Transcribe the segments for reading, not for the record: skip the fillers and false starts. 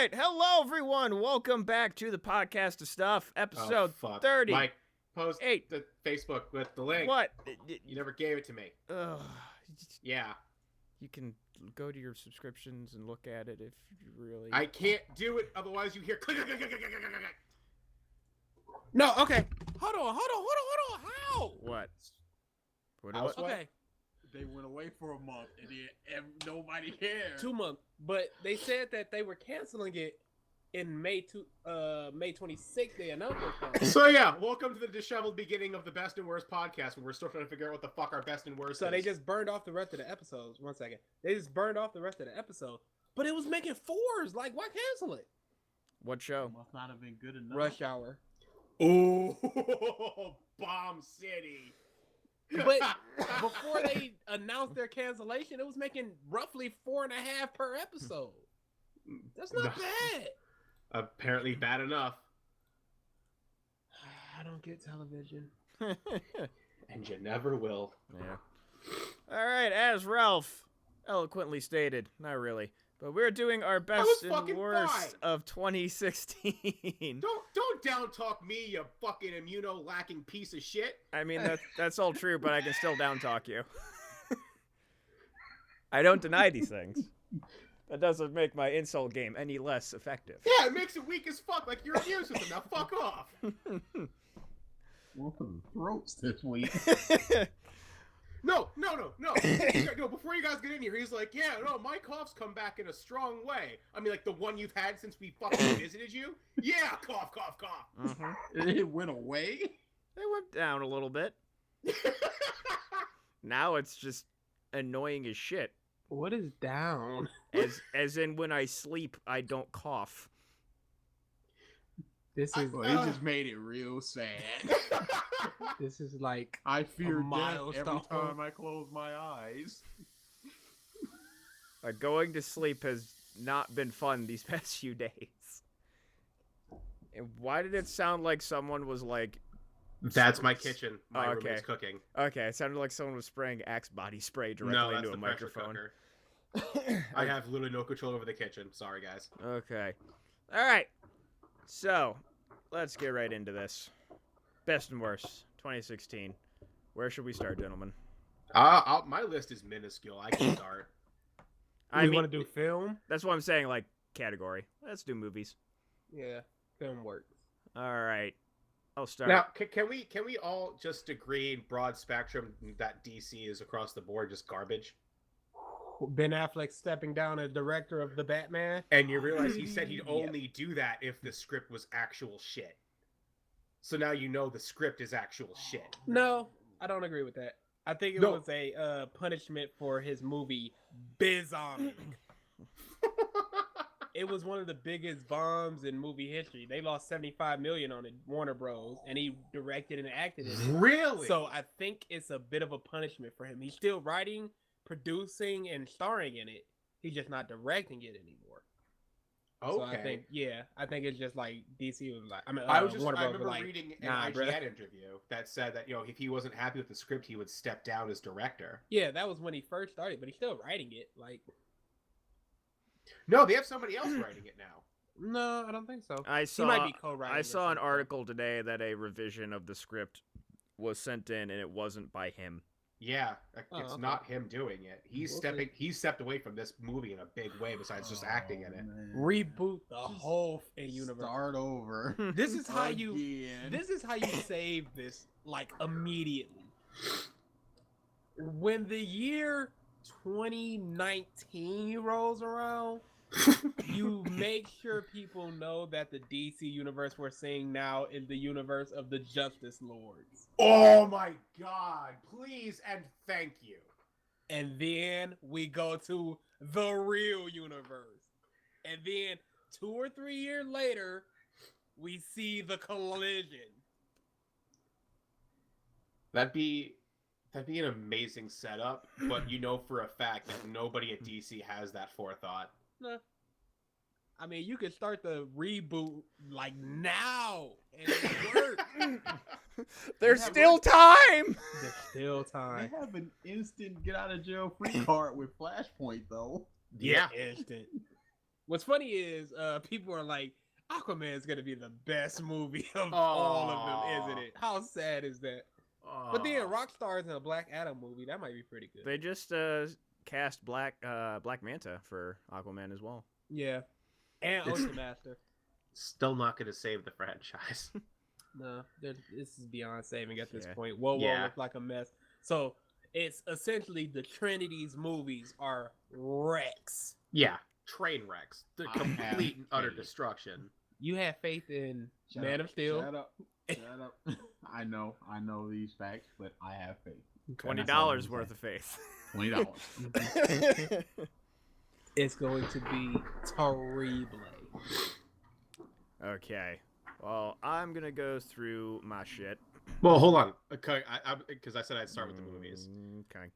right. Hello, everyone. Welcome back to the podcast of stuff, episode 30. Mike, post the Facebook with the link. What? You never gave it to me. Yeah. You can go to your subscriptions and look at it if you really... I can't do it, otherwise you hear click, click, click, click, click, click, click. No, okay. Hold on. How? What? Okay. They went away for a month and nobody cared. 2 months. But they said that they were canceling it in May 26th. They announced it. So yeah, welcome to the disheveled beginning of the best and worst podcast when we're still trying to figure out what the fuck our best and worst So is. they just burned off the rest of the episodes. 1 second. They just burned off the rest of the episode. But it was making 4s. Like, why cancel it? What show? Must not have been good enough. Rush Hour. Ooh, Bomb City. But before they announced their cancellation, it was making roughly 4.5 per episode. That's not bad. Apparently bad enough. I don't get television. And you never will. Yeah. All right, as Ralph eloquently stated, not really, but we're doing our best was and fucking worst fine. of 2016. Don't down talk me, you fucking immuno lacking piece of shit. I mean, that's all true, but I can still down talk you. I don't deny these things. That doesn't make my insult game any less effective. Yeah, it makes it weak as fuck, like your immune system. Now fuck off. Well, for the throats this week. No. Before you guys get in here, he's like, yeah, no, my cough's come back in a strong way. I mean, like the one you've had since we fucking visited you. Yeah, cough. Mm-hmm. It went away. It went down a little bit. Now it's just annoying as shit. What is down? As in when I sleep, I don't cough. This is Well, it just made it real sad. this is like I fear death milestone. every time I close my eyes. Going to sleep has not been fun these past few days. And why did it sound like someone was like... That's my kitchen. My Okay. roommate's cooking. Okay, it sounded like someone was spraying Axe body spray directly into a microphone. I have literally no control over the kitchen. Sorry, guys. Okay. All right. So, let's get right into this. Best and worst, 2016. Where should we start, gentlemen? My list is minuscule. I can start. I we mean, want to do film. that's what I'm saying, like, category. Let's do movies. Yeah, film works. All right. I'll start. Now, can we all just agree in broad spectrum that DC is across the board just garbage? Ben Affleck stepping down as director of the Batman. And you realize he said he'd only do that if the script was actual shit. So now you know the script is actual shit. No, I don't agree with that. I think it was a punishment for his movie Bizombie. It was one of the biggest bombs in movie history. They lost $75 million on it, Warner Bros., and he directed and acted in it. Really? So I think it's a bit of a punishment for him. He's still writing, producing, and starring in it. He's just not directing it anymore. Okay. So I think it's just like DC was like, I Warner Bros. remember was like, reading an nah, IGN bruh. interview that said that, if he wasn't happy with the script, he would step down as director. Yeah, that was when he first started, but he's still writing it. Like, No, they have somebody else writing it now. no, I don't think so. I He might be saw co-writing. I or saw an something. article today that a revision of the script was sent in, and it wasn't by him. Yeah, it's okay. not him doing it. He's We'll see. He stepped away from this movie in a big way besides just acting in it. Man. Reboot the Just whole universe. Start over. This is how you. Again. This is how you save this like immediately. When the year 2019 rolls around, you make sure people know that the DC universe we're seeing now is the universe of the Justice Lords. Oh my god, please and thank you. And then we go to the real universe. And then 2 or 3 years later, we see the collision. That'd be an amazing setup, but you know for a fact that nobody at DC has that forethought. Nah. I mean, you could start the reboot like now, and it work. There's still time. There's still They time. have an instant get out of jail free card with Flashpoint though. Yeah. Instant. What's funny is people are like, Aquaman is gonna be the best movie of all of them, isn't it? How sad is that? But then Rockstar's in a Black Adam movie. That might be pretty good. They just cast Black Manta for Aquaman as well. Yeah. And Ocean Master. Still not going to save the franchise. No, this is beyond saving at this Yeah. point. Whoa, Yeah. looks like a mess. So it's essentially the Trinity's movies are wrecks. Yeah, train wrecks. The I have complete and utter faith. destruction. You have faith in Shut Man up, of Steel. Shut up. Shut up. I know these facts, but I have faith. $20 worth of faith. $20. It's going to be terrible. Okay. Well, I'm gonna go through my shit. Well, hold on. Okay, because I said I'd start with the movies. Okay.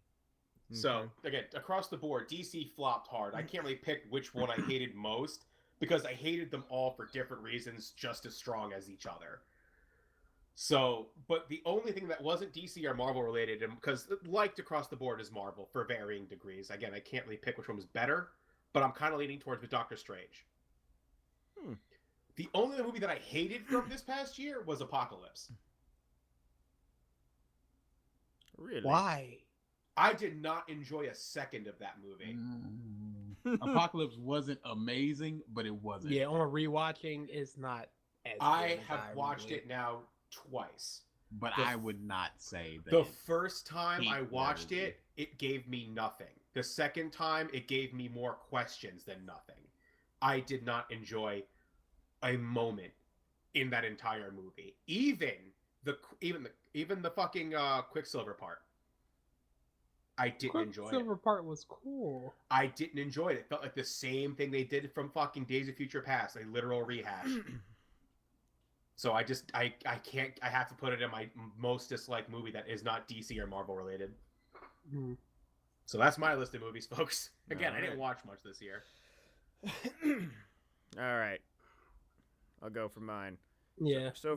So, again, across the board, DC flopped hard. I can't really pick which one I hated most because I hated them all for different reasons, just as strong as each other. So, but the only thing that wasn't DC or Marvel related, and because liked across the board is Marvel for varying degrees. Again, I can't really pick which one was better, but I'm kind of leaning towards with Doctor Strange. The only movie that I hated from this past year was Apocalypse. Really? Why? I did not enjoy a second of that movie. Apocalypse wasn't amazing, but it wasn't. Yeah, on rewatching, it's not as I good as have I watched remember it now twice. But The I f- would not say that. The first time I Hate watched movie. it, it gave me nothing. The second time, it gave me more questions than nothing. I did not enjoy a moment in that entire movie. Even the fucking Quicksilver part. I didn't enjoy it. Silver part was cool. I didn't enjoy it. It felt like the same thing they did from fucking Days of Future Past, a literal rehash. So I can't. I have to put it in my most disliked movie that is not DC or Marvel related. Mhm. So that's my list of movies, folks. Again, I Alright. didn't watch much this year. All right. I'll go for mine. Yeah, so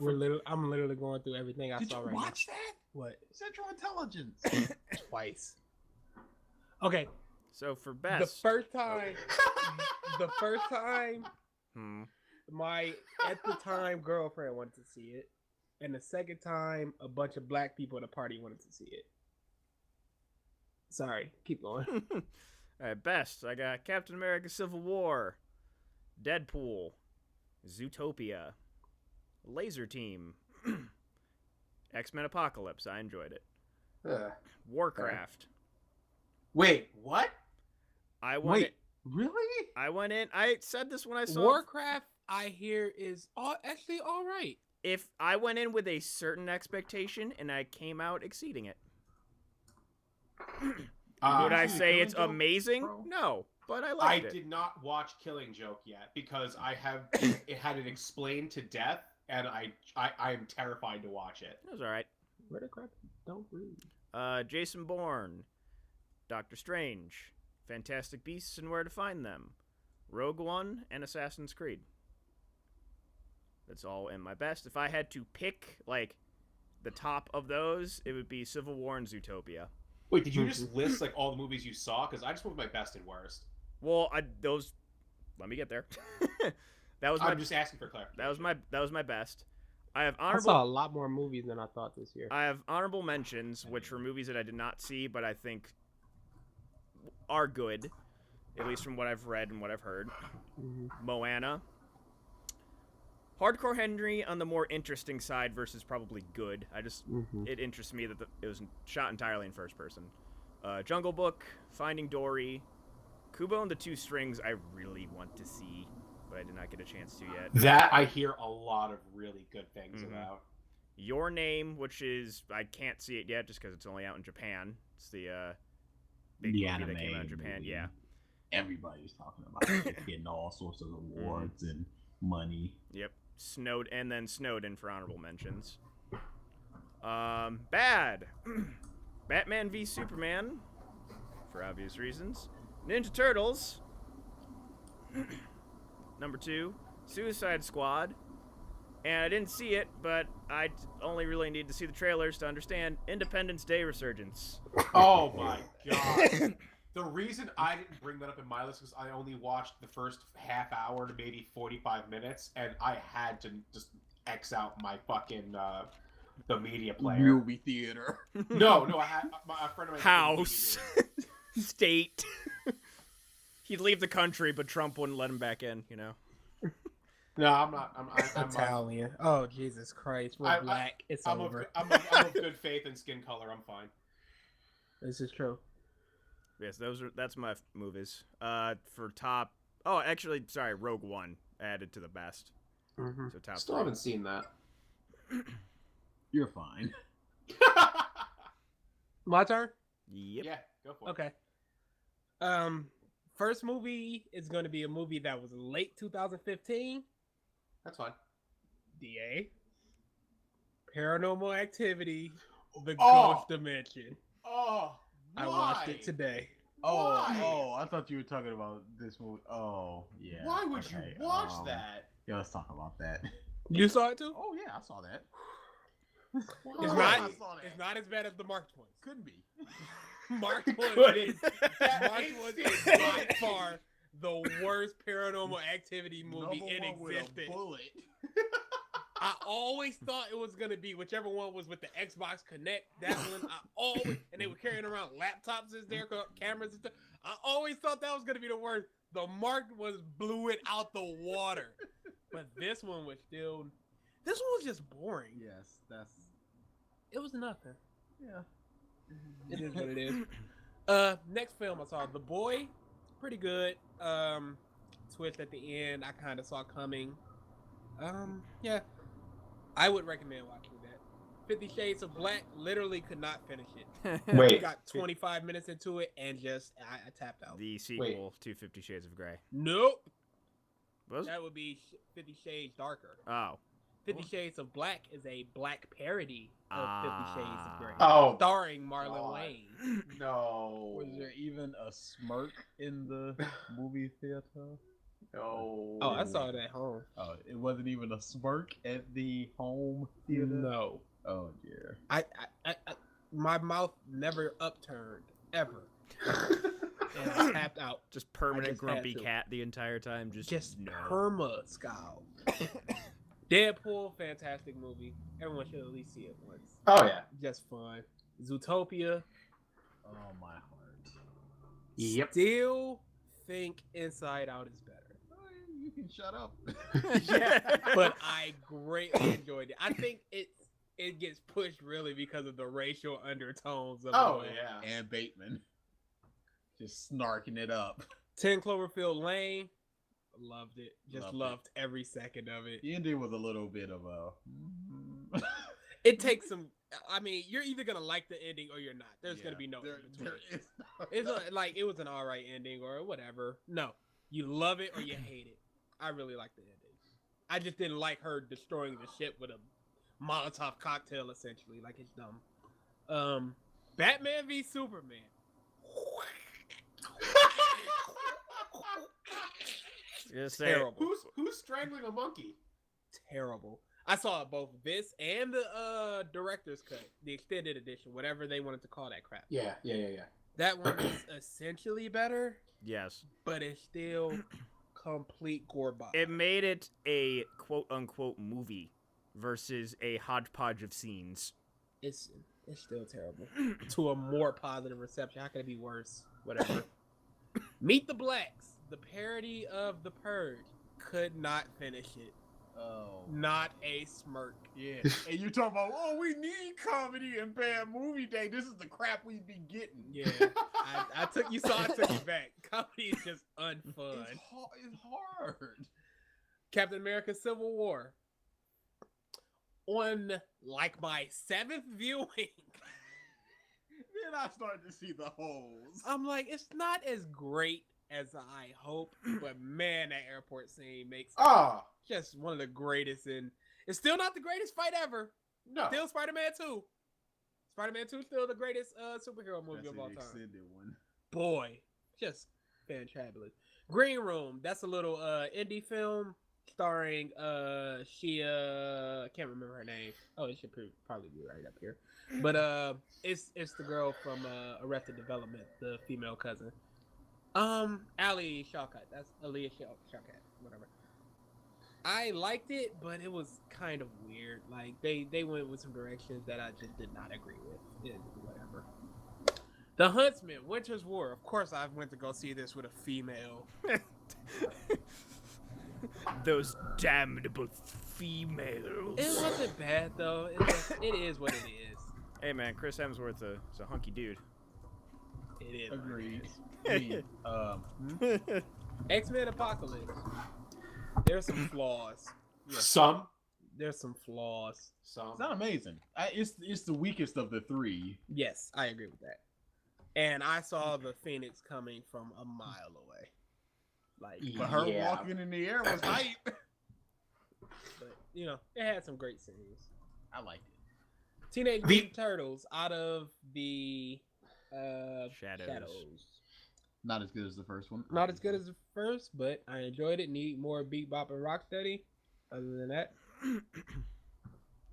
I'm literally going through everything I Did saw you right watch that? now. What? Central Intelligence. Twice. Okay, So for best, the first time, Hmm. my at the time girlfriend wanted to see it, and the second time, a bunch of black people at a party wanted to see it. Sorry, keep going. All right, best. I got Captain America: Civil War, Deadpool, Zootopia, Laser Team, X-Men Apocalypse. I enjoyed it. Warcraft. Wait, what? I went. Wait, really? I went in. I said this when I saw. Warcraft, I hear, is actually all right. If I went in with a certain expectation and I came out exceeding it, would I I see the say Killing it's Joke, amazing? bro? No, but I liked it. did not watch Killing Joke yet because I have it had it explained to death, and I am terrified to watch it. It was all right. Where the crap? Don't read. Jason Bourne, Doctor Strange, Fantastic Beasts and Where to Find Them, Rogue One, and Assassin's Creed. That's all in my best. If I had to pick, like, the top of those, it would be Civil War and Zootopia. Wait, did you just list like all the movies you saw? Because I just went with my best and worst. Well, those. Let me get there. that was my. I'm just asking for clarification. That was my best. I have I honorable. saw a lot more movies than I thought this year. I have honorable mentions, which were movies that I did not see, but I think are good, at least from what I've read and what I've heard. Mhm. Moana. Hardcore Henry on the more interesting side versus probably good. It interests me that it was shot entirely in first person. Jungle Book, Finding Dory, Kubo and the Two Strings I really want to see, but I did not get a chance to yet. That I hear a lot of really good things Mhm. about. Your Name, which is, I can't see it yet just because it's only out in Japan. It's the big The movie anime that came out in Japan. movie. Yeah. Everybody's talking about it. It's getting all sorts of awards and money. Yep. Snowden for honorable mentions. Bad. Batman v Superman, for obvious reasons. Ninja Turtles. Number 2. Suicide Squad. And I didn't see it, but I only really need to see the trailers to understand Independence Day Resurgence. Oh my god. The reason I didn't bring that up in my list is I only watched the first half hour to maybe 45 minutes, and I had to just X out my fucking the media player. Movie theater. No, I had a friend of mine. House. State. He'd leave the country, but Trump wouldn't let him back in, you know? No, I'm not. I'm Italian. Oh, Jesus Christ. We're black. It's over. I'm of good faith and skin color. I'm fine. This is true. Yes, that's my movies. For top... Oh, actually, sorry, Rogue One added to the best. Mm-hmm. So top Still three. haven't seen that. You're fine. My turn? Yep. Yeah, go for it. Okay. First movie is going to be a movie that was late 2015. That's fine. DA. Paranormal Activity. The Oh! Ghost Dimension. Oh, I watched it today. Why? I thought you were talking about this movie. Oh, yeah. Why would okay, you watch that? Yeah, let's talk about that. You saw it too? Oh yeah, I saw that. It's Why? not. I saw that. It's not as bad as the Marked ones. Couldn't be. Marked Couldn't. ones. That Marked ain't ones serious. is by far the worst Paranormal Activity movie Number in one with a existence. bullet. I always thought it was gonna be whichever one was with the Xbox Connect. That one, and they were carrying around laptops as their cameras and stuff. I always thought that was gonna be the worst. The Marked ones blew it out the water, but this one was still. This one was just boring. Yes, that's. It was nothing. Yeah. It is what it is. Next film I saw, The Boy, pretty good. Twist at the end, I kind of saw coming. Yeah, I would recommend watching that. 50 Shades of Black, literally could not finish it. Wait. Got 25 minutes into it and just I tapped out. The sequel to 50 Shades of Grey. Nope, Was? that would be 50 Shades Darker. Oh. 50 Shades of Black is a black parody of 50 Shades of Grey, Oh, starring Marlon God. Wayne. no. Was there even a smirk in the movie theater? No. Oh, I saw it at home. Oh, it wasn't even a smirk at the home theater. No. Oh dear. I my mouth never upturned ever, and I tapped out. Just permanent just had grumpy to. cat the entire time. Just no. perma scowl. Deadpool, fantastic movie. Everyone should at least see it once. Oh yeah. Just fun. Zootopia. Oh my heart. Yep. Still think Inside Out is better, You can shut up. but I greatly enjoyed it. I think it gets pushed really because of the racial undertones of Oh it. yeah. And Bateman. Just snarking it up. 10 Cloverfield Lane. Loved it. Just Loved it. loved every second of it. The ending was a little bit of a. It takes some. I mean, you're either gonna like the ending or you're not. There's gonna be no in between. there is no- It's like it was an alright ending or whatever. No, you love it or you hate it. I really like the ending. I just didn't like her destroying the ship with a Molotov cocktail, essentially. Like it's dumb. Batman v Superman. Just say, Terrible. Who's strangling a monkey? Terrible. I saw both this and the director's cut, the extended edition, whatever they wanted to call that crap. Yeah. That one is essentially better, yes. but it's still complete gore bomb. It made it a quote-unquote movie versus a hodgepodge of scenes. It's still terrible. To a more positive reception. How can it be worse? Whatever. Meet the Blacks, the parody of The Purge. Could not finish it. Oh. Not a smirk. Yeah. And you talking about, oh, we need comedy and bad movie day. This is the crap we be getting. Yeah. I took it back. Comedy is just unfun. It's hard. Captain America Civil War. On like my 7th viewing, Then I started to see the holes. I'm like, it's not as great as I hope, but man, that airport scene makes it Ah. just one of the greatest. And it's still not the greatest fight ever. No. Still Spider-Man 2. Spider-Man 2 still the greatest superhero movie That's of all an time. extended one. Boy, just fantabulous. Green Room, that's a little indie film. starring Shia. I can't remember her name. Oh, it should probably be right up here. But it's the girl from Arrested Development, the female cousin. Ali Shawkat. That's Aaliyah Shawkat. Whatever. I liked it, but it was kind of weird. Like they went with some directions that I just did not agree with. Whatever. The Huntsman, Winter's War. Of course, I went to go see this with a female. Those damnable females. It wasn't bad though. It is what it is. Hey man, Chris Hemsworth is a hunky dude. It is. Agreed. X-Men Apocalypse. There's some flaws. Yeah. Some. There's some flaws. Some. It's not amazing. It's the weakest of the three. Yes, I agree with that. And I saw the Phoenix coming from a mile away. Like, But her walking in the air was hype. but you know, it had some great scenes. I liked it. Teenage Mutant Turtles out of the Shadows. Not as good as the first one. Not as good as the first, but I enjoyed it. Need more Beat Bop and Rocksteady. Other than that,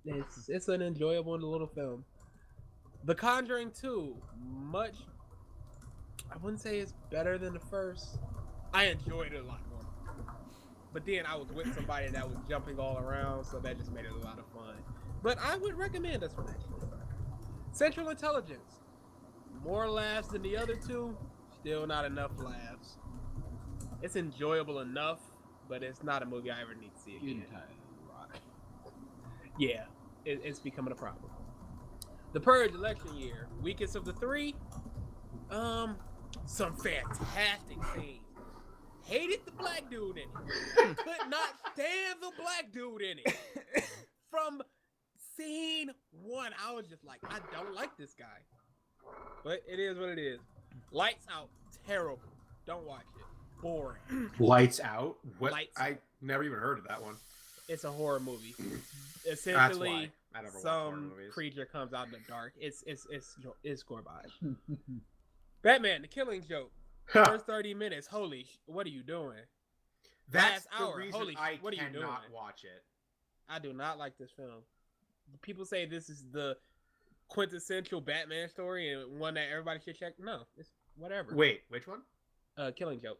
it's an enjoyable little film. The Conjuring 2, much. I wouldn't say it's better than the first. I enjoyed it a lot more. But then I was with somebody that was jumping all around, so that just made it a lot of fun. But I would recommend this one actually. Central Intelligence, more laughs than the other two. Still not enough laughs. It's enjoyable enough, but it's not a movie I ever need to see again. Yeah, it's becoming a problem. The Purge election year, weakest of the three. Some fantastic scenes. Hated the black dude in it. Could not stand the black dude in it. From scene one, I was just like, I don't like this guy. But it is what it is. Lights Out, terrible. Don't watch it. Boring. Lights Out. What? Lights I never even heard of that one. It's a horror movie. That's Essentially, why I never watch horror some movies. creature comes out in the dark. It's garbage. Batman: The Killing Joke. First 30 minutes. What are you doing? That's last the hour. reason Holy I what are you doing? cannot watch it. I do not like this film. People say this is the quintessential Batman story and one that everybody should check. No, it's whatever. Wait, which one? Killing Joke.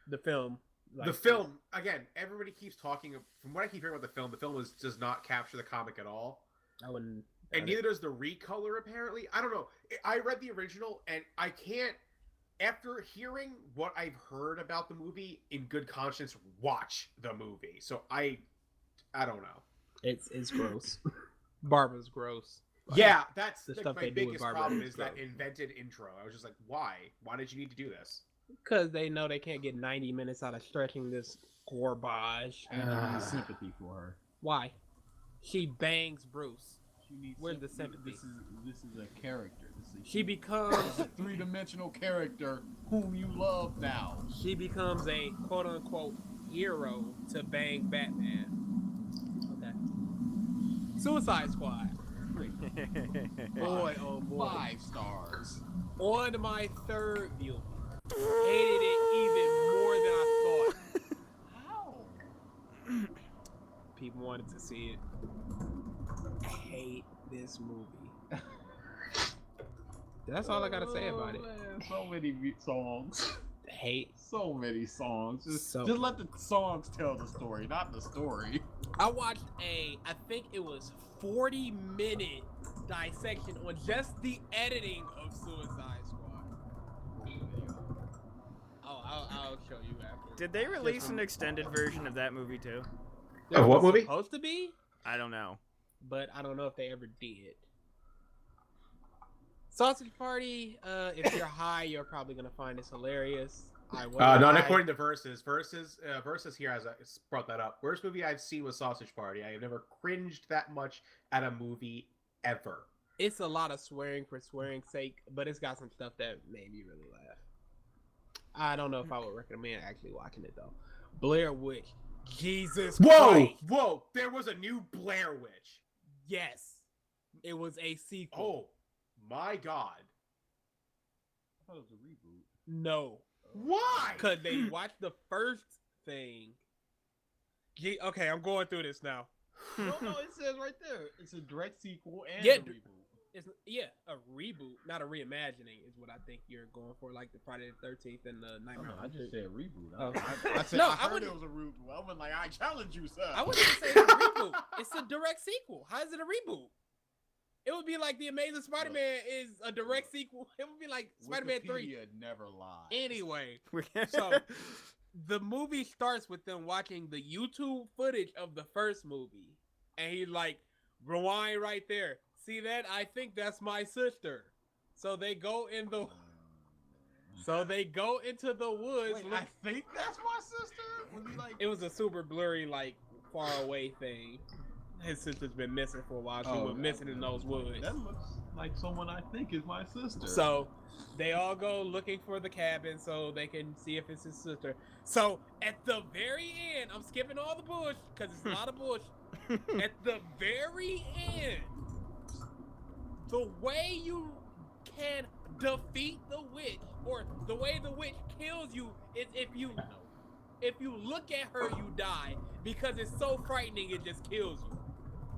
The film. The film, again, everybody keeps talking. From what I keep hearing about the film does not capture the comic at all. I wouldn't. And neither does the recolor, apparently. I don't know. I read the original, and I can't, after hearing what I've heard about the movie, in good conscience, watch the movie. So I don't know. It's gross. Barbara's gross. Yeah, that's the like, stuff my they do with biggest Barbara problem is is that gross. invented intro. I was just like, why? Why did you need to do this? Because they know they can't get 90 minutes out of stretching this garbage. I don't have sympathy for her. Why? She bangs Bruce. She needs Where's the sympathy. sympathy? This is a character. She becomes a three-dimensional character whom you love now. she becomes a quote unquote hero to bang Batman. Okay. Suicide Squad. Boy, oh boy. 5 stars. On my third viewing, hated it even more than I thought. How? People wanted to see it. I hate this movie. That's all I gotta say about it. Man, so many songs. Hate. So many songs. Just So- let the songs tell the story, not the story. I watched I think it was 40-minute dissection on just the editing of Suicide Squad. I'll show you after. Did they release an extended version of that movie too? There Of what was movie? Supposed to be, I don't know. but I don't know if they ever did. Sausage Party. If you're high, you're probably gonna find this hilarious. I was Not high. according to Versus. Versus here has brought that up. Worst movie I've seen was Sausage Party. I have never cringed that much at a movie ever. It's a lot of swearing for swearing's sake, but it's got some stuff that made me really laugh. I don't know if I would recommend actually watching it though. Blair Witch. Jesus Christ. Whoa! There was a new Blair Witch. Yes. It was a sequel. Oh my god! I thought it was a reboot. No. Why? Because they watched the first thing Okay, I'm going through this now. No, it says right there. It's a direct sequel and Yeah, a reboot. It's a reboot, not a reimagining, is what I think you're going for, like the Friday the 13th and the Nightmare on I Elm just Street. said reboot. Oh. I said No, I I heard wouldn't- it was a reboot. I was like, I challenge you, sir. I wouldn't even say it's a reboot. It's a direct sequel. How is it a reboot? It would be like The Amazing Spider-Man is a direct sequel. It would be like Spider-Man 3. Wikipedia never lies. Anyway, We're- so the movie starts with them watching the YouTube footage of the first movie. And he like, rewind right there. See that? I think that's my sister. So they go in the into the woods. Wait, I think that's my sister. Was he like? It was a super blurry, like far away thing. His sister's been missing for a while. She went missing in those woods. That looks like someone I think is my sister. So they all go looking for the cabin so they can see if it's his sister. So at the very end, I'm skipping all the bush because it's a lot of bush. At the very end, the way you can defeat the witch, or the way the witch kills you, is if you look at her, you die because it's so frightening. It just kills you.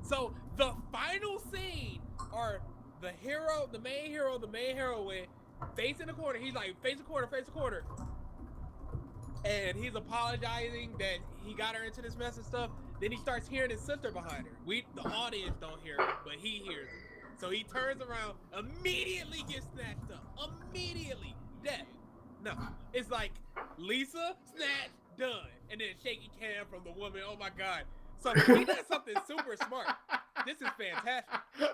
So the final scene are the hero, the main hero, the main heroine facing the corner. He's like, face the corner. And he's apologizing that he got her into this mess and stuff. Then he starts hearing his sister behind her. The audience don't hear it, but he hears it. So he turns around, immediately gets snatched up. Immediately. Death. No. It's like, Lisa, snatch, done. And then shaky cam from the woman. Oh my God. So he does something super smart. This is fantastic.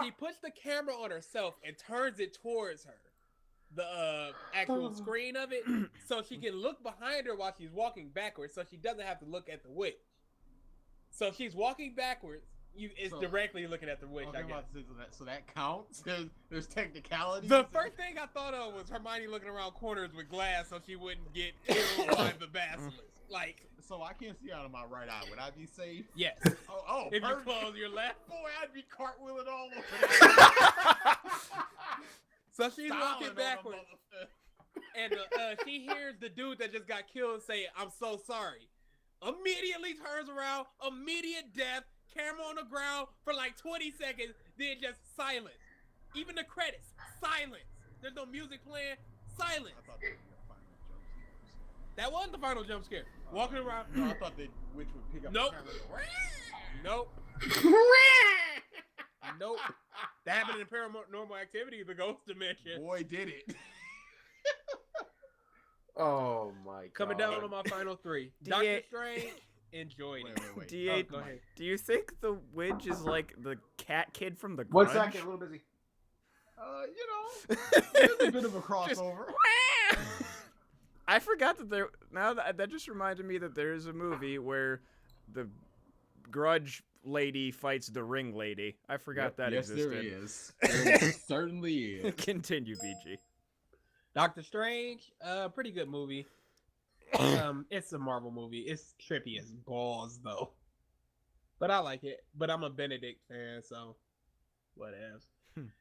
She puts the camera on herself and turns it towards her. The actual screen of it, so she can look behind her while she's walking backwards, so she doesn't have to look at the witch. So she's walking backwards. It's directly looking at the witch. Okay, I guess. so that counts. There's technicality. The first thing I thought of was Hermione looking around corners with glass so she wouldn't get killed by the basilisk. Like, so I can't see out of my right eye. Would I be safe? yes. Oh, If you perfect. close your left. Boy, I'd be cartwheeling all over. So she's Styling walking on a backwards. motherfucker. And she hears the dude that just got killed say, "I'm so sorry." Immediately turns around, immediate death, camera on the ground for like 20 seconds, then just silence. Even the credits, silence. There's no music playing, silence. I thought that was the final jump That wasn't the final jump scare. Walking around. No, I thought the witch would pick up Nope. the camera and go, Nope. Nope. That happened in Paranormal Activity, the ghost dimension. boy, did it. Oh my god. Coming down on my final three. D8 Doctor Strange, enjoyed it. Wait. D8, Go ahead. do you think the witch is like the cat kid from the Grudge? 1 second, a little busy. There's a bit of a crossover. I forgot that there. Now that just reminded me that there is a movie where the Grudge lady fights the Ring lady. I forgot that yes, existed. there is. There certainly is. Continue, BG. Doctor Strange, pretty good movie. It's a Marvel movie. It's trippy as balls though, but I like it. But I'm a Benedict fan, so whatevs.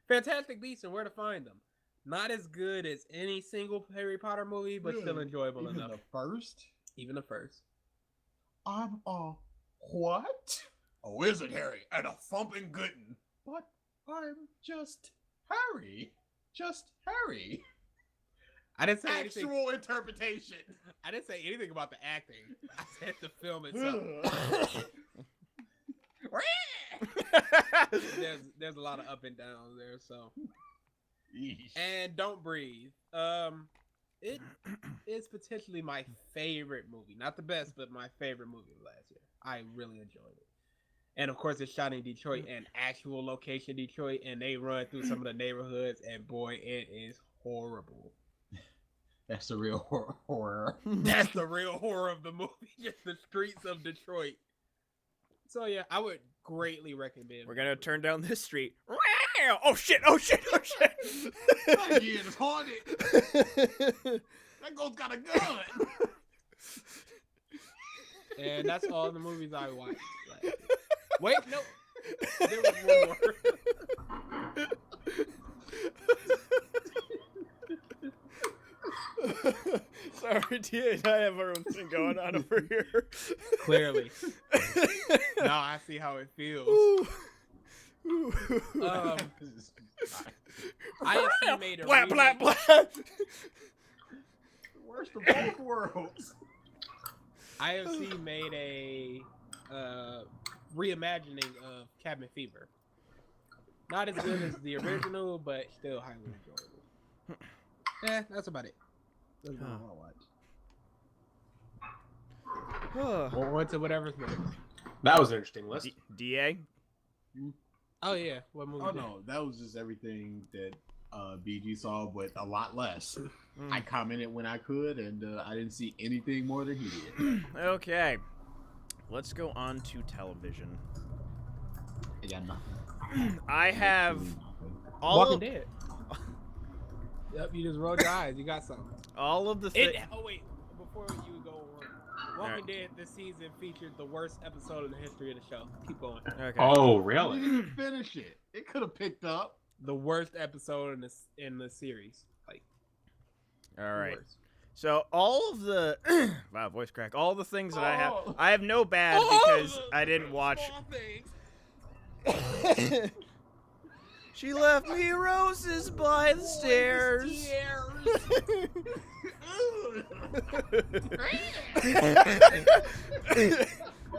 Fantastic Beasts and Where to Find Them. Not as good as any single Harry Potter movie, but still Really? enjoyable Even enough. the first? Even the first. I'm a what? A wizard, Harry, and a thumping gooden. But I'm just Harry. Just Harry. I didn't say anything. Actual interpretation. I didn't say anything about the acting. I said the film itself. There's a lot of up and downs there, so. Yeesh. And Don't Breathe. It is potentially my favorite movie. Not the best, but my favorite movie of last year. I really enjoyed it. And of course, it's shot in Detroit, an actual location Detroit, and they run through some of the neighborhoods, and boy, it is horrible. That's the real horror. That's the real horror of the movie, just the streets of Detroit. So yeah, I would greatly recommend. We're gonna turn down this street. Oh shit! Oh shit! Oh shit! Yeah, it's haunted. That ghost got a gun. And that's all the movies I watched. Wait, no. There was one more. Sorry, DA, I have our own thing going on over here. Clearly. Now I see how it feels. Ooh. IFC made a blah, blah, remake. blah. Worst of both worlds. IFC made a reimagining of Cabin Fever. Not as good as the original, but still highly enjoyable. That's about it. That's about all I watched. Or on to whatever's next. That was an interesting list. DA? Oh yeah, what movie? Oh no, that was just everything that BG saw, but a lot less. I commented when I could, and I didn't see anything more than he did. Okay. Let's go on to television. I got nothing. I have Absolutely nothing. all Walking of, Dead. Yep, you just rolled your eyes. You got something. all of the things. Oh wait, before you go on, Walking Dead this season featured the worst episode in the history of the show. Keep going. Okay. Oh, You really? didn't finish it. It could have picked up. The worst episode in the series. Like, All the right. worst. So all of the wow, voice crack. All the things that Oh. I have no bad because I didn't watch. Small things. She left me roses by the stairs.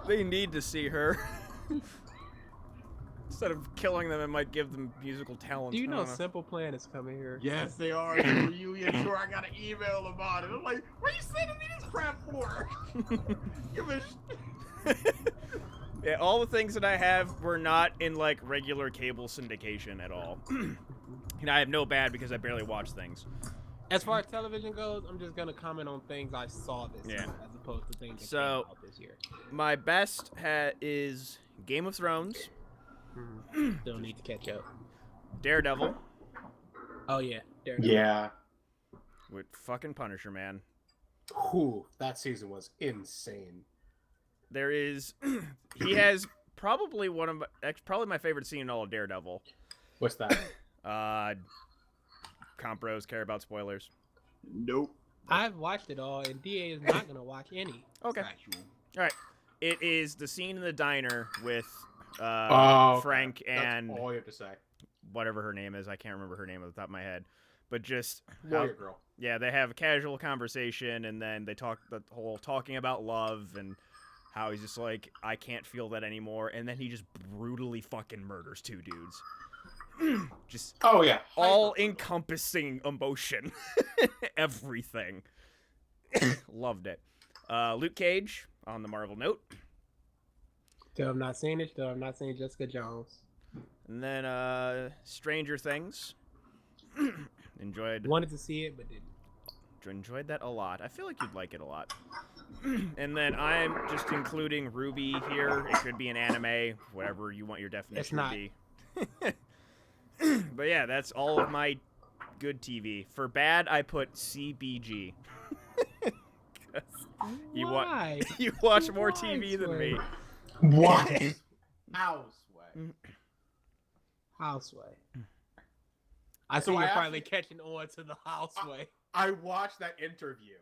They need to see her. Instead of killing them, it might give them musical talent. Do you I know don't know. Simple Plan is coming here? Yes, they are. The reunion tour. I got an email about it. I'm like, what are you sending me this crap for? Give a Yeah, all the things that I have were not in like regular cable syndication at all. And I have no bad because I barely watch things. As far as television goes, I'm just gonna comment on things I saw this Yeah. year, as opposed to things that So- came out this year. My best is Game of Thrones, Still need to catch up. Daredevil, Oh yeah, Daredevil. Yeah. with fucking Punisher, man. Whew, that season was insane. There is, he has probably probably my favorite scene in all of Daredevil. What's that? Comp bros care about spoilers. Nope. I've watched it all, and DA is not gonna watch any. Okay. Factual. All right. It is the scene in the diner with Okay. Frank and That's all you have to say. whatever her name is. I can't remember her name off the top of my head. But just Warrior Girl. yeah, they have a casual conversation, and then they talk the whole talking about love and how he's just like, I can't feel that anymore, and then he just brutally fucking murders two dudes. Just Oh yeah. all encompassing emotion. Everything. Loved it. Luke Cage on the Marvel note. Still have not seen it. Still have not seen Jessica Jones. And then Stranger Things. Enjoyed Wanted to see it, but didn't. enjoyed that a lot. I feel like you'd like it a lot. And then I'm just including Ruby here. It could be an anime, whatever you want your definition not. to be. But yeah, that's all of my good TV. For bad, I put CBG. 'Cause you Why? you watch more Why, TV than me. What? Houseway. Houseway. I So see you're I finally catching on to the Houseway. I watched that interview.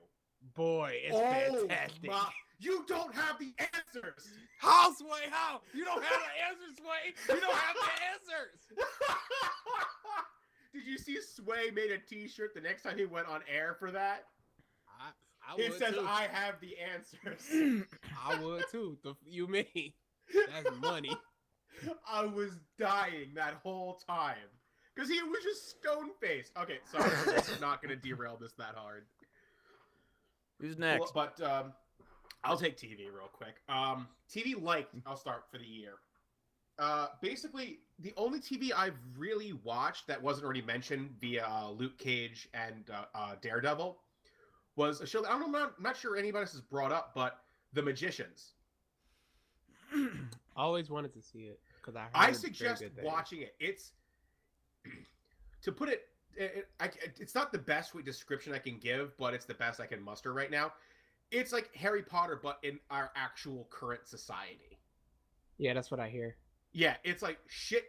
Boy, it's Oh fantastic. my! You don't have the answers. Houseway, how? You don't have the answers, Sway. You don't have the answers. Did you see Sway made a T-shirt the next time he went on air for that? I It would says, too. "I have the answers." I would too. You mean? That's money. I was dying that whole time because he was just stone faced. Okay, sorry, I'm not gonna derail this that hard. Who's next? But I'll take TV real quick. TV liked. I'll start for the year. Basically, the only TV I've really watched that wasn't already mentioned via Luke Cage and Daredevil was a show that I'm not sure anybody else has brought up, but The Magicians. I always wanted to see it because I heard suggest very good things. watching it. It's to put it. It's not the best description I can give, but it's the best I can muster right now. It's like Harry Potter, but in our actual current society. Yeah, that's what I hear. Yeah, it's like shit.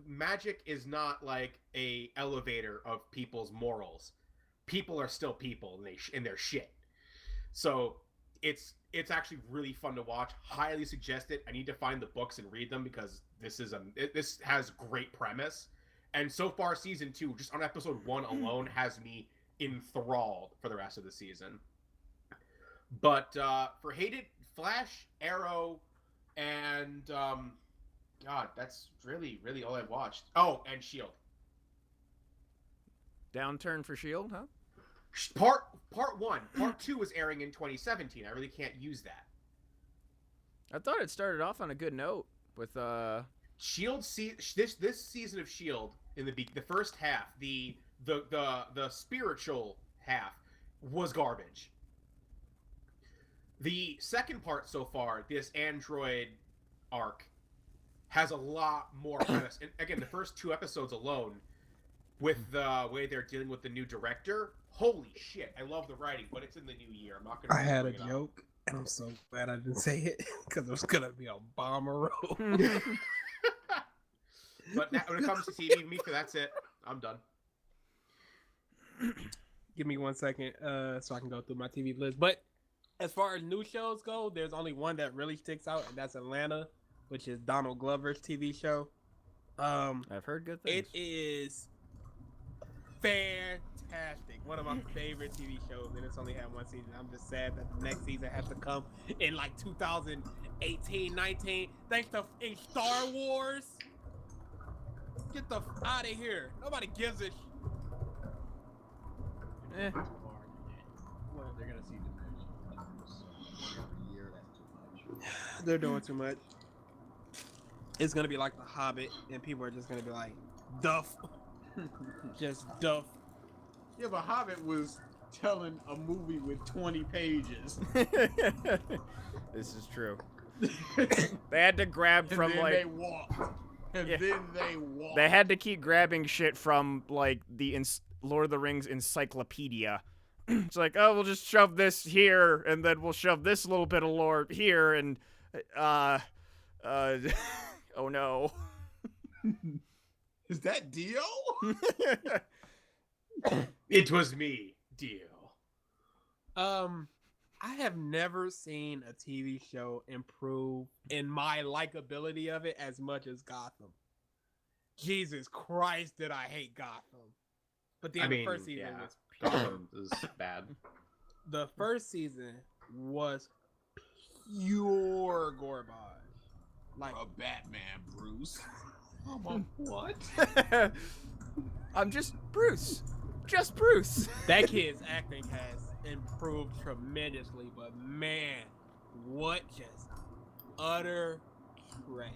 Magic is not like a elevator of people's morals. people are still people and in their shit. So it's actually really fun to watch. Highly suggest it. I need to find the books and read them because this has great premise. And so far, season 2, just on episode 1 alone, has me enthralled for the rest of the season. But for hated, Flash, Arrow, and God, that's really all I've watched. Oh, and Shield. Downturn for Shield, huh? Part 1. Part 2 is airing in 2017. I really can't use that. I thought it started off on a good note with Shield. This season of Shield in the first half, the spiritual half was garbage. The second part so far, this Android arc, has a lot more premise. And again, the first 2 episodes alone, with the way they're dealing with the new director, holy shit! I love the writing, but it's in the new year. I'm not gonna. I had a joke, and I'm so glad I didn't say it because it was gonna be a bomber roll. But when it comes to TV, me, that's it. I'm done. Give me 1 second, so I can go through my TV list. But as far as new shows go, there's only one that really sticks out, and that's Atlanta, which is Donald Glover's TV show. I've heard good things. It is fantastic. One of my favorite TV shows, and it's only had 1 season. I'm just sad that the next season has to come in like 2018, 19. Thanks to Star Wars. Get the out of here. Nobody gives a shit. Eh. They're gonna see diminishing every year. That's too much. They're doing too much. It's gonna be like The Hobbit, and people are just gonna be like, duff. Just duff. Yeah, but Hobbit was telling a movie with 20 pages. This is true. They had to grab from and then like they walked. And Yeah. then they walked. they had to keep grabbing shit from like the Lord of the Rings encyclopedia. It's like, oh, we'll just shove this here, and then we'll shove this little bit of lore here, and oh no. Is that Dio? It was me, Dio. I have never seen a TV show improve in my likability of it as much as Gotham. Jesus Christ, did I hate Gotham. But the first season was Gotham is bad. the first season was pure garbage. Like A Batman, Bruce. What? I'm just Bruce. Just Bruce. that kid's acting has improved tremendously, but man, what just utter trash.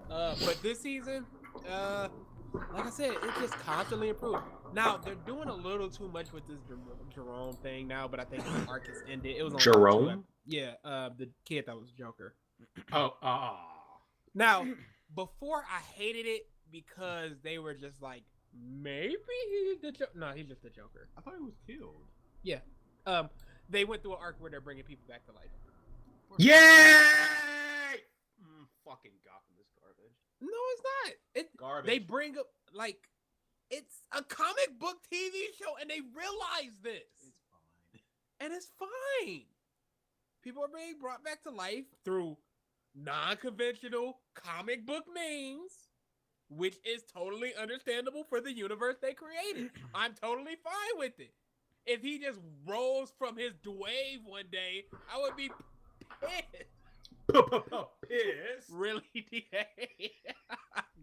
But this season, like I said, it just constantly improved. Now they're doing a little too much with this Jerome thing now, but I think the arc has ended. It was only Jerome? the kid that was Joker. Oh, Now, before I hated it because they were just like, maybe he's the Joker. No, he's just the Joker. I thought he was killed. Yeah. They went through an arc where they're bringing people back to life. yay! Fucking Gotham is garbage. No, it's not. Garbage. They bring up like it's a comic book TV show, and they realize this, It's fine. and it's fine. People are being brought back to life through non-conventional comic book means, which is totally understandable for the universe they created. I'm totally fine with it. If he just rose from his wave one day, I would be pissed. Piss. Really, DA?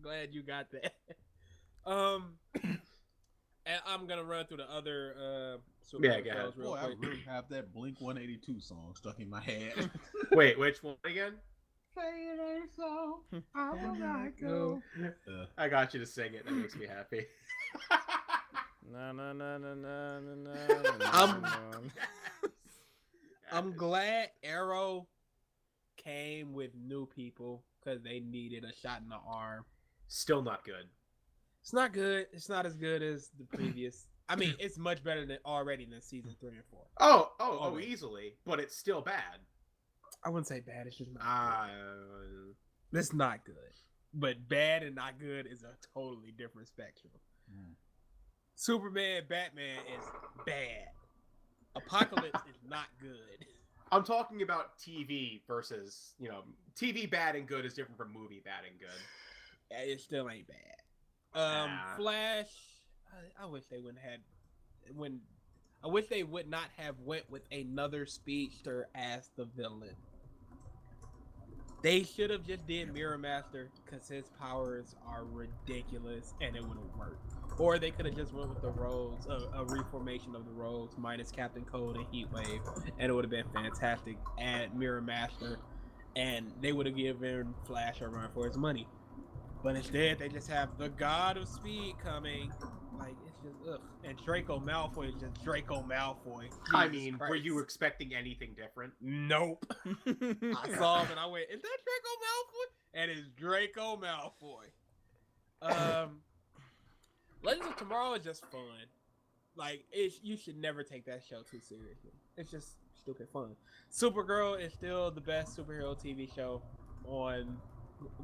Glad you got that. And I'm gonna run through the other Yeah, go ahead. shows real Boy, I quick. really have that Blink 182 song stuck in my head. Wait, which one again? Say it ain't so, I will not go. I got you to sing it. That makes me happy. Na na na na na na I'm- na. I'm glad Arrow came with new people because they needed a shot in the arm. Still not good. It's not good. It's not as good as the previous. I mean, it's much better than season 3 and 4. Oh, easily. But it's still bad. I wouldn't say bad. It's just not good. It's not good. But bad and not good is a totally different spectrum. Superman, Batman is bad. Apocalypse is not good. I'm talking about TV versus, TV bad and good is different from movie bad and good. It still ain't bad. Flash. I wish they wouldn't have I wish they would not have went with another speedster as the villain. They should have just did Mirror Master because his powers are ridiculous and it would have worked. Or they could have just went with the rogues, a reformation of the rogues minus Captain Cold and Heatwave, and it would have been fantastic. Add Mirror Master, and they would have given Flash a run for his money. But instead, they just have the God of Speed coming. Like, it's just, ugh. And Draco Malfoy is just Draco Malfoy. I Jesus mean, Christ. were you expecting anything different? Nope. I saw him and I went, is that Draco Malfoy? And it's Draco Malfoy. Legends of Tomorrow is just fun. Like, you should never take that show too seriously. It's just stupid fun. Supergirl is still the best superhero TV show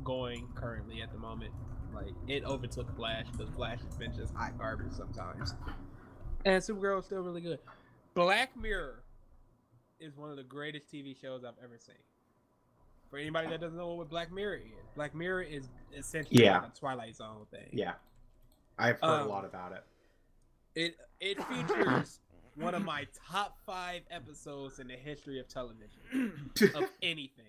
going currently at the moment. Like, it overtook Flash because Flash has been just hot garbage sometimes. And Supergirl is still really good. Black Mirror is one of the greatest TV shows I've ever seen. For anybody that doesn't know what Black Mirror is, Black Mirror is essentially like a Twilight Zone thing. Yeah. I've heard a lot about it. It features one of my top 5 episodes in the history of television of anything.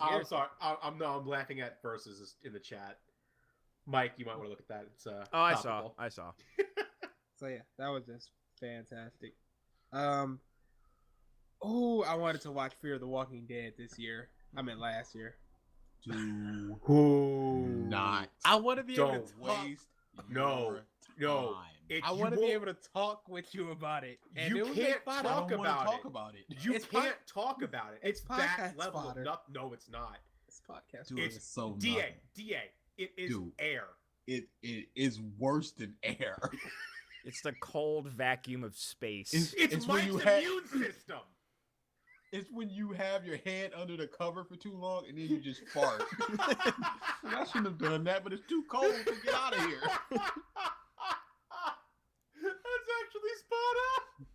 I'm sorry. I'm laughing at verses in the chat. Mike, you might want to look at that. It's I topical. saw. So yeah, that was just fantastic. I wanted to watch Fear of the Walking Dead this year. I meant last year. Do Who not. I want to be able Don't to talk. waste No, your no. time. I want to be able to talk with you about it. And You it would can't make fun I of talk it. don't want about to talk it. about it. You It's can't talk about it. It's that podcast level fodder. of no, it's not. This podcast. Dude, It's it's so DA, nothing. DA. It is Dude. air. It is worse than air. It's the cold vacuum of space. It's when Mike's you have- immune system. It's when you have your hand under the cover for too long and then you just fart. I shouldn't have done that, but it's too cold to get out of here. That's actually spot on.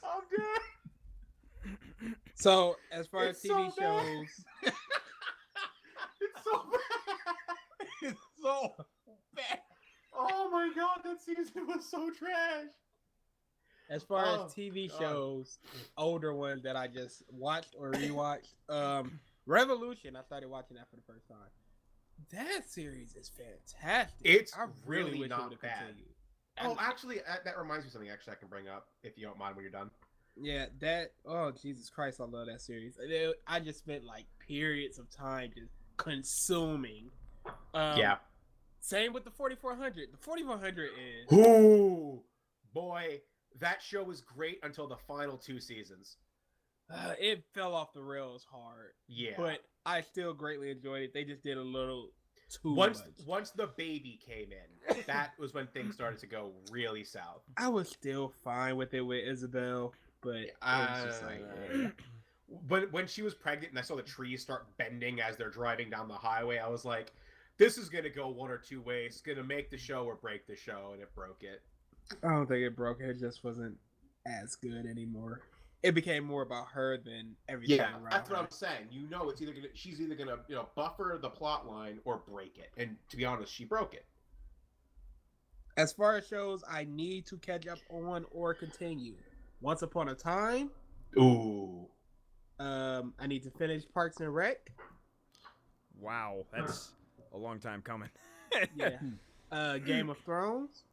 I'm dead. So, as far as It's TV so bad. shows, It's so bad. It's so bad. Oh my god, that season was so trash. as far Oh, as TV God. shows, older ones that I just watched or rewatched, Revolution. I started watching that for the first time. That series is fantastic. It's I really wish it not would've bad. continued. Oh, And- actually, that reminds me of something. Actually, I can bring up if you don't mind when you're done. yeah, that. Oh, Jesus Christ, I love that series. I just spent like periods of time just consuming. Yeah. Same with the 4400. The 4400 is. Ooh, boy, that show was great until the final 2 seasons. It fell off the rails hard. Yeah. But I still greatly enjoyed it. They just did a little too once much. the baby came in, that was when things started to go really south. I was still fine with it with Isabel, but it was just like, But when she was pregnant and I saw the trees start bending as they're driving down the highway, I was like, this is going to go one or two ways. It's going to make the show or break the show, and it broke it. I don't think it broke. It just wasn't as good anymore. It became more about her than everything Yeah, around that's what her. I'm saying. She's either gonna buffer the plot line or break it. And to be honest, she broke it. As far as shows I need to catch up on or continue, Once Upon a Time. Ooh. I need to finish Parks and Rec. Wow, that's a long time coming. Yeah. Game of Thrones.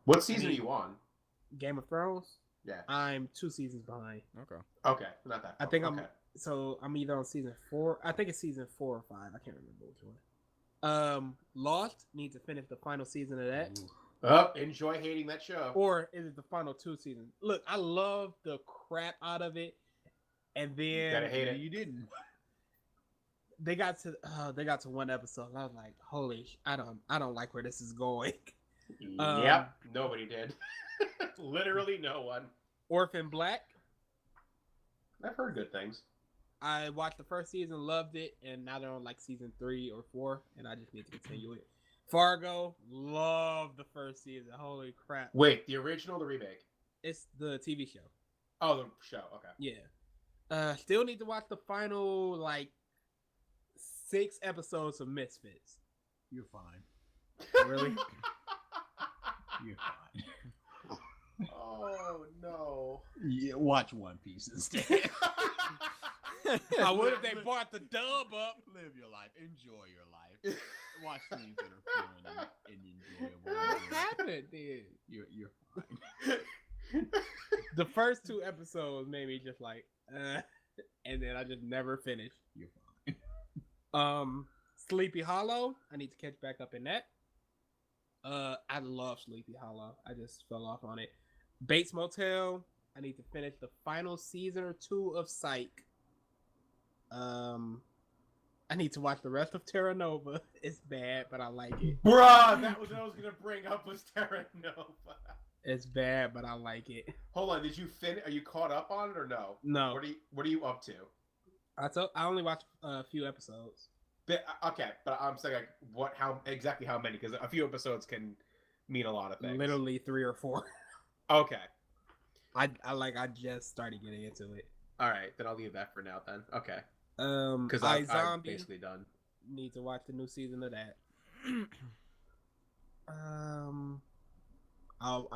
What season are you on? Game of Thrones. Yeah. I'm 2 seasons behind. Okay. Okay, not that. I think okay. I'm either on season 4. I think it's season 4 or 5. I can't remember which one. Lost. Need to finish the final season of that. Oh, enjoy hating that show. Or is it the final 2 seasons? Look, I love the crap out of it, and then Gotta hate it. You didn't. they got to one episode, and I was like, "Holy, I don't like where this is going." Yep, nobody did. Literally no one. Orphan Black. I've heard good things. I watched the first season, loved it, and now they're on like season 3 or 4, and I just need to continue it. Fargo, love the first season. Holy crap! Wait, the original, or the remake? It's the TV show. Oh, the show. Okay. Yeah. Still need to watch the final like 6 episodes of Misfits. You're fine. Really? You're fine. Oh no. Yeah, watch One Piece instead. I would if they brought the dub up. Live your life. Enjoy your life. Watch things that are fun and enjoyable. What happened then? You're fine. The first 2 episodes made me just like, and then I just never finished. You're fine. Sleepy Hollow. I need to catch back up in that. I love Sleepy Hollow. I just fell off on it. Bates Motel. I need to finish the final season or 2 of Psych. I need to watch the rest of Terra Nova. It's bad, but I like it. Bruh, that was what I was gonna bring up, was Terra Nova. It's bad, but I like it. Hold on, did you finish? Are you caught up on it or no? No, What are you up to? I only watched a few episodes. Okay, but I'm saying like how many? Because a few episodes can mean a lot of things. Literally 3 or 4. Okay. I just started getting into it. All right, then I'll leave that for now. Then okay. Because I'm iZombie basically done. need to watch the new season of that. I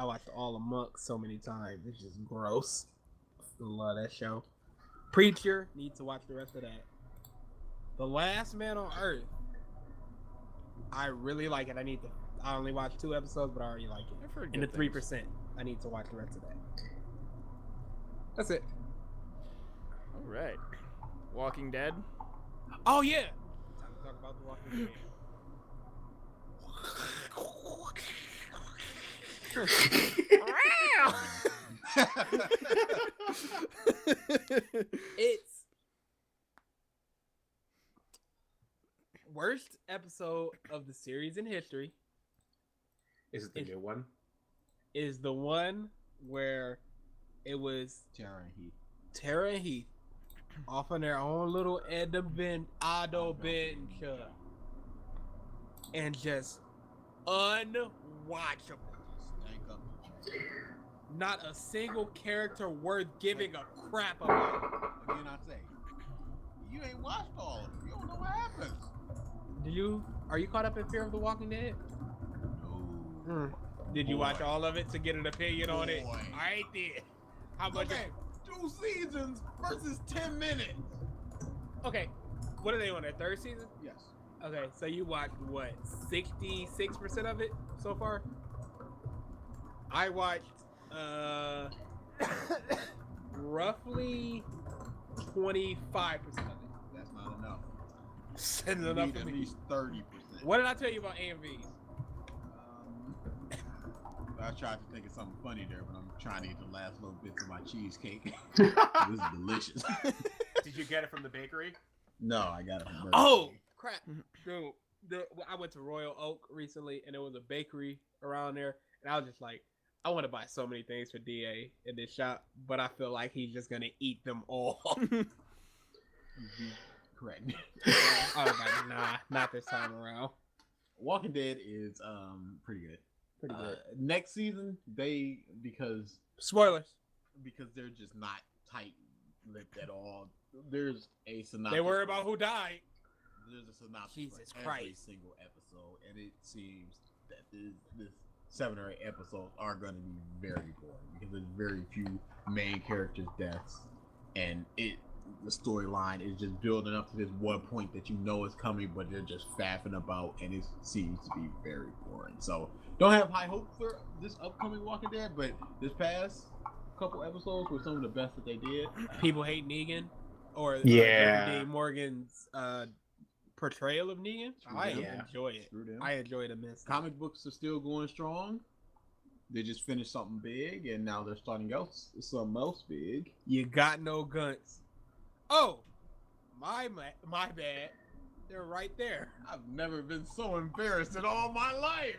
watched All Amok so many times. It's just gross. I love that show. Preacher, need to watch the rest of that. The Last Man on Earth. I really like it. I only watched 2 episodes, but I already like it. I've heard And the good things. 3%. I need to watch the rest of that. That's it. All right. Walking Dead. Oh yeah. Time to talk about The Walking Dead. It's worst episode of the series in history Is it the new one? is the one where it was Tara and Heath. Tara and Heath off on their own little adventure and just unwatchable. Stank up the chair. Not a single character worth giving a crap about. Again, I say, you ain't watched all of them. You don't know what happens. Are you caught up in Fear of the Walking Dead? No. Did you Boy. watch all of it to get an opinion on it? Boy. I did. How much? Okay, 2 seasons versus 10 minutes. Okay, what are they on their 3rd season? Yes. Okay, so you watched what, 66% of it so far? I watched roughly 25% of it. That's not enough. That's You enough need for at me. least 30%. What did I tell you about AMVs? I tried to think of something funny there, but I'm trying to get the last little bits of my cheesecake. This is delicious. Did you get it from the bakery? No, I got it from Burger Oh King. crap, dude! I went to Royal Oak recently, and there was a bakery around there, and I was just like, I want to buy so many things for DA in this shop, but I feel like he's just gonna eat them all. Correct. I was like, nah, not this time around. Walking Dead is pretty good. Pretty good. Next season, because Spoilers. they're just not tight-lipped at all. There's a synopsis. They worry about who died. There's a synopsis Jesus for every Christ. single episode, and it seems that this 7 or 8 episodes are going to be very boring because there's very few main characters' deaths, and the storyline is just building up to this one point that you know is coming, but they're just faffing about, and it seems to be very boring. So don't have high hope for this upcoming Walking Dead, but this past couple episodes were some of the best that they did. People hate Negan, or Yeah. Dean Morgan's portrayal of Negan. I Yeah. enjoy it. Screw them. I enjoy the miss. Comic books are still going strong. They just finished something big, and now they're starting else something else big. You got no guns. Oh, my bad. They're right there. I've never been so embarrassed in all my life.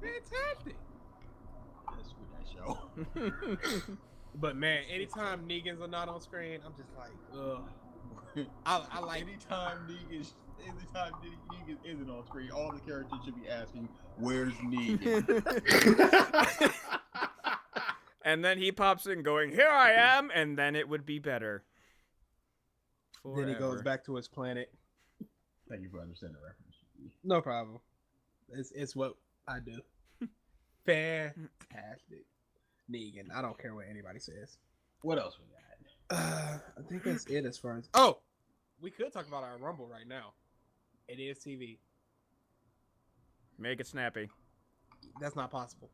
Fantastic. That's good, that show. But man, anytime Negans are not on screen, I'm just like, ugh. I like Anytime Negan anytime Negan isn't on screen, all the characters should be asking, "Where's Negan?" And then he pops in going, "Here I am," and then it would be better. Then he goes Forever. back to his planet. Thank you for understanding the reference. No problem. It's what I do. Fantastic. Negan. I don't care what anybody says. What else we got? I think that's it as far as. Oh, we could talk about our Rumble right now. It is TV. Make it snappy. That's not possible.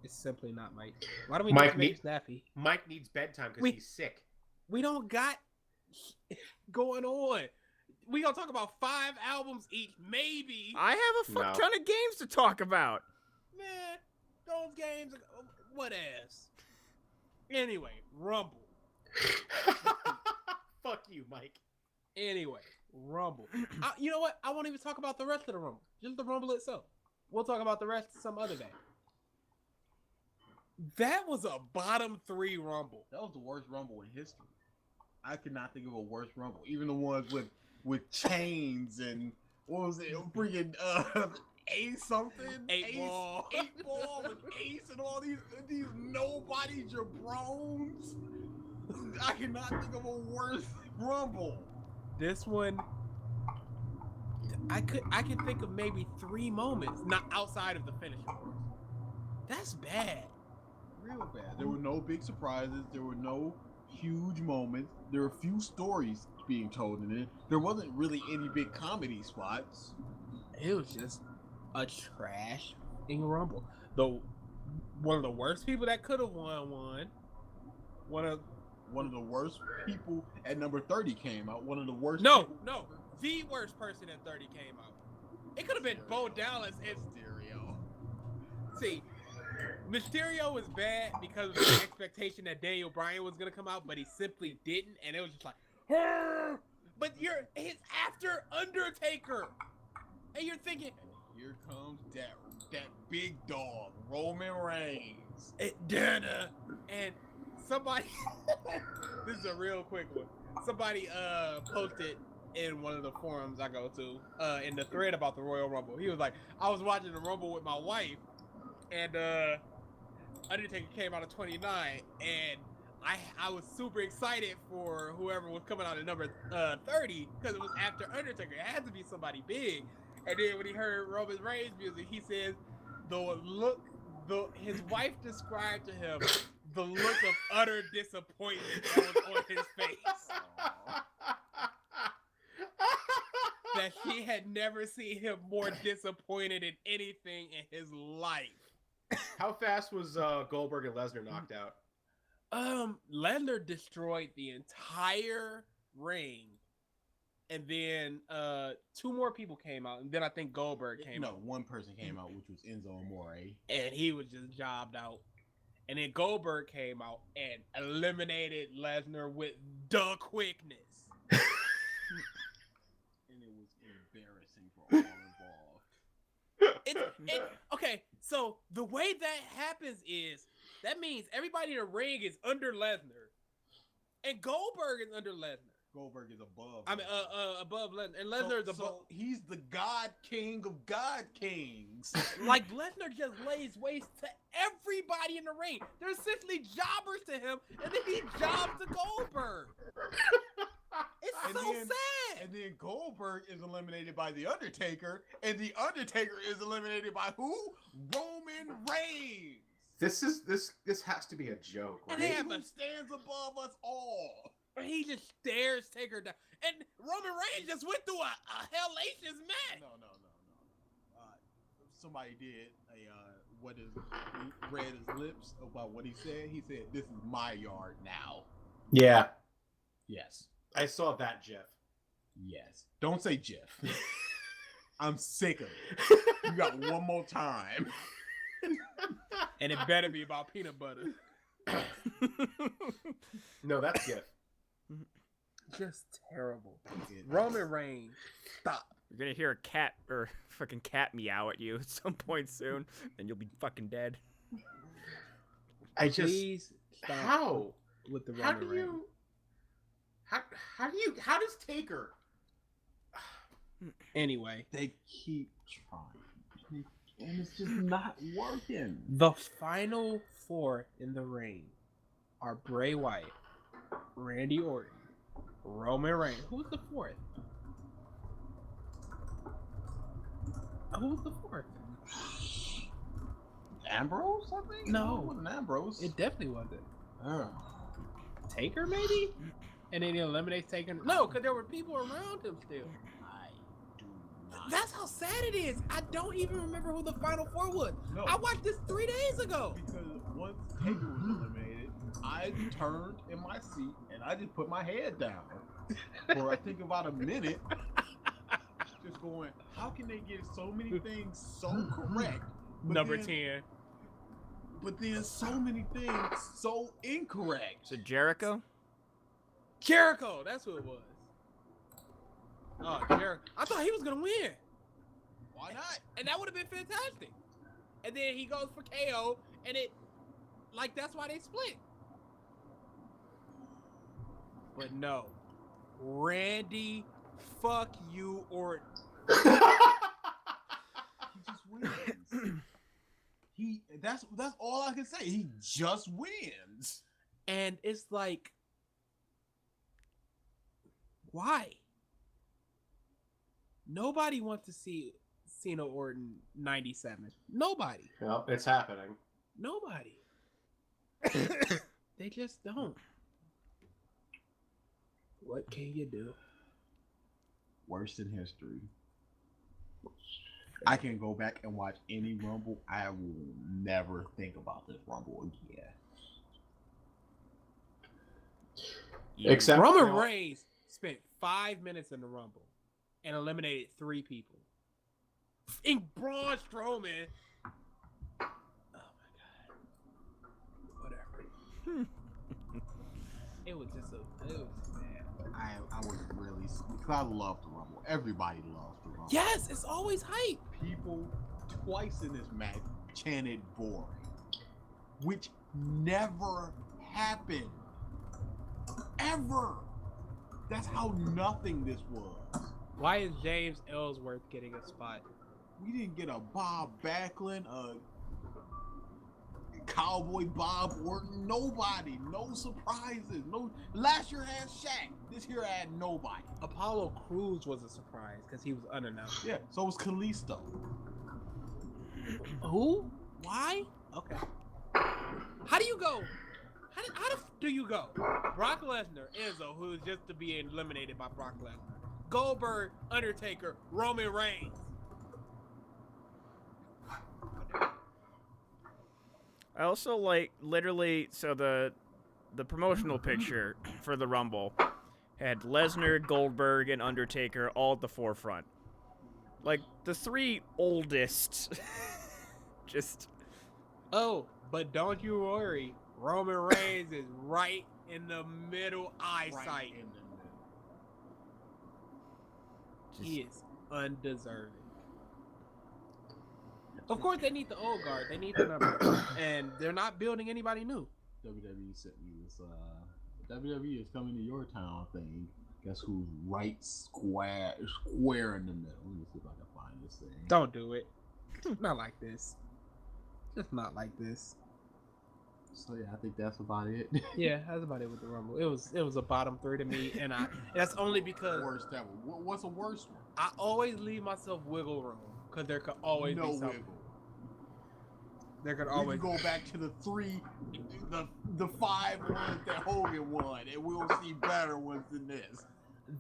It's simply not, Mike. Why do we Mike need to make need- it snappy? Mike needs bedtime because We- he's sick. We don't got going on. We gonna talk about 5 albums each, maybe. I have a fuck No. ton of games to talk about. Man, those games, what ass. Anyway, Rumble. Fuck you, Mike. Anyway, Rumble. You know what? I won't even talk about the rest of the Rumble. Just the Rumble itself. We'll talk about the rest some other day. That was a bottom 3 Rumble. That was the worst Rumble in history. I could not think of a worse Rumble. Even the ones with chains and what was it? Freaking Ace something. 8 Ball. 8 Ball with Ace and all these nobody jabrones. I cannot think of a worse Rumble. This one, I could think of maybe 3 moments, not outside of the finish, of course. That's bad. Real bad. There were no big surprises. There were no huge moments. There were a few stories being told in it. There wasn't really any big comedy spots. It was just a trash Rumble. One of the worst people that could have won. One of the worst people at number 30 came out. One of the worst. No, people- no. The worst person at 30 came out. It could have been Bo Dallas and Mysterio. see. Mysterio was bad because of the expectation that Daniel Bryan was gonna come out, but he simply didn't, and it was just like, "Arr!" But it's after Undertaker, and you're thinking, Here comes that big dog, Roman Reigns. and somebody, this is a real quick one. Somebody posted in one of the forums I go to in the thread about the Royal Rumble. He was like, I was watching the Rumble with my wife, and Undertaker came out of 29, and I was super excited for whoever was coming out at number 30 because it was after Undertaker. It had to be somebody big. And then when he heard Roman Reigns music, he says his wife described to him the look of utter disappointment that was on his face. That she had never seen him more disappointed in anything in his life. How fast was Goldberg and Lesnar knocked out? Lesnar destroyed the entire ring, and then 2 more people came out, and then I think Goldberg came out, one person came out, which was Enzo Amore. and he was just jobbed out. And then Goldberg came out and eliminated Lesnar with the quickness. And it was embarrassing for all involved. Okay, so the way that happens is that means everybody in the ring is under Lesnar, and Goldberg is under Lesnar. Goldberg is above. I mean, above Lesnar, and Lesnar is above. So he's the God King of God Kings. Like Lesnar just lays waste to everybody in the ring. They're essentially jobbers to him, and then he jobs to Goldberg. It's And so then- sad. And then Goldberg is eliminated by The Undertaker, and The Undertaker is eliminated by who? Roman Reigns. This has to be a joke. And Right? they He have who a- stands above us all. He just stares Taker down, and Roman Reigns just went through a hellacious match. No. Somebody did what is read his lips about what he said. He said, "This is my yard now." Yeah, Yes. I saw that, Jeff. Yes. Don't say Jeff. I'm sick of it. You got one more time. And it better be about peanut butter. No, that's Jeff. Just terrible. Roman Reigns, stop. You're gonna hear a cat or fucking cat meow at you at some point soon, and you'll be fucking dead. I just Please stop how with the how Roman do Reigns. How does Taker? Anyway, They keep trying, and it's just not working. the final four in the ring are Bray Wyatt, Randy Orton, Roman Reigns. Who's the fourth? Who's the fourth? Ambrose, I think. No. It wasn't Ambrose. It definitely wasn't. Ugh. Taker, maybe? And then he eliminates Taker. No, because there were people around him still. I do not. That's how sad it is. I don't even remember who the final four was. No. I watched this 3 days ago. Because once Taker was eliminated, I turned in my seat and I just put my head down for I think about a minute, just going, how can they get so many things so correct? but Number then- 10. But then so many things so incorrect. Is it Jericho? Jericho, that's who it was. Oh, Jericho. I thought he was going to win. Why not? And that would have been fantastic. And then he goes for KO, and that's why they split. But no. Randy, fuck you, Orton. He just wins. That's all I can say. He just wins. And it's like, why? Nobody wants to see Cena Orton 97. Nobody. Well, it's happening. Nobody. They just don't. What can you do? Worst in history. I can go back and watch any Rumble. I will never think about this Rumble again. Except Roman you know, Reigns spent 5 minutes in the Rumble and eliminated 3 people. In Braun Strowman. Oh my god. Whatever. It was just bad. I was really, because I love the Rumble. Everybody loves the Rumble. Yes, it's always hype. People twice in this match chanted boring, which never happened. Ever. That's how nothing this was. Why is James Ellsworth getting a spot? We didn't get a Bob Backlund, a Cowboy Bob Orton, nobody, no surprises. No, last year had Shaq. This year had nobody. Apollo Crews was a surprise because he was unannounced. Yeah, so was Kalisto. Who? Why? Okay. How do you go? How do you go? Brock Lesnar, Enzo, who is just to be eliminated by Brock Lesnar. Goldberg, Undertaker, Roman Reigns. I also like literally so the promotional picture for the Rumble had Lesnar, Goldberg, and Undertaker all at the forefront. Like the 3 oldest. Just Oh, but don't you worry. Roman Reigns is right in the middle eyesight. Right in the middle. He is undeserving. Of course, they need the old guard. They need the number. And they're not building anybody new. WWE sent me this WWE is coming to your town thing. Guess who's right square in the middle? Let me see if I can find this thing. Don't do it. Not like this. Just not like this. So yeah, I think that's about it. Yeah, that's about it with the Rumble. It was a bottom 3 to me, and that's only because Worst ever. What's the worst one? I always leave myself wiggle room because there could always No be something. wiggle. There could We always can go back to the 5 ones that Hogan won, and we'll see better ones than this.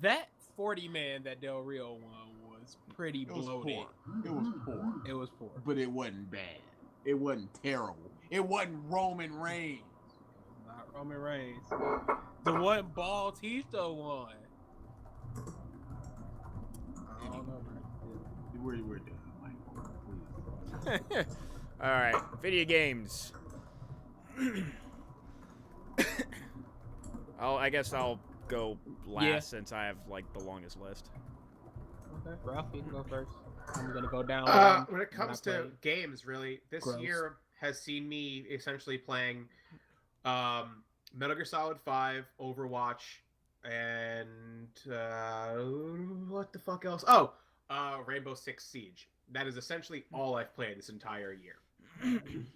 that 40 man that Del Rio won was pretty It was bloated. poor. It was poor, It was poor. but it wasn't bad. It wasn't terrible. It wasn't Roman Reigns. Not Roman Reigns. The one Bautista won. I don't know. We're done, Michael. Please. all right, video games. I guess I'll go last Yeah. since I have like the longest list. Okay, Ralph, you can go first. I'm gonna go down. When it comes I to played. games, really, this Gross. year has seen me essentially playing Metal Gear Solid 5, Overwatch, and what the fuck else? Oh, Rainbow Six Siege. That is essentially all I've played this entire year.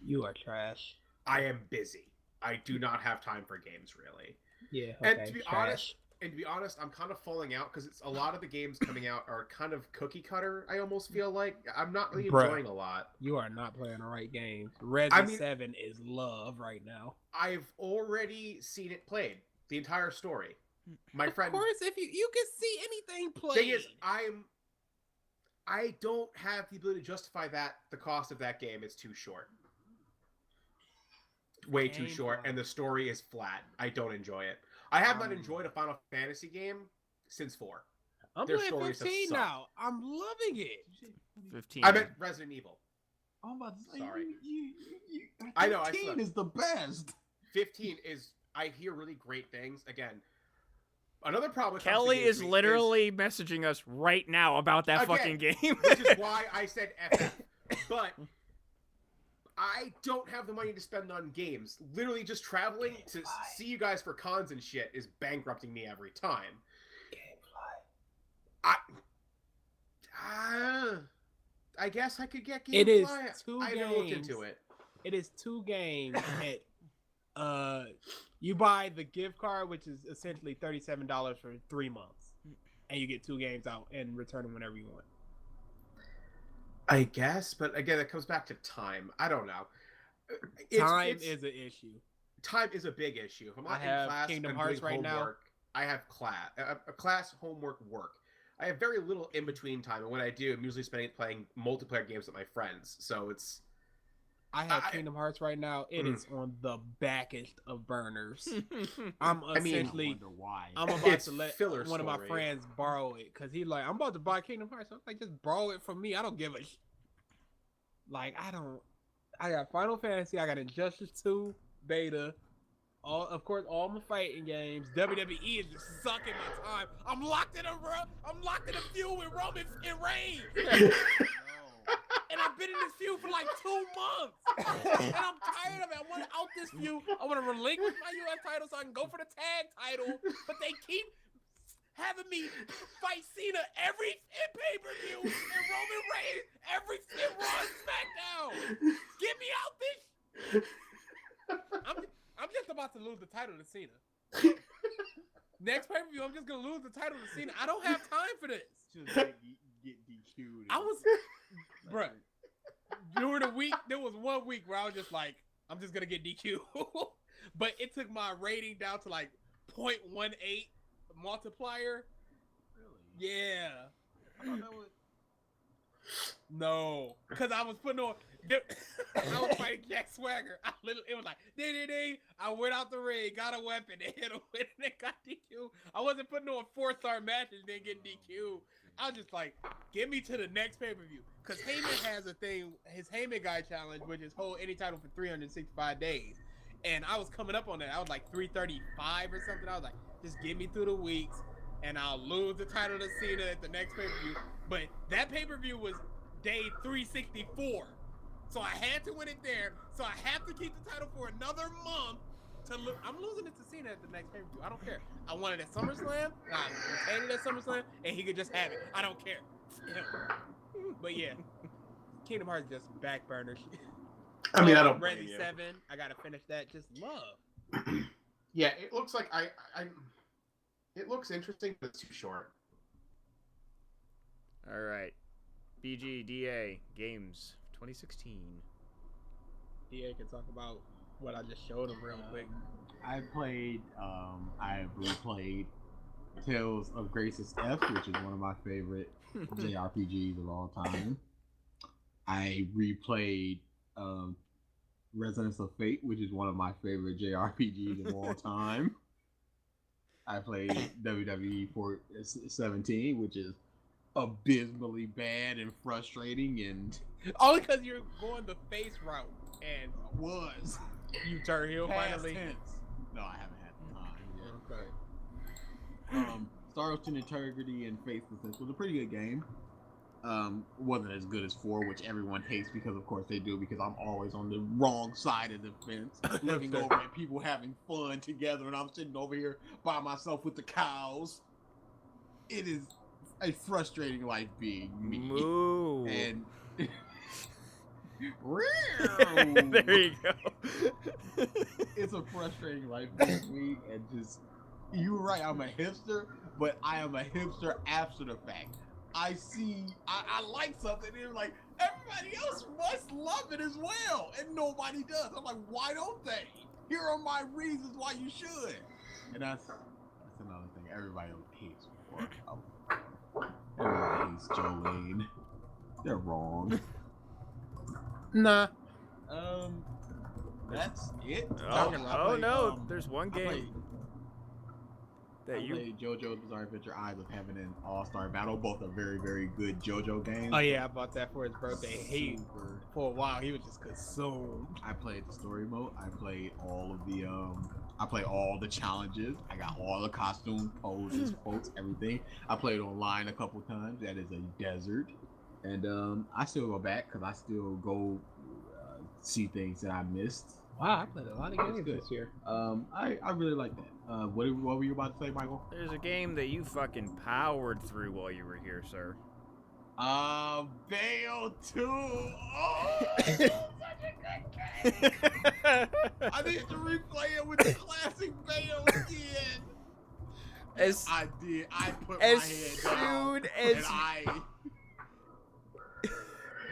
You are trash. I am busy. I do not have time for games, really. Yeah. And to be honest, I'm kind of falling out because it's a lot of the games coming out are kind of cookie cutter. I almost feel like I'm not really enjoying a lot. You are not playing the right games. Resident 7 is love right now. I've already seen it played, the entire story. My friend. Of course, if you can see anything played. Thing is, I don't have the ability to justify the cost of that game is too short. Way too short, and the story is flat. I don't enjoy it. I have not enjoyed a Final Fantasy game since 4. I'm Their playing stories 15 now. I'm loving it. 15. I meant Resident Evil. I'm about to say, Sorry. I know. 15 is the best. 15 is. I hear really great things. Again, another problem with Kelly is literally messaging us right now about that fucking game. Which is why I said FF. But I don't have the money to spend on games. Literally just traveling to see you guys for cons and shit is bankrupting me every time. I guess I could get Gamefly. It is 2 I games. never looked into it. It is 2 games. You buy the gift card, which is essentially $37 for 3 months, and you get 2 games out and return them whenever you want. I guess, but again, it comes back to time. I don't know. Time is an issue. Time is a big issue. If I'm not I have in class Kingdom and Hearts doing right now. homework, I have class, homework, work. I have very little in between time, and when I do, I'm usually spending it playing multiplayer games with my friends. So it's. I have Kingdom Hearts right now. It is on the backest of burners. I'm essentially. I wonder why. I'm about It's to let filler one of my story. friends borrow it because he's like, I'm about to buy Kingdom Hearts. I'm like, just borrow it from me. I don't give a. I got Final Fantasy. I got Injustice 2 beta. Of course, all my fighting games. WWE is just sucking my time. I'm locked in a feud with Roman and Reigns. And I've been in this feud for like 2 months. And I'm tired of it. I want to out this feud. I want to relinquish my US title so I can go for the tag title. But they keep having me fight Cena every pay-per-view and Roman Reigns every Raw and SmackDown. Get me out this. I'm just about to lose the title to Cena. Next pay-per-view, I'm just going to lose the title to Cena. I don't have time for this. Just get DQ'd. Bruh, during the week, there was 1 week where I was just like, I'm just gonna get DQ. But it took my rating down to like 0.18 multiplier. Really? Yeah. I thought that was... No, because I was putting on. I was fighting Jack Swagger. It was like ding. I went out the ring, got a weapon, and hit him with it, and got DQ. I wasn't putting on 4-star matches, then getting DQ. I was just like, get me to the next pay-per-view. Because Heyman has a thing, his Heyman Guy Challenge, which is hold any title for 365 days. And I was coming up on that. I was like 335 or something. I was like, just get me through the weeks, and I'll lose the title to Cena at the next pay-per-view. But that pay-per-view was day 364. So I had to win it there. So I have to keep the title for another month. I'm losing it to Cena at the next pay-per-view. I don't care. I wanted it at SummerSlam. I retained it at SummerSlam, and he could just have it. I don't care. But yeah, Kingdom Hearts just back burners. I mean, I don't. Resi 7. I gotta finish that. Just love. Yeah, it looks like I. It looks interesting, but it's too short. All right, BGDA Games 2016. DA can talk about what I just showed him real quick. I replayed Tales of Grace's F, which is one of my favorite JRPGs of all time. I replayed Resonance of Fate, which is one of my favorite JRPGs of all time. I played WWE 17, which is abysmally bad and frustrating, and Only because you're going the face route and was you turn heel past finally. tense. No, I haven't had the time yet. Okay. Star Ocean Integrity and Faithlessness was a pretty good game. wasn't as good as 4, which everyone hates because of course they do, because I'm always on the wrong side of the fence, looking over at people having fun together, and I'm sitting over here by myself with the cows. It is a frustrating life being me. Moo. And There you go. it's a frustrating life being me, and just, you're right, I'm a hipster, but I am a hipster after the fact. I like something, and like, everybody else must love it as well, and nobody does. I'm like, why don't they? Here are my reasons why you should. And that's another thing. Everybody hates war. Everybody hates Jolene. They're wrong. Nah. That's it. Oh no, there's one game I that you. played JoJo's Bizarre Adventure Eyes of Heaven and All-Star Battle. Both are very, very good JoJo games. Oh yeah, I bought that for his birthday. For a while, he was just consumed. I played the story mode. I played all of the I played all the challenges. I got all the costume poses, quotes, everything. I played online a couple times. That is a desert, and I still go back because I still go see things that I missed. Wow, I played a lot of games good. this year. I really like that. What were you about to say, Michael? There's a game that you fucking powered through while you were here, sir. Bayo 2. Oh, such a good game. I need to replay it with the classic Bayo again. I did. I put my head down.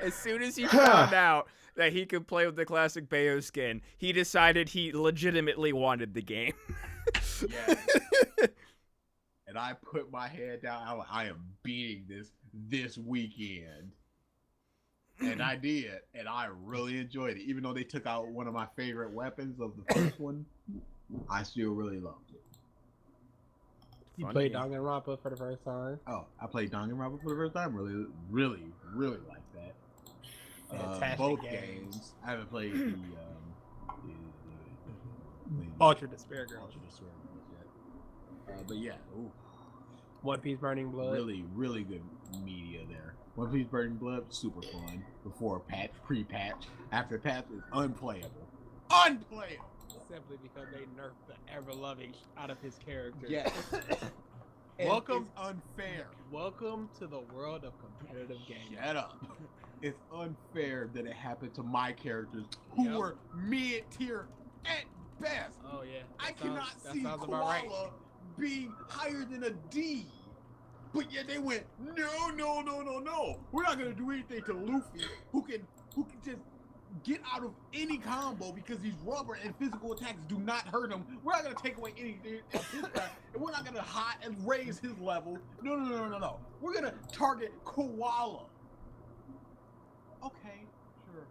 As soon as he found out that he could play with the classic Bayo skin, he decided he legitimately wanted the game. Yeah. And I put my head down. I am beating this weekend. And I did. And I really enjoyed it. Even though they took out one of my favorite weapons of the first one, I still really loved it. You played Danganronpa for the first time. Oh, I played Danganronpa for the first time. Really, really, really like that. Fantastic Both games. I haven't played the Ultra Despair Girls. Ultra Despair Girls yet. But yeah, ooh, One Piece Burning Blood. really, really good media there. One Piece Burning Blood, super fun. Before patch, pre-patch, after patch is unplayable. Unplayable. Simply because they nerfed the ever-loving out of his character. Yes. Welcome. It's unfair. Welcome to the world of competitive gaming. Shut up. It's unfair that it happened to my characters who were mid-tier at best. Oh yeah. I cannot see Koala being higher than a D. But yet they went, no. We're not gonna do anything to Luffy, who can just get out of any combo because he's rubber and physical attacks do not hurt him. We're not gonna take away anything of his craft, and we're not gonna hide and raise his level. No. We're gonna target Koala. Okay, sure.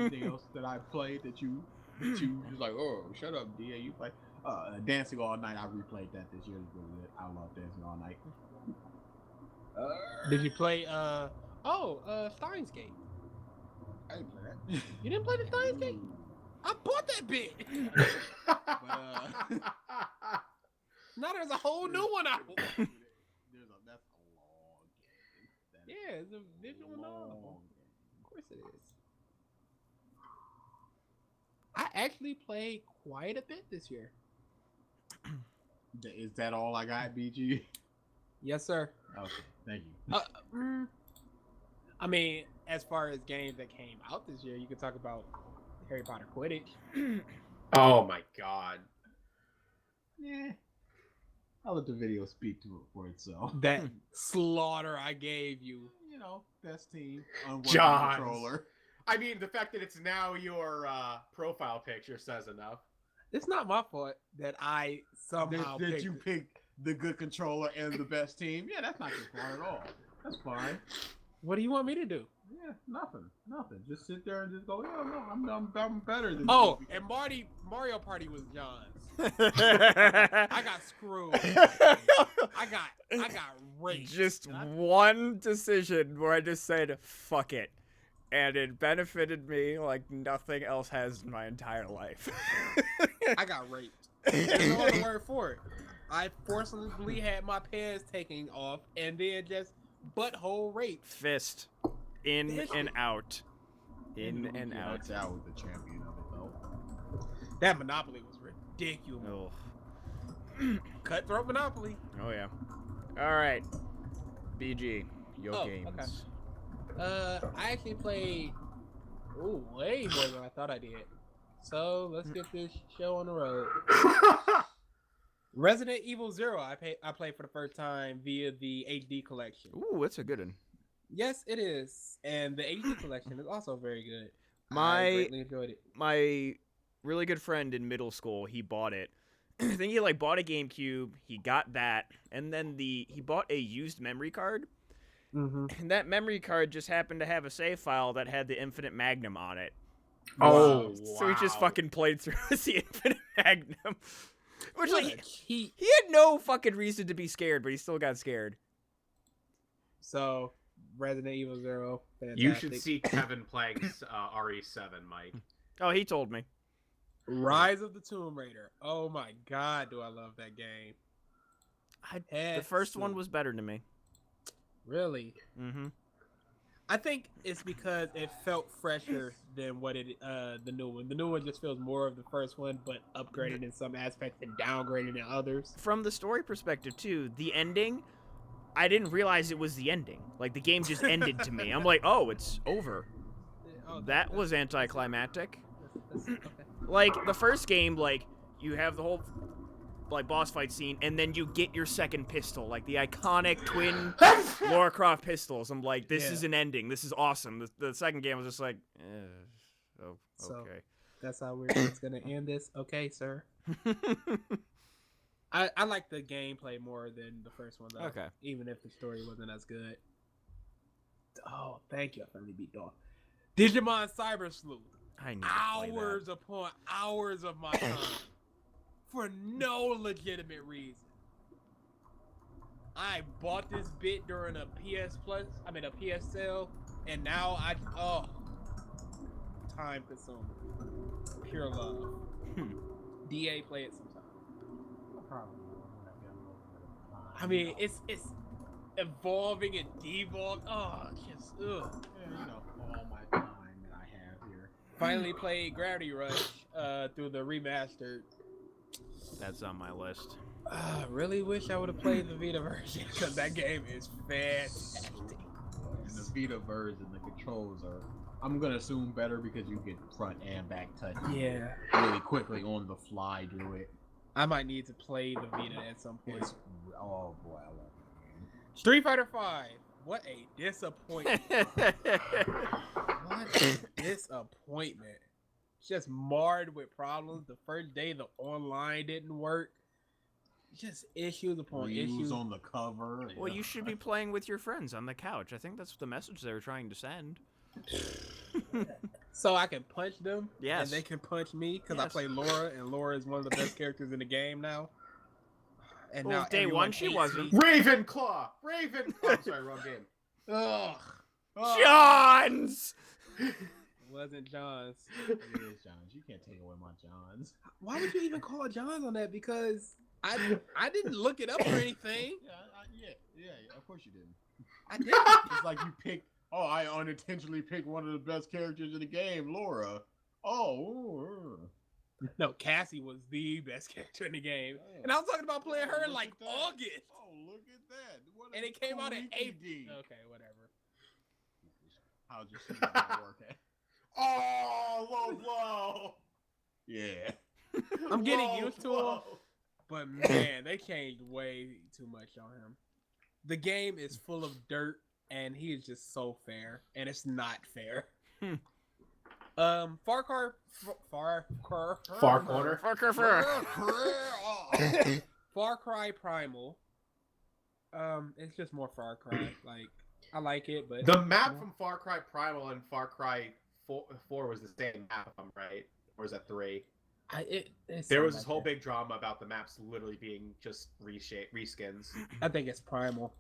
Anything else that I played that you just like, oh, shut up, DA, you play Dancing All Night. I replayed that this year. It's really good. I love Dancing All Night. Did you play Steins Gate? I didn't play that. You didn't play the Steins Gate? I bought that bit. But, now there's a whole new one out. that's a long game. Yeah, it's a visual novel. Of course it is. I actually played quite a bit this year. Is that all I got, BG? Yes, sir. Okay, thank you. I mean, as far as games that came out this year, you could talk about Harry Potter Quidditch. Oh my god. Yeah. I'll let the video speak to it for itself. That slaughter I gave you. You know, best team, unworking Johns. controller. I mean, the fact that it's now your profile picture says enough. It's not my fault that I somehow That picked you it. picked the good controller and the best team. Yeah, that's not your fault at all. That's fine. What do you want me to do? Yeah, nothing. Just sit there and just go, yeah, no, I'm better than Oh, you. and Mario Party was John's. I got screwed. I got raped. Just one decision where I just said, fuck it. And it benefited me like nothing else has in my entire life. I got raped. There's no other word for it. I forcibly had my pants taken off and then just butthole rape. Fist. In and out. In and out. That's out with the champion of it though. That Monopoly was ridiculous. Oh. Cutthroat Monopoly. Oh yeah. All right. BG, your Oh, games. okay. I actually played way more than I thought I did. So let's get this show on the road. Resident Evil Zero. I played for the first time via the HD collection. Ooh, that's a good one. Yes, it is, and the HD collection is also very good. I My greatly enjoyed it. my really good friend in middle school, he bought it. I think he like bought a GameCube. He got that, and then he bought a used memory card. Mm-hmm. And that memory card just happened to have a save file that had the Infinite Magnum on it. Oh, So he just wow. fucking played through the Infinite Magnum. Which, What like, a cheat. he had no fucking reason to be scared, but he still got scared. So Resident Evil Zero. Fantastic. You should see Kevin playing RE7, Mike. Oh, he told me. Rise of the Tomb Raider. Oh my god, do I love that game. The first one was better to me. Really. Mm-hmm. I think it's because it felt fresher than what the new one. The new one just feels more of the first one, but upgraded in some aspects and downgraded in others. From the story perspective, too, the ending, I didn't realize it was the ending. Like, the game just ended to me. I'm like, oh, it's over. Oh, That was anticlimactic. okay. Like, the first game, like, you have the whole, like, boss fight scene, and then you get your second pistol, like, the iconic twin Lara Croft pistols. I'm like, this is an ending. This is awesome. The second game was just like, oh, So- okay. That's how we're just gonna end this. Okay, sir. I like the gameplay more than the first one though. Okay. Even if the story wasn't as good. Oh, thank you. I finally beat Dawn. Digimon Cyber Sleuth. I need to play that. Hours upon hours of my time for no legitimate reason. I bought this bit during a PS sale, and now time consuming. Pure love. DA, play it sometime. Probably. I mean, it's evolving and devolving. Oh, just ugh. Yeah, you know, all my time that I have here. Finally played Gravity Rush through the remastered. That's on my list. I really wish I would have played the Vita version because that game is fantastic. And the Vita version, the controls are, I'm gonna assume better because you get front and back touch Yeah, really quickly on the fly do it. I might need to play the Vita at some point. It's, oh boy, I love that game. Street Fighter V. What a disappointment! What a disappointment! Just marred with problems. The first day the online didn't work. Just issues upon Ryu's issues. on the cover. Well, you should be playing with your friends on the couch. I think that's the message they were trying to send. So I can punch them, Yes. and they can punch me because I Yes. play Laura, and Laura is one of the best characters in the game now. And Well, now day everyone one she hates wasn't. me. Ravenclaw! I'm sorry, wrong game. Ugh, Johns! wasn't John's. It is Johns. You can't take away my Johns. Why would you even call John's on that? Because I didn't look it up or anything. Yeah, of course you didn't. I didn't. It's like you picked, I unintentionally picked one of the best characters in the game, Laura. No, Cassie was the best character in the game, and I was talking about playing her in Look like at that. August, Oh, look at that. What a and it came out in cool April. ED. Okay, whatever. How's your shit not working? Oh, low blow! Yeah. I'm getting Low used to him. blow. But man, they changed way too much on him. The game is full of dirt, and he is just so fair, and it's not fair. Far Corner. Far Cry Primal. It's just more Far Cry. Like, I like it, but The map from Far Cry Primal and Far Cry 4 was the same map, if I'm right. Or is that 3? It's There was something this whole like that. big drama about the maps literally being just reskins. I think it's Primal.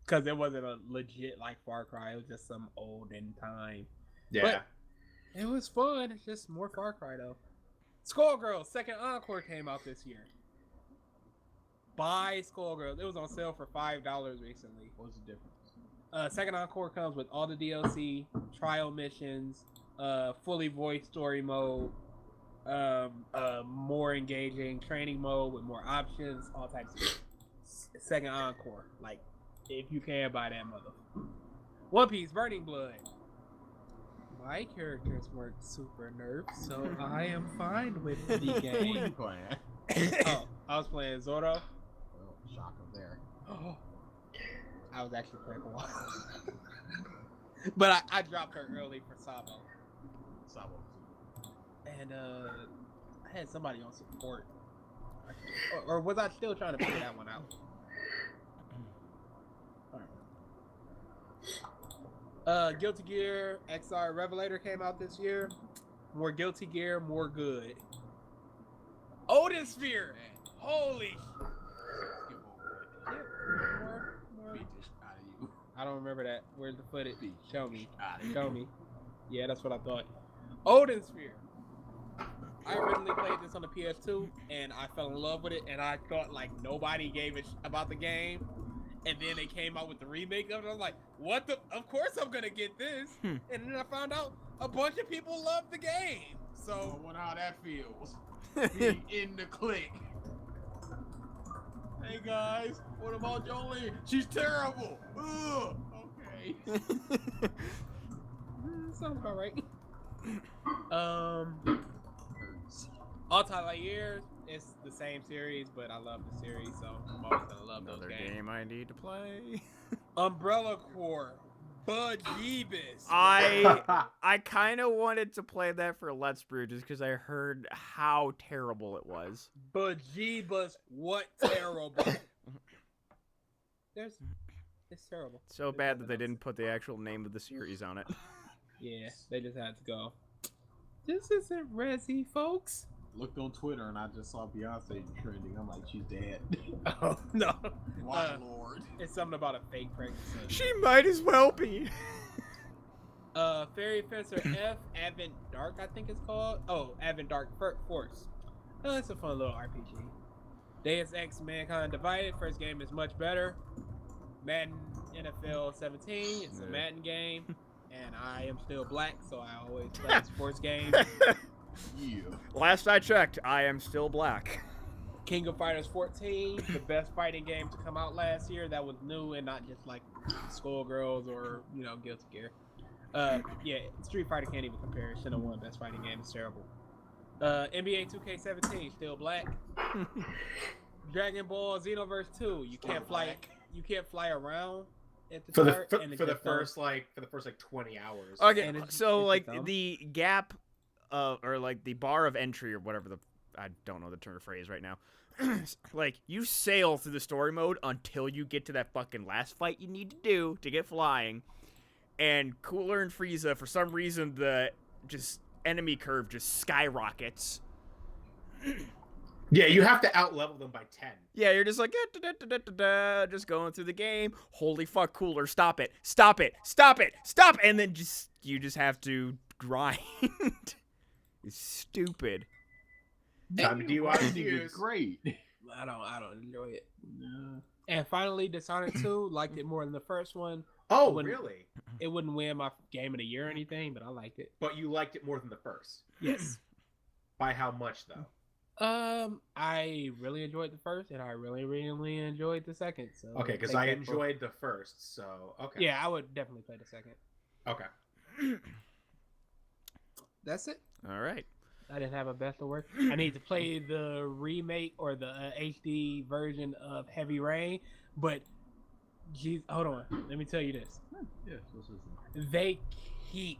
Because it wasn't a legit like Far Cry. It was just some olden time. Yeah. But it was fun. It's just more Far Cry though. Skullgirls Second Encore came out this year. Buy Skullgirls. It was on sale for $5 recently. What's the difference? Second Encore comes with all the DLC, trial missions, fully voiced story mode, more engaging training mode with more options, all types of shit. Second Encore, like if you can buy that mother. One Piece Burning Blood. My characters weren't super nerfed, so I am fine with the Who are you game. playing? Oh, I was playing Zoro. Oh, shocker there. Oh, I was actually playing for a while. But I dropped her early for Sabo. Sabo. And I had somebody on support. Or was I still trying to figure that one out? Guilty Gear XR Revelator came out this year. More Guilty Gear, more good. Odin Sphere! Holy I don't remember that. Where's the footage? Show me. Show me. Yeah, that's what I thought. Odin Sphere. I originally played this on the PS2 and I fell in love with it and I thought like nobody gave a about the game. And then they came out with the remake of it. I was like, what the? Of course I'm gonna get this. And then I found out a bunch of people love the game. So I wonder how that feels. Being in the clique. Hey guys, what about Jolene? She's terrible. Ugh. Okay. Sounds about right. Altair, it's the same series, but I love the series, so I'm always gonna love those Another games. game I need to play. Umbrella Corps, Bejeebus. I kind of wanted to play that for Let's Brew just because I heard how terrible it was. Bejeebus, what terrible. It's terrible. So bad that they didn't put the actual name of the series on it. Yeah, they just had to go. This isn't Resi, folks. Looked on Twitter and I just saw Beyonce trending. I'm like, she's dead. Oh no! Why, Lord? It's something about a fake pregnancy. She might as well be. Fairy Fencer F, Advent Dark, I think it's called. Oh, Advent Dark Force. Oh, it's a fun little RPG. Deus Ex Mankind Divided. First game is much better. Madden NFL 17. It's a Madden game. And I am still black, so I always play sports games. Yeah. Last I checked, I am still black. King of Fighters 14, the best fighting game to come out last year. That was new and not just like Skullgirls or, Guilty Gear. Yeah, Street Fighter can't even compare. It should have won best fighting game. It's terrible. NBA 2K17, still black. Dragon Ball Xenoverse 2, you can't fly. You can't fly around at the start. For the first 20 hours. Okay, it's so like dumb. the gap, or like the bar of entry or whatever I don't know the term of phrase right now. Like you sail through the story mode until you get to that fucking last fight you need to do to get flying. And Cooler and Frieza, for some reason, the just enemy curve just skyrockets. Yeah, you have to outlevel them by 10. Yeah, you're just like, just going through the game. Holy fuck, Cooler, stop it. And then you just have to grind. It's stupid. Time to DUI. Great. I don't enjoy it. No. And finally, Dishonored 2, liked it more than the first one. Oh, Wouldn't- really? It wouldn't win my game of the year or anything, but I liked it. But you liked it more than the first. Yes. By how much, though? I really enjoyed the first, and I really, really enjoyed the second. So Okay, because I enjoyed the first, so okay. Yeah, I would definitely play the second. Okay. That's it. All right. I didn't have a best or worst. I need to play the remake or the HD version of Heavy Rain, but geez, hold on. Let me tell you this. Yes, what's this? They keep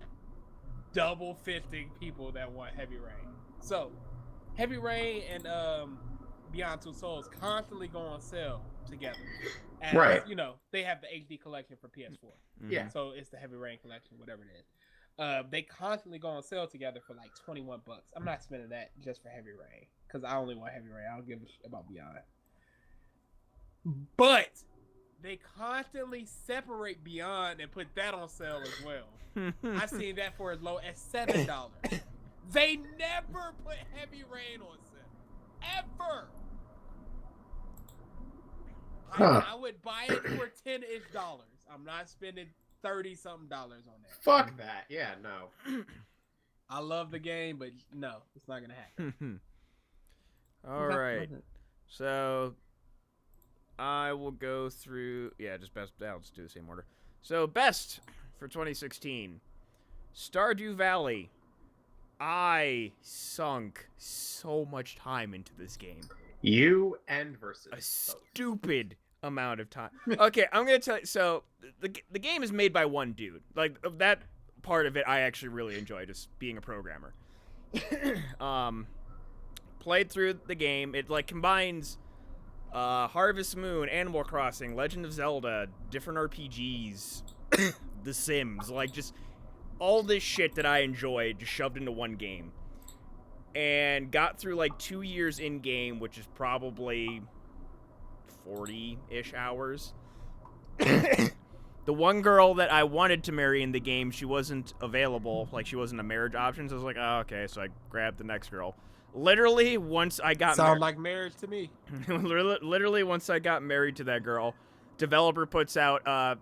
double fisting people that want Heavy Rain. So, Heavy Rain and Beyond Two Souls constantly go on sale together. As, Right. They have the HD collection for PS4. Yeah. So it's the Heavy Rain collection, whatever it is. They constantly go on sale together for like $21. I'm not spending that just for Heavy Rain because I only want Heavy Rain. I don't give a shit about Beyond. But they constantly separate Beyond and put that on sale as well. I've seen that for as low as $7. They never put Heavy Rain on sale. Ever. Huh. I would buy it for $10-ish. I'm not spending $30-something on that. Fuck that. Yeah, no. I love the game, but no, it's not gonna happen. All right. So I will go through. Yeah, just best. I'll just do the same order. So best for 2016, Stardew Valley. I sunk so much time into this game. You and versus. A stupid amount of time. Okay, I'm gonna tell you. So the game is made by one dude. Like that part of it, I actually really enjoy, just being a programmer. Played through the game. It like combines Harvest Moon, Animal Crossing, Legend of Zelda, different RPGs, The Sims, like just all this shit that I enjoyed just shoved into one game. And got through like 2 years in game, which is probably 40-ish hours. The one girl that I wanted to marry in the game, she wasn't available. Like, she wasn't a marriage option. So I was like, oh, okay. So I grabbed the next girl. Literally, once I got Sound like marriage to me. Literally, once I got married to that girl, developer puts out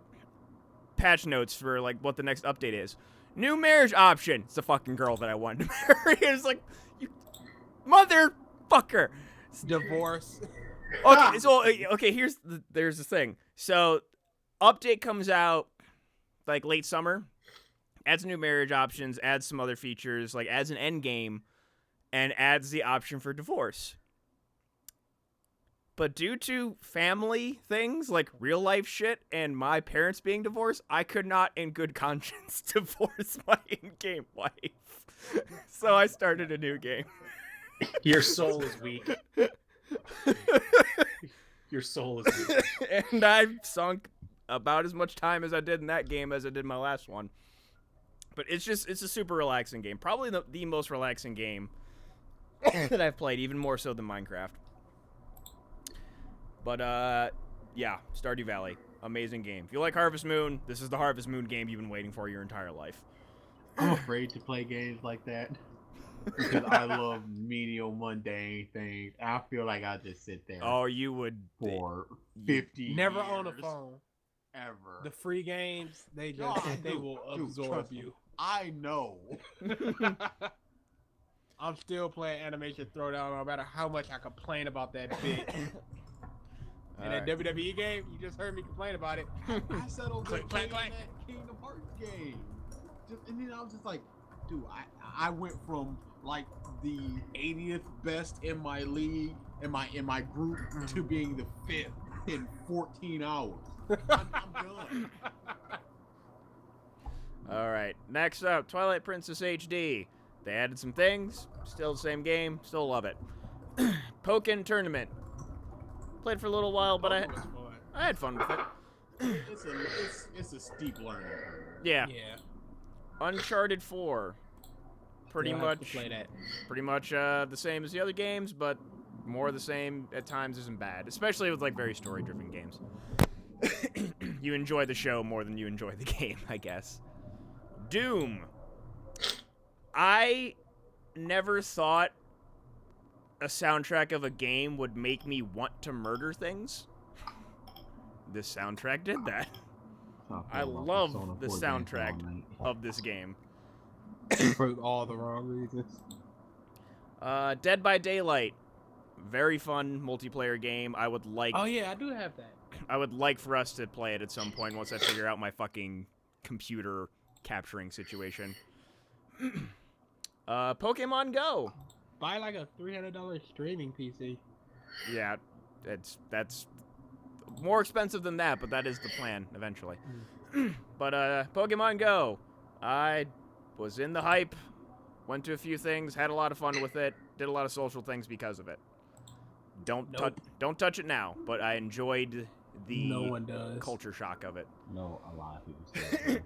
patch notes for, like, what the next update is. New marriage option. It's the fucking girl that I wanted to marry. It's like, you motherfucker. Divorce. Okay, so there's the thing. So, update comes out like late summer, adds new marriage options, adds some other features, like adds an end game, and adds the option for divorce. But due to family things, like real life shit, and my parents being divorced, I could not in good conscience divorce my in-game wife. So I started a new game. Your soul is weak. Your soul is weak. And I've sunk about as much time as I did in that game as I did in my last one. But it's a super relaxing game. Probably the most relaxing game that I've played, even more so than Minecraft. But, yeah, Stardew Valley. Amazing game. If you like Harvest Moon, this is the Harvest Moon game you've been waiting for your entire life. I'm afraid to play games like that because I love menial, mundane things. I feel like I'll just sit there Oh, you would... for 50 Never years. on a phone. Ever. The free games, they just they will absorb trust me. you. I know. I'm still playing Animation Throwdown no matter how much I complain about that bitch. And that WWE game, you just heard me complain about it. I settled Click, playing clack, clack. that Kingdom Hearts game. And then I was just like, dude, I went from like the 80th best in my league, in my group, to being the 5th in 14 hours. I'm done. All right. Next up, Twilight Princess HD. They added some things. Still the same game. Still love it. Pokken Tournament. Played for a little while, but I had fun with it. It's a steep learning curve. Yeah. Yeah. Uncharted 4. Pretty You'll have to much play that. Pretty much the same as the other games, but more of the same at times isn't bad, especially with like very story-driven games. You enjoy the show more than you enjoy the game, I guess. Doom. I never thought a soundtrack of a game would make me want to murder things. This soundtrack did that. I love the soundtrack of this game. For all the wrong reasons. Dead by Daylight. Very fun multiplayer game. I would like Oh yeah, I do have that. I would like for us to play it at some point once I figure out my fucking computer capturing situation. Pokemon Go. Buy like a $300 streaming PC. Yeah, that's more expensive than that, but that is the plan eventually. But Pokemon Go. I was in the hype, went to a few things, had a lot of fun with it, did a lot of social things because of it. Don't touch it now, but I enjoyed the No one does. culture shock of it. No, a lot of people say that.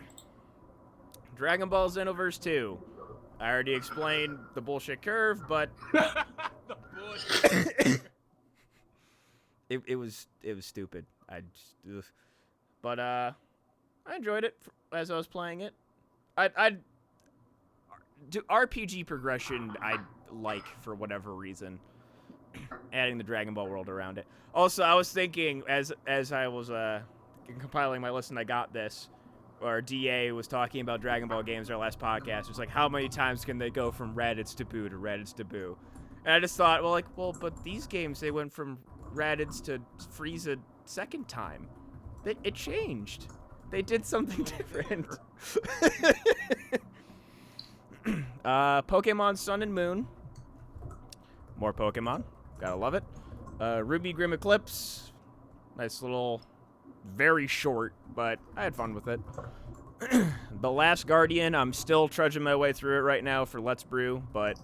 Dragon Ball Xenoverse 2. I already explained the bullshit curve, but The bullshit. it was stupid. But I enjoyed it as I was playing it. I do RPG progression I like for whatever reason. Adding the Dragon Ball world around it. Also, I was thinking as I was compiling my list and I got this, or DA was talking about Dragon Ball games in our last podcast. It was like, how many times can they go from Raditz to Boo to Raditz to Boo? And I just thought, well, but these games, they went from Raditz to Frieza second time. It changed. They did something different. Pokemon Sun and Moon. More Pokemon. Gotta love it. Ruby Grim Eclipse. Nice little, very short, but I had fun with it. The Last Guardian. I'm still trudging my way through it right now for Let's Brew, but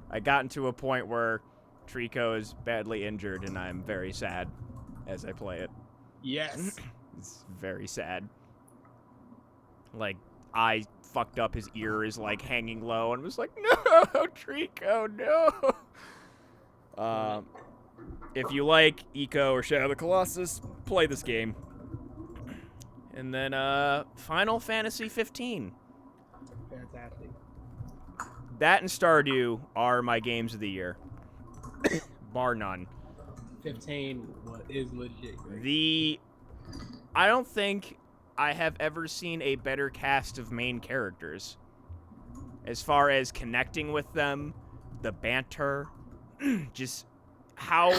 I gotten to a point where Trico is badly injured, and I'm very sad as I play it. Yes. It's very sad. Like, I fucked up, his ear is, like, hanging low, and was like, no, Trico, no! If you like Eco or Shadow of the Colossus, play this game. And then, Final Fantasy 15. Fantastic. That and Stardew are my games of the year. Bar none. 15 is legit great. I don't think I have ever seen a better cast of main characters. As far as connecting with them, the banter, just how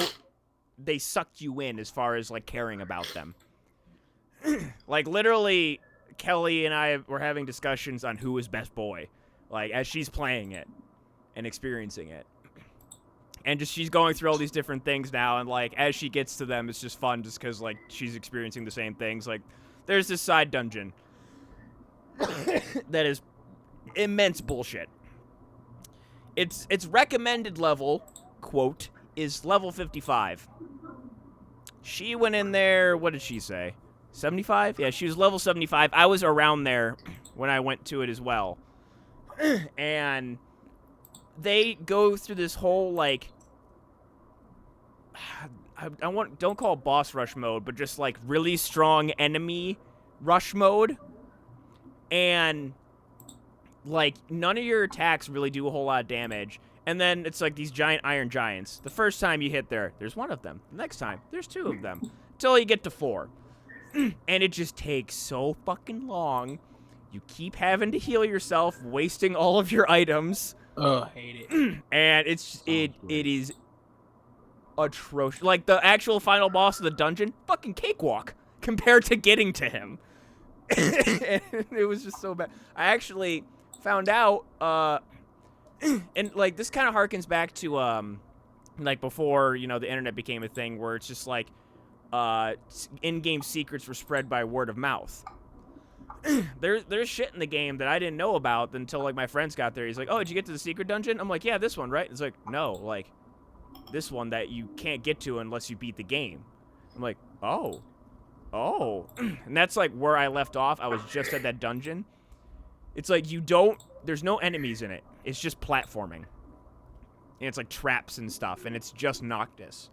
they sucked you in as far as, like, caring about them. Like, literally, Kelly and I were having discussions on who is best boy, like, as she's playing it and experiencing it. And just she's going through all these different things now, and, like, as she gets to them, it's just fun just because, like, she's experiencing the same things. Like, there's this side dungeon that is immense bullshit. Its recommended level, quote, is level 55. She went in there, what did she say? 75? Yeah, she was level 75. I was around there when I went to it as well. And they go through this whole, like, don't call it boss rush mode, but just, like, really strong enemy rush mode. And, like, none of your attacks really do a whole lot of damage. And then it's like these giant iron giants. The first time you hit there's one of them. The next time, there's two of them. Until you get to 4. And it just takes so fucking long. You keep having to heal yourself, wasting all of your items. Oh, hate it. And it is atrocious. Like, the actual final boss of the dungeon, fucking cakewalk compared to getting to him. And it was just so bad. I actually found out, and, like, this kind of harkens back to, like, before, you know, the internet became a thing, where it's just, like, in-game secrets were spread by word of mouth. There's shit in the game that I didn't know about until, like, my friends got there. He's like, oh, did you get to the secret dungeon? I'm like, yeah, this one, right? It's like, no, like, this one that you can't get to unless you beat the game. I'm like, oh. And that's, like, where I left off. I was just at that dungeon. It's like, there's no enemies in it. It's just platforming. And it's, like, traps and stuff, and it's just Noctis.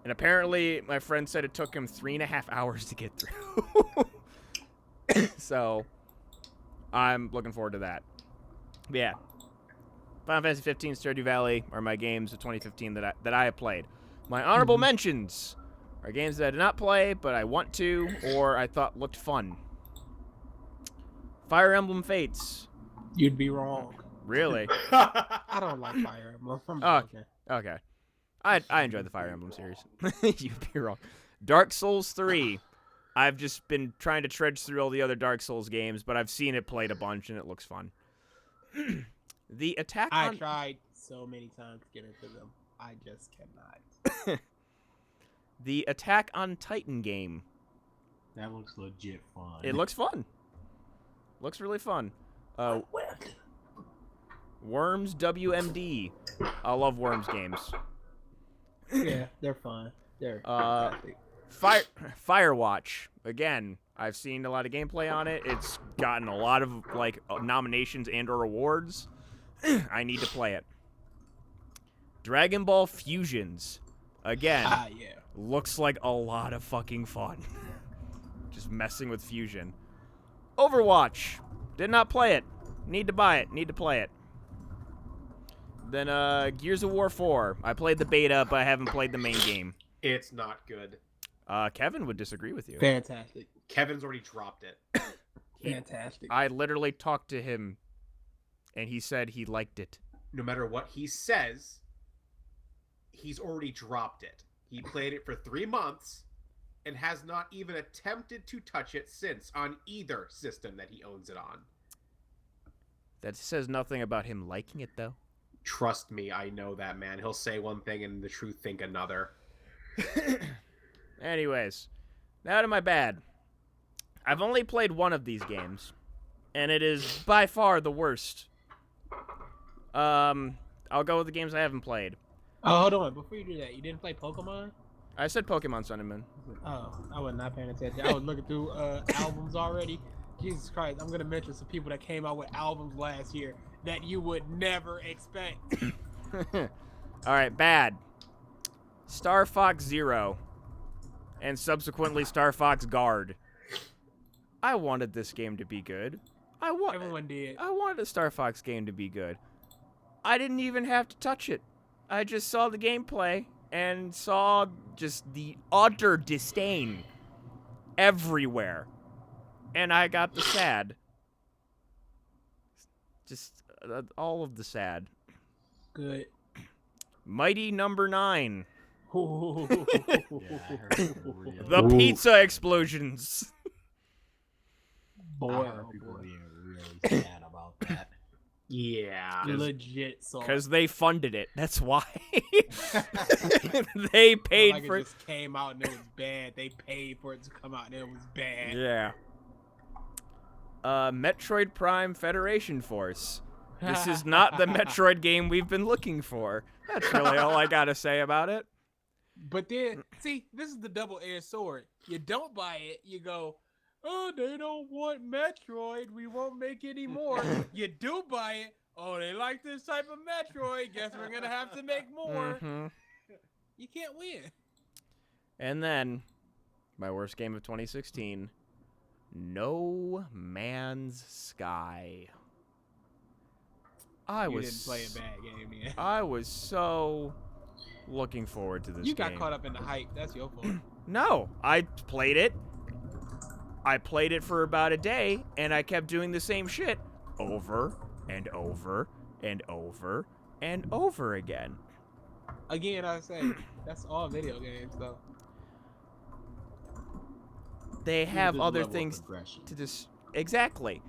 And apparently, my friend said it took him 3.5 hours to get through. So, I'm looking forward to that. But yeah. Final Fantasy 15, Stardew Valley are my games of 2015 that I have played. My honorable mentions are games that I did not play, but I want to, or I thought looked fun. Fire Emblem Fates. You'd be wrong. Really? I don't like Fire Emblem. Okay. I enjoyed the Fire Emblem series. You'd be wrong. Dark Souls 3. I've just been trying to trudge through all the other Dark Souls games, but I've seen it played a bunch, and it looks fun. The Attack on... I tried so many times to get into them. I just cannot. The Attack on Titan game. That looks legit fun. It looks fun. Looks really fun. Worms WMD. I love Worms games. Yeah, they're fun. They're fantastic. Firewatch. Again, I've seen a lot of gameplay on it. It's gotten a lot of, like, nominations and or awards. I need to play it. Dragon Ball Fusions. Again, yeah. Looks like a lot of fucking fun. Just messing with Fusion. Overwatch. Did not play it. Need to buy it. Need to play it. Then, Gears of War 4. I played the beta, but I haven't played the main game. It's not good. Kevin would disagree with you. Fantastic. Kevin's already dropped it. Fantastic. I literally talked to him, and he said he liked it. No matter what he says, he's already dropped it. He played it for 3 months and has not even attempted to touch it since on either system that he owns it on. That says nothing about him liking it, though. Trust me, I know that man. He'll say one thing and the truth think another. Anyways, now to my bad. I've only played one of these games, and it is by far the worst. I'll go with the games I haven't played. Oh, hold on. Before you do that, you didn't play Pokemon? I said Pokemon Sun and Moon. Oh, I was not paying attention. I was looking through albums already. Jesus Christ, I'm going to mention some people that came out with albums last year that you would never expect. All right, bad. Star Fox Zero, and subsequently Star Fox Guard. I wanted this game to be good. Everyone did. I wanted a Star Fox game to be good. I didn't even have to touch it. I just saw the gameplay and saw just the utter disdain everywhere. And I got the sad. Just all of the sad. Good. Mighty Number 9. Yeah, I heard The pizza explosions. Boy, I heard people being really sad about that. Yeah. legit song. Because they funded it. That's why. They paid like for it. Just came out and it was bad. They paid for it to come out and it was bad. Yeah. Metroid Prime Federation Force. This is not the Metroid game we've been looking for. That's really all I gotta say about it. But then, see, this is the double-edged sword. You don't buy it, you go, oh, they don't want Metroid. We won't make any more. You do buy it. Oh, they like this type of Metroid. Guess we're going to have to make more. Mhm. You can't win. And then, my worst game of 2016, No Man's Sky. You didn't play a bad game yet. I was so looking forward to this You game. got caught up in the hype. That's your fault. No, I played it. I played it for about a day, and I kept doing the same shit over and over and over and over again. Again, I say, that's all video games, though. They have There's a other level of things progression. to just... Exactly.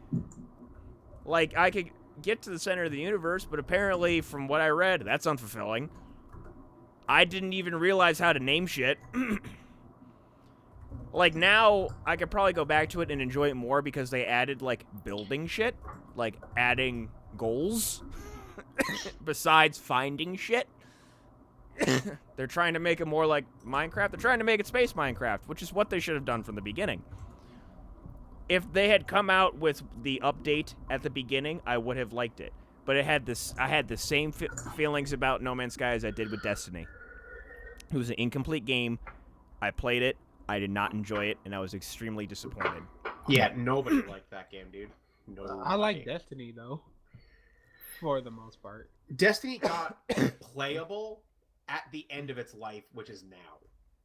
Like, I could get to the center of the universe, but apparently, from what I read, that's unfulfilling. I didn't even realize how to name shit. Like, now, I could probably go back to it and enjoy it more because they added, like, building shit. Like, adding goals. Besides finding shit. They're trying to make it more like Minecraft. They're trying to make it space Minecraft, which is what they should have done from the beginning. If they had come out with the update at the beginning, I would have liked it. But it had this. I had the same feelings about No Man's Sky as I did with Destiny. It was an incomplete game. I played it. I did not enjoy it, and I was extremely disappointed. Yeah, nobody liked that game, dude. Nobody. I like Destiny, though. For the most part. Destiny got playable at the end of its life, which is now.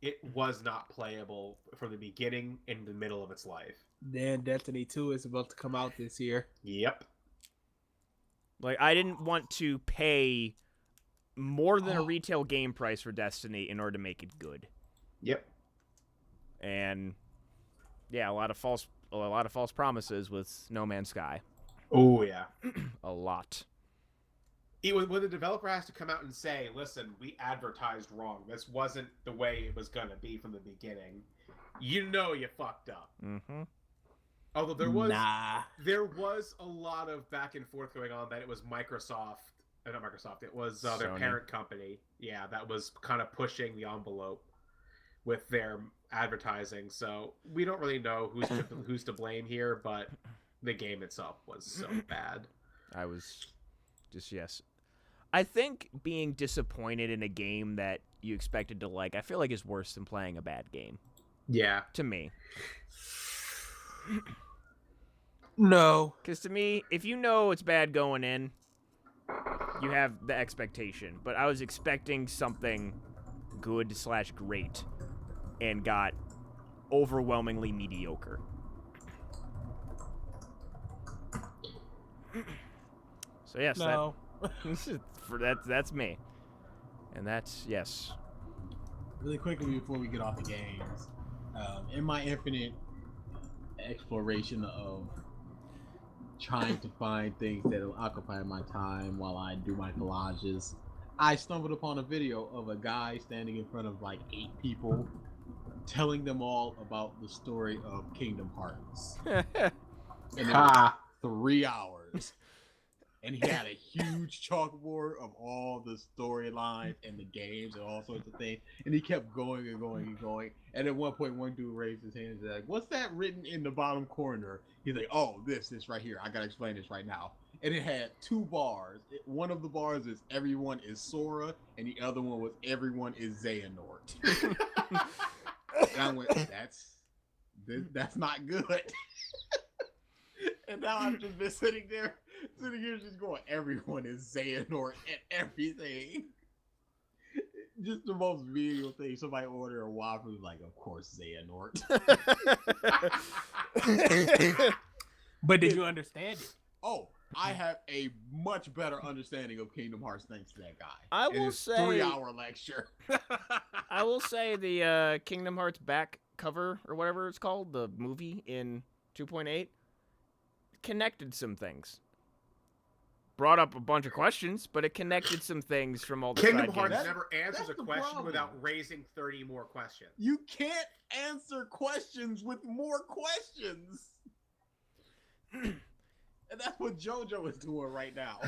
It was not playable from the beginning and the middle of its life. Then Destiny 2 is about to come out this year. Yep. Like, I didn't want to pay more than a retail game price for Destiny in order to make it good. Yep. And yeah, a lot of false promises with No Man's Sky. Oh yeah. A lot. It was when the developer has to come out and say, "Listen, we advertised wrong. This wasn't the way it was gonna be from the beginning." You know you fucked up. Mm-hmm. Although there was a lot of back and forth going on that it was Microsoft, not Microsoft. It was their Sony. parent company. Yeah, that was kind of pushing the envelope with their advertising. So we don't really know who's to blame here, but the game itself was so bad. I was just, yes. I think being disappointed in a game that you expected to like, I feel like is worse than playing a bad game. Yeah. To me. No. Because to me, if you know it's bad going in, you have the expectation. But I was expecting something good/great. and got overwhelmingly mediocre. So yes, No. that's me, and that's yes. Really quickly before we get off the games, in my infinite exploration of trying to find things that will occupy my time while I do my collages, I stumbled upon a video of a guy standing in front of like 8 people, telling them all about the story of Kingdom Hearts. And it was 3 hours. And he had a huge chalkboard of all the storylines and the games and all sorts of things. And he kept going and going and going. And at one point, one dude raised his hand and said, like, "What's that written in the bottom corner?" He's like, "Oh, this right here. I gotta explain this right now." And it had 2 bars. One of the bars is "Everyone is Sora," and the other one was "Everyone is Xehanort." And I went, that's not good. And now I've just been sitting here just going, everyone is Xehanort and everything. Just the most video thing. Somebody order a waffle, like, of course Xehanort. But did you understand it? Oh, I have a much better understanding of Kingdom Hearts thanks to that guy. I And will his say- 3-hour lecture. I will say the Kingdom Hearts back cover or whatever it's called, the movie in 2.8, connected some things. Brought up a bunch of questions, but it connected some things from all the Kingdom side Hearts games. never answers that's a the question problem. without raising 30 more questions. You can't answer questions with more questions. And that's what JoJo is doing right now.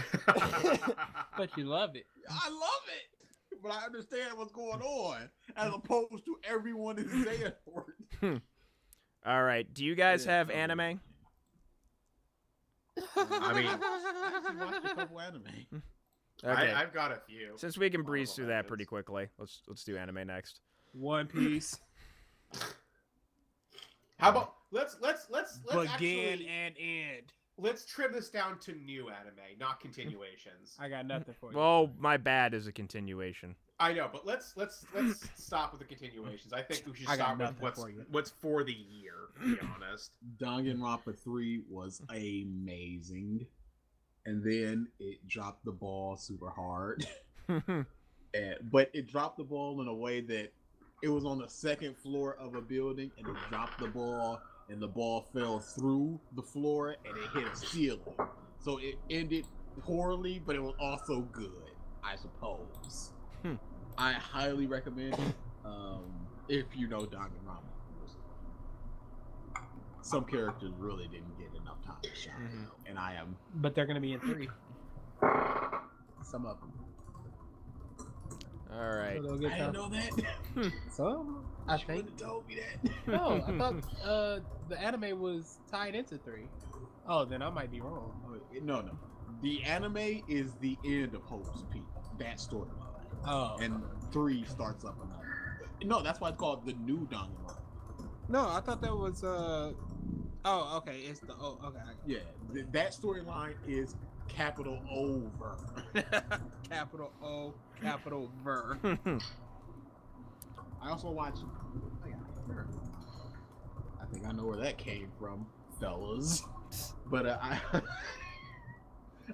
But you love it. I love it, but I understand what's going on, as opposed to everyone is Xehanort. All right, do you guys Yeah, have totally. anime? I mean, I actually watched a couple anime. Okay. I've got a few. Since we can breeze Honorable through that mentions. pretty quickly, let's do anime next. One Piece. How about let's Begin actually, and end. let's trim this down to new anime, not continuations. I got nothing for you. Oh, my bad is a continuation. I know, but let's stop with the continuations. I think we should I got start with nothing for you. what's for the year, to be honest. Danganronpa 3 was amazing, and then it dropped the ball super hard. But it dropped the ball in a way that it was on the second floor of a building, and it dropped the ball, and the ball fell through the floor, and it hit a ceiling. So it ended poorly, but it was also good, I suppose. I highly recommend it, if you know Danganronpa. Some characters really didn't get enough time to shine, and I am But they're gonna be in 3. some of them. All right. So they'll get I didn't time. know that. Some, I You think. wouldn't have told me that. No, I thought the anime was tied into 3. Oh, then I might be wrong. No. The anime is the end of Hope's Peak. That storyline. Oh, And 3 starts up another. No, that's why it's called the new Danganronpa. no, I thought that was Oh, okay, it's the okay. Yeah, that storyline is capital over. Capital O, capital Ver. I also watch. I think I know where that came from, fellas. But I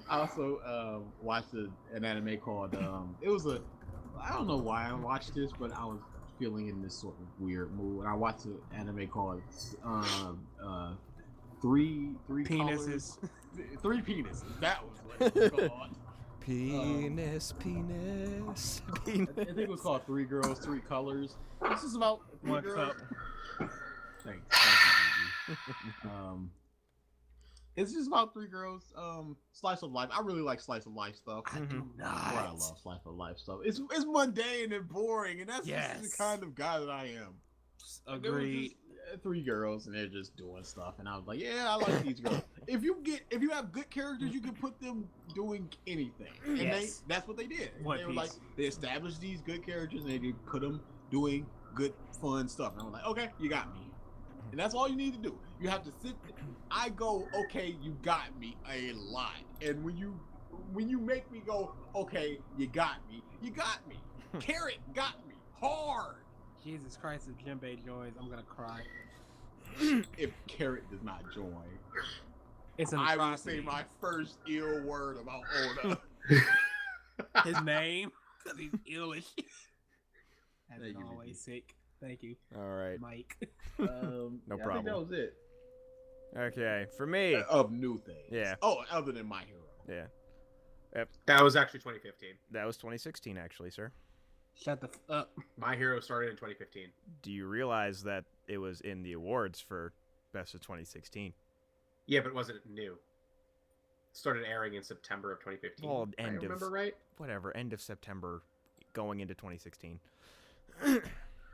also watched an anime called. It was a. I don't know why I watched this, but I was feeling in this sort of weird mood, and I watched an anime called three Penises. Colors, 3 penises. That was what it was called. Penis. I think it was called 3 Girls, 3 Colors. This is about 3 What's girls. up? Thank you, Gigi. It's just about 3 girls. Slice of life. I really like slice of life stuff. I do Or I love slice of life stuff. It's mundane and boring, and that's just Yes. the kind of guy that I am. And there was Agreed. just, 3 girls, and they're just doing stuff, and I was like, yeah, I like these girls. If you have good characters, you can put them doing anything, and Yes. that's what they did. One They were Piece. like, they established these good characters, and they put them doing good, fun stuff. And I was like, okay, you got me. And that's all you need to do. You have to sit. I go, okay, you got me a lot. And when you make me go, okay, you got me. Carrot got me hard. Jesus Christ, if Jinbei joins, I'm gonna cry. If Carrot does not join, It's an I will atrocity. say my first ill word about Oda. His name, because he's ill as shit. As Thank you, always, Vicky. sick. Thank you, All right. Mike. No I think problem. that was it. Okay, for me. Of new things. Yeah. Oh, other than My Hero. Yeah, That was actually 2015. that was 2016, actually, sir. Shut the up. My Hero started in 2015. Do you realize that it was in the awards for Best of 2016? Yeah, but it wasn't new. It started airing in September of 2015. Well, I end of remember right. whatever, end of September, going into 2016.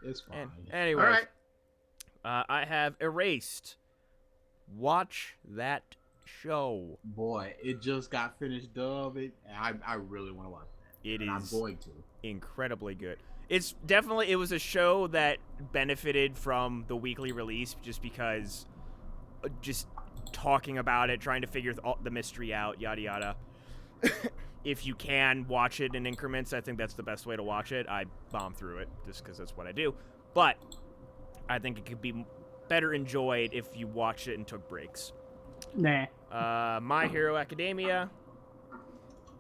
It's fine. Anyway, All right. I have Erased. Watch that show. Boy, it just got finished dubbed. I really want to watch that. It And I'm is going to. incredibly good. It was a show that benefited from the weekly release just because just talking about it, trying to figure the mystery out, yada yada. If you can watch it in increments, I think that's the best way to watch it. I bomb through it just because that's what I do. But I think it could be better enjoyed if you watched it and took breaks. Nah. My Hero Academia.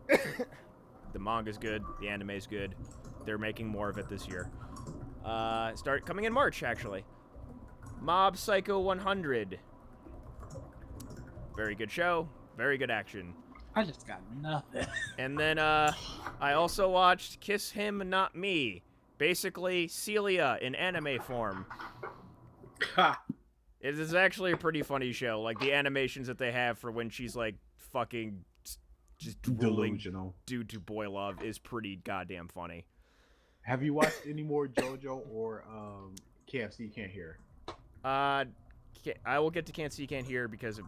The manga's good. The anime's good. They're making more of it this year. Start coming in March, actually. Mob Psycho 100. Very good show. Very good action. I just got nothing. And then I also watched Kiss Him Not Me. Basically, Celia in anime form. Ha. It is actually a pretty funny show. Like, the animations that they have for when she's, like, fucking just drooling Delusional. due to boy love is pretty goddamn funny. Have you watched any more JoJo or KFC Can't Hear? I will get to Can't See, Can't Hear because of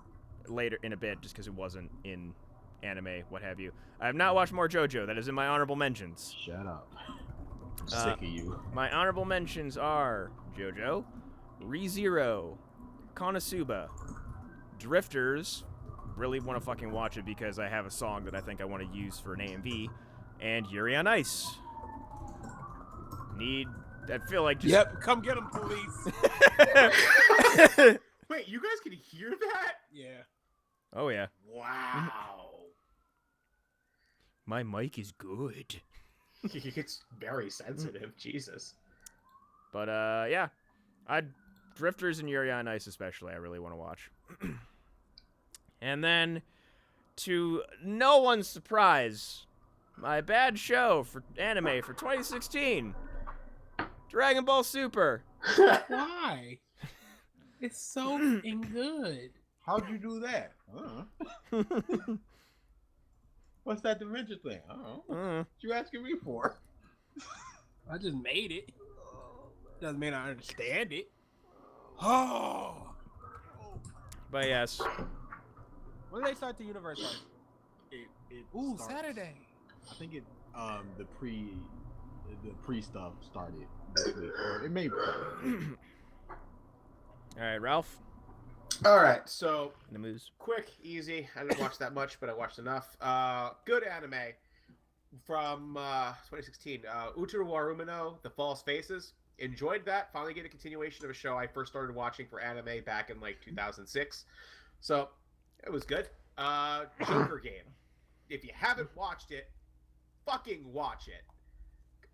later in a bit, just because it wasn't in anime, what have you. I have not watched more JoJo. That is in my honorable mentions. Shut up. I'm sick of you. My honorable mentions are JoJo, ReZero, Konosuba, Drifters. Really want to fucking watch it because I have a song that I think I want to use for an AMV, and Yuri on Ice. I feel like just... Yep, come get him, police. Wait, you guys can hear that? Yeah. Oh, yeah. Wow. My mic is good. It's very sensitive. Jesus. But, yeah. Drifters and Yuri on Ice especially, I really want to watch. And then, to no one's surprise, my bad show for anime for 2016, Dragon Ball Super. Why? It's so fucking good. How'd you do that? What's that dimension thing? What you asking me for? I just made it. Doesn't mean I understand it. Oh. But yes, When do they start the universe arc? It Ooh, starts- Saturday. I think it the pre stuff started this week, or it may be. all right, Ralph, All right, so in the moves. quick, easy. I didn't watch that much, but I watched enough. Good anime from 2016. Utaru Warumino, The False Faces. Enjoyed that. Finally get a continuation of a show I first started watching for anime back in like 2006. So it was good. Joker Game. If you haven't watched it, fucking watch it.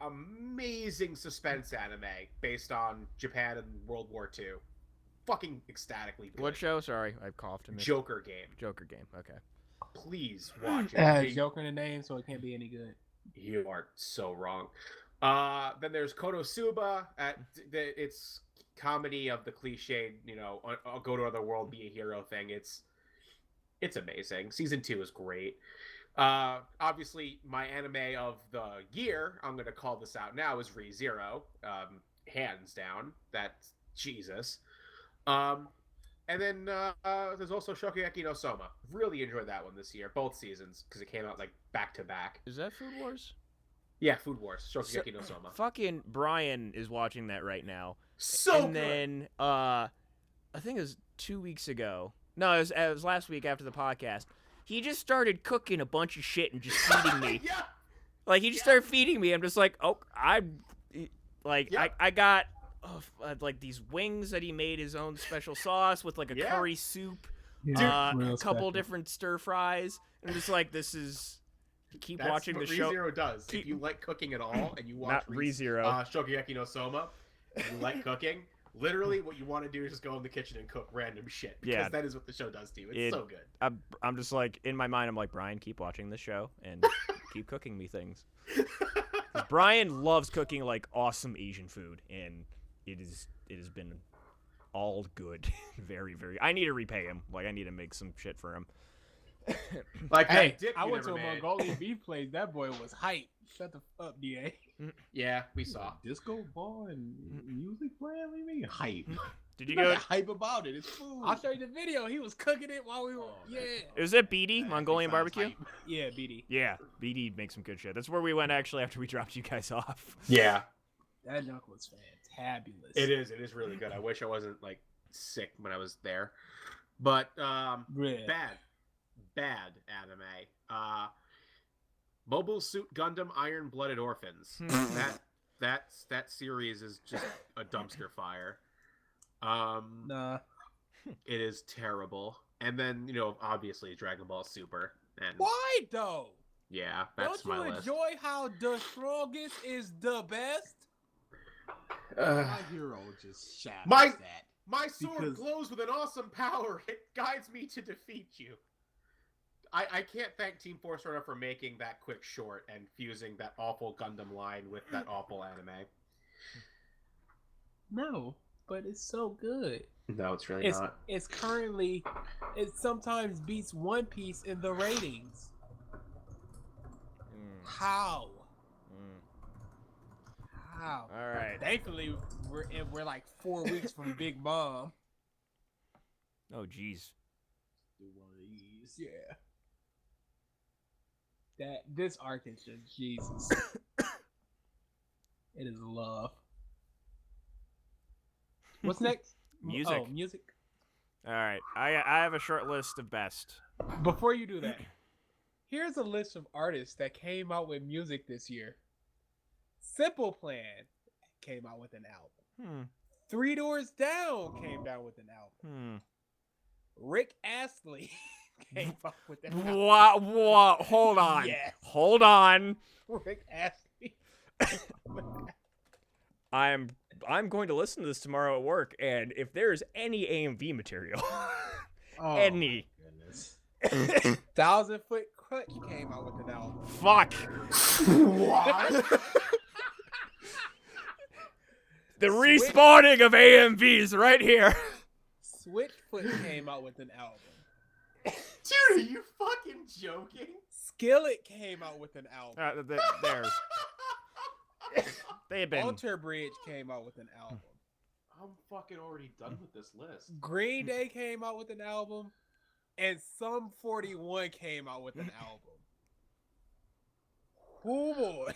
Amazing suspense anime based on Japan and World War II. Fucking ecstatically good. What show? Sorry, I coughed. Joker Game. Joker Game. Okay. Please watch it. It has Joker in the name, so it can't be any good. You are so wrong. Then there's Konosuba. It's comedy of the cliched, I'll go to another world, be a hero thing. It's amazing. Season 2 is great. Obviously, my anime of the year, I'm going to call this out now, is ReZero. Hands down. That's Jesus. And then there's also Shokugeki no Soma. Really enjoyed that one this year, both seasons, because it came out like back to back. Is that Food Wars? Yeah, Food Wars. Shokugeki no Soma. Fucking Brian is watching that right now. So and good. then I think it was 2 weeks ago. No, it was last week after the podcast. He just started cooking a bunch of shit and just feeding me. Yeah. Like, he just started feeding me. I'm just like, oh, I got like these wings that he made his own special sauce with like a Yeah. curry soup, Yeah. a Real couple special. different stir fries, and I'm just like, this is. Keep That's watching what the show. ReZero does. keep- If you like cooking at all and you watch Not ReZero. Shokugeki no Soma, and you like cooking, literally what you want to do is just go in the kitchen and cook random shit. Because Yeah. that is what the show does to you. It's so good. I'm just like, in my mind, I'm like, Brian, keep watching this show and keep cooking me things. 'Cause Brian loves cooking like awesome Asian food, and it has been all good. Very, very. I need to repay him. Like, I need to make some shit for him. Like Hey, that dip I you went to never a made. Mongolian beef place. That boy was hype. Shut the fuck up, DA. Yeah, we saw. Disco ball and music playing? What do you mean hype? Did you There's go? nothing hype about it. It's food. I'll show you the video. He was cooking it while we were. Oh, Yeah. Was it BD That Mongolian sounds barbecue? hype. Yeah, BD. Yeah, BD makes some good shit. That's where we went actually after we dropped you guys off. Yeah, That junk was fantabulous. it is. It is really good. I wish I wasn't like sick when I was there, but Yeah. bad anime. Mobile Suit Gundam Iron Blooded Orphans. that series is just a dumpster fire. Nah. It is terrible. And then obviously Dragon Ball Super. And Why though? yeah, that's Don't you my list. enjoy how the strongest is the best? My hero just shatters My- that. My sword Because- glows with an awesome power. It guides me to defeat you. I can't thank Team Force Runner for making that quick short and fusing that awful Gundam line with that awful anime. No, but it's so good. No, it's really It's currently, it sometimes beats One Piece in the ratings. How? How? All right. Thankfully, we're like 4 weeks from Big Mom. Oh, jeez. Do one of these. Yeah. This arc is just Jesus. It is love. What's next? Music. Oh, music. All right. I have a short list of best. Before you do that, here's a list of artists that came out with music this year. Simple Plan came out with an album. Three Doors Down came out with an album. Rick Astley came out with an album. What? Hold on. Yes. Hold on. Rick Astley. I'm going to listen to this tomorrow at work, and if there is any AMV material, Oh, any, goodness. 1,000 Foot Crutch came out with an album. fuck. What? The respawning of AMVs right here. Switchfoot came out with an album. Dude, are you fucking joking? Skillet came out with an album. There. They have been. Alter Bridge came out with an album. I'm fucking already done with this list. Green Day came out with an album. And Sum 41 came out with an album. Oh boy.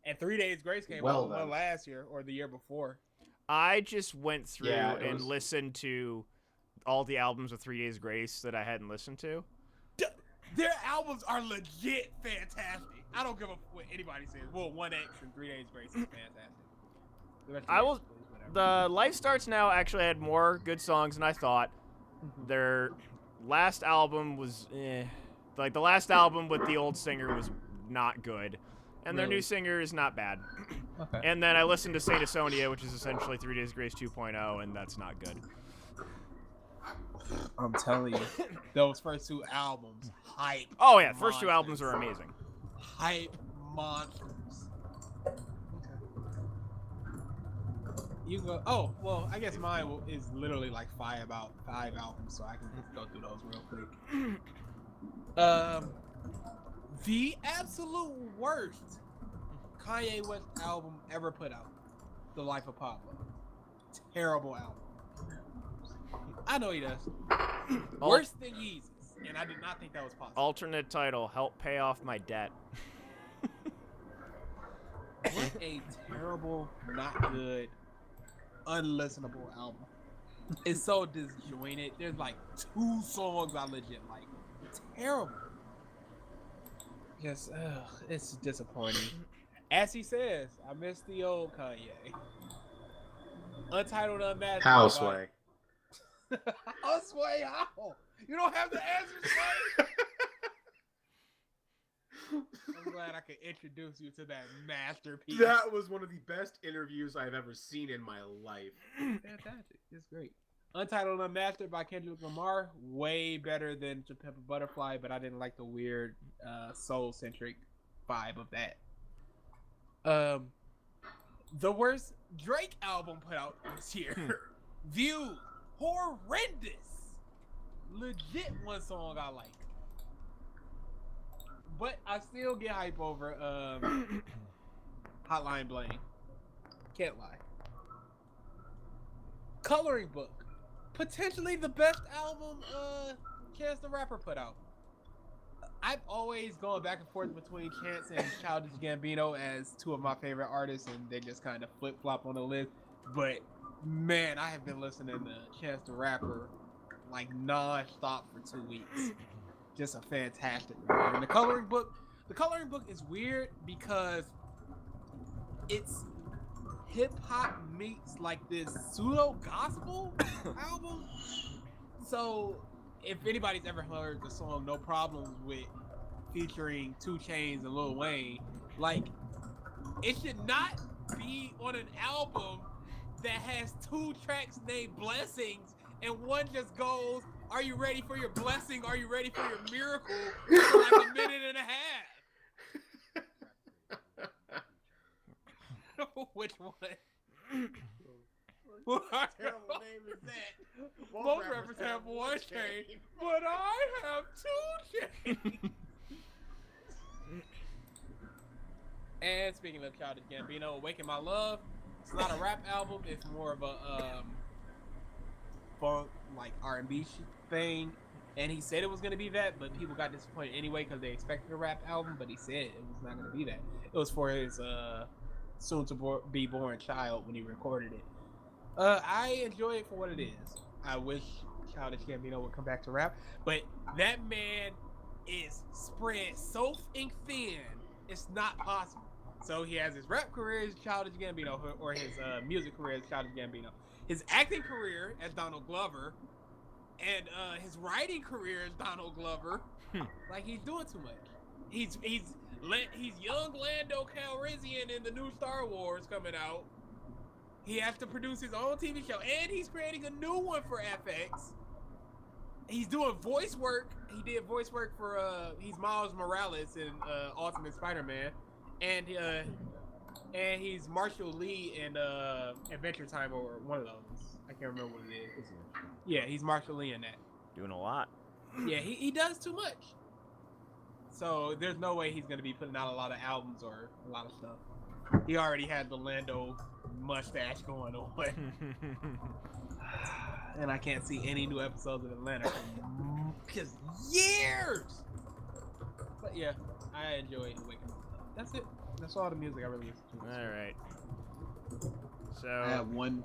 And 3 Days Grace came Well out with then. one last year or the year before. I just went through Yeah, it and was- listened to all the albums of 3 Days Grace that I hadn't listened to. Their albums are legit fantastic. I don't give a what anybody says. Well, 1X and 3 Days Grace is fantastic. The rest of I the will- rest is whatever. The Life Starts Now actually had more good songs than I thought. Their last album was like the last album with the old singer was not good. And their Really? new singer is not bad. Okay. And then I listened to Saint Asonia, which is essentially 3 Days Grace 2.0, and that's not good. I'm telling you, those first two albums, hype. Oh yeah, first two albums monsters. are amazing. Hype monsters. You go. Oh well, I guess mine is literally like five albums, so I can just go through those real quick. The absolute worst Kanye West album ever put out, The Life of Pablo. Terrible album. I know he does. Al- Worse than Yeezus, and I did not think that was possible. Alternate title: Help Pay Off My Debt. What a terrible, not good, unlistenable album. It's so disjointed. There's like 2 songs I legit like. Terrible. Yes, it's disappointing. As he says, I miss the old Kanye. Untitled Unmastered. Houseway. Houseway, how? You don't have the answer, Sway. I'm glad I could introduce you to that masterpiece. That was one of the best interviews I've ever seen in my life. Fantastic. It's great. Untitled Unmastered by Kendrick Lamar. Way better than To Pimp a Butterfly, but I didn't like the weird soul-centric vibe of that. The worst Drake album put out this year. View. Horrendous. Legit one song I like. But I still get hype over Hotline Bling. Can't lie. Coloring Book. Potentially the best album Chance the Rapper put out. I've always gone back and forth between Chance and Childish Gambino as two of my favorite artists, and they just kind of flip-flop on the list. But man, I have been listening to Chance the Rapper like non-stop for 2 weeks. Just a fantastic one. And the coloring book is weird because it's hip hop meets like this pseudo gospel album. So if anybody's ever heard the song No Problems with featuring 2 Chainz and Lil Wayne, like it should not be on an album that has 2 tracks named Blessings and one just goes, "Are you ready for your blessing? Are you ready for your miracle?" for like a minute and a half. Which one? What terrible name is that? Most rappers have 1 chain, but I have 2 chains. And speaking of Childish Gambino, Awaken My Love, it's not a rap album. It's more of a funk, like R&B thing. And he said it was going to be that, but people got disappointed anyway because they expected a rap album, but he said it was not going to be that. It was for his soon-to-be born child when he recorded it. I enjoy it for what it is. I wish Childish Gambino would come back to rap, but that man is spread so thin, it's not possible. So he has his rap career as Childish Gambino, or his music career as Childish Gambino. His acting career as Donald Glover, and his writing career as Donald Glover. Like, he's doing too much. He's young Lando Calrissian in the new Star Wars coming out. He has to produce his own TV show, and he's creating a new one for FX. He's doing voice work. He did voice work for he's Miles Morales in Ultimate Spider-Man, and he's Marshall Lee in Adventure Time, or one of those. I can't remember what it is. Yeah, he's Marshall Lee in that. Doing a lot. Yeah, he does too much. So there's no way he's gonna be putting out a lot of albums or a lot of stuff. He already had the Lando mustache going on. And I can't see any new episodes of Atlanta for just years. But yeah, I enjoy Awaken My Love. That's it. That's all the music I really listen to. All right. So I have one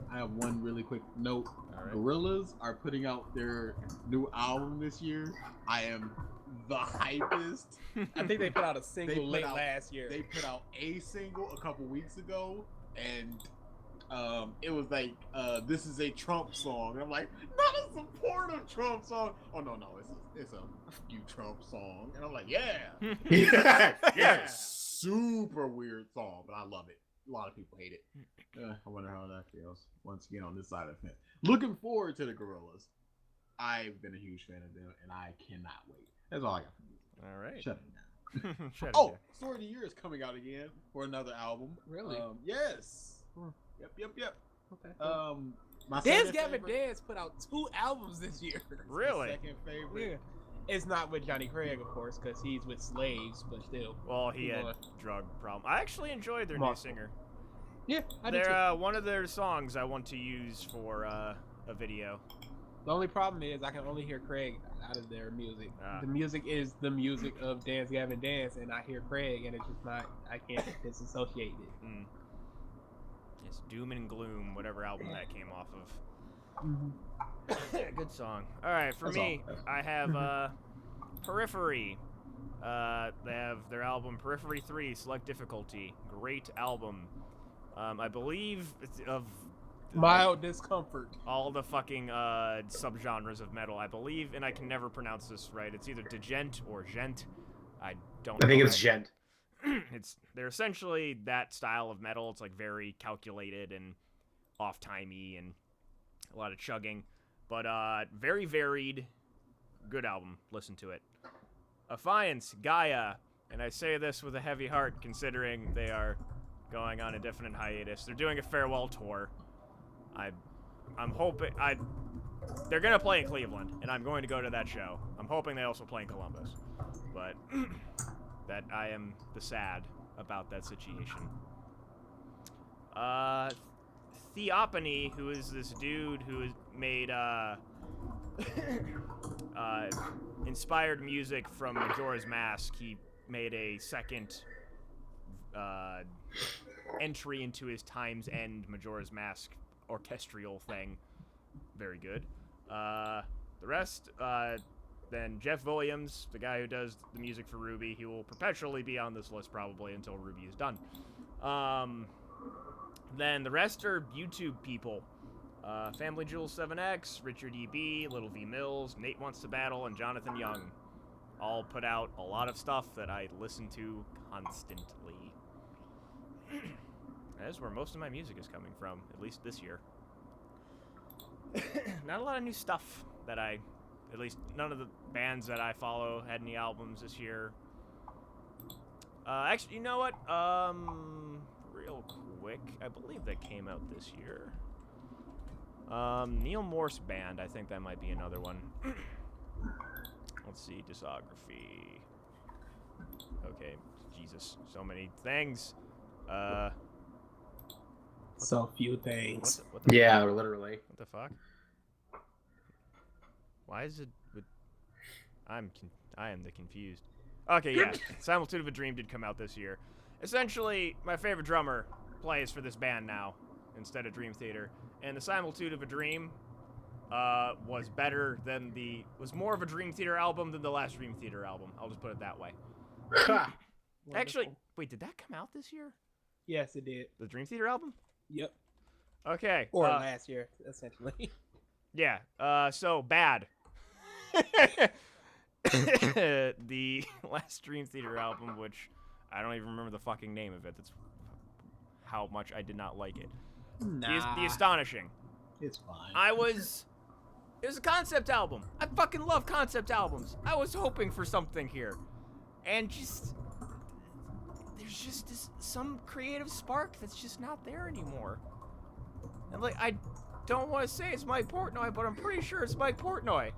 really quick note. All right. Gorillaz are putting out their new album this year. I am the hypest. I think they put out a single last year. They put out a single a couple weeks ago, and it was like, "This is a Trump song." And I'm like, not a supportive Trump song. Oh no, it's a you Trump song. And I'm like, yeah, yeah, super weird song, but I love it. A lot of people hate it. I wonder how that feels. Once again, on this side of the fence. Looking forward to the Gorillaz. I've been a huge fan of them, and I cannot wait. That's all I got from you. all right. Shut it down. Shut it Oh, down. Story of the Year is coming out again for another album. Really? Yes. Yep. Okay. My Dance second Gavin favorite- Dance put out 2 albums this year. Really? Second favorite. Yeah. It's not with Johnny Craig, of course, because he's with Slaves, but still. Well, he had What? drug problem. I actually enjoyed their new Multiple. singer. Yeah, I do too. They're one of their songs I want to use for a video. The only problem is I can only hear Craig out of their music. Ah. The music is the music of Dance Gavin Dance, and I hear Craig, and it's just not. I can't disassociate it. Mm. It's Doom and Gloom, whatever album that came off of. Mm-hmm. Good song. All right, for That's me, all. I have Periphery. They have their album Periphery 3, Select Difficulty. Great album. I believe Mild discomfort. all the fucking subgenres of metal, I believe, and I can never pronounce this right. It's either djent or gent. I don't. I think know it's Gent. They're essentially that style of metal. It's like very calculated and off-timey and a lot of chugging, but very varied. Good album. Listen to it. Affiance, Gaia, and I say this with a heavy heart considering they are going on a definite hiatus. They're doing a farewell tour. I'm hoping they're gonna play in Cleveland, and I'm going to go to that show. I'm hoping they also play in Columbus, but that I am the sad about that situation. Theophany, who is this dude who has made inspired music from Majora's Mask. He made a second entry into his Time's End Majora's Mask orchestral thing. Very good. The rest, then Jeff Williams, the guy who does the music for Ruby, he will perpetually be on this list probably until Ruby is done. Then the rest are YouTube people. Family Jewels 7X, Richard E.B., Little V Mills, Nate Wants to Battle, and Jonathan Young. All put out a lot of stuff that I listen to constantly. That is where most of my music is coming from, at least this year. Not a lot of new stuff that at least none of the bands that I follow had any albums this year. Actually, you know what? Real quick, I believe that came out this year. Neil Morse Band, I think that might be another one. Let's see, discography. Okay, Jesus, so many things. So few things. What the Yeah, fuck? literally. What the fuck? Why is it with... I am the confused. Okay, yeah. Similitude of a Dream did come out this year. Essentially, my favorite drummer plays for this band now instead of Dream Theater. And the Similitude of a Dream was more of a Dream Theater album than the last Dream Theater album. I'll just put it that way. Actually, wait, did that come out this year? Yes, it did. The Dream Theater album? Yep. Okay. Or last year, essentially. Yeah, so bad. The last Dream Theater album, which I don't even remember the fucking name of it. That's how much I did not like it. The Astonishing. It's fine. It was a concept album. I fucking love concept albums. I was hoping for something here. And there's just some creative spark that's just not there anymore. And like, I don't want to say it's Mike Portnoy, but I'm pretty sure it's Mike Portnoy.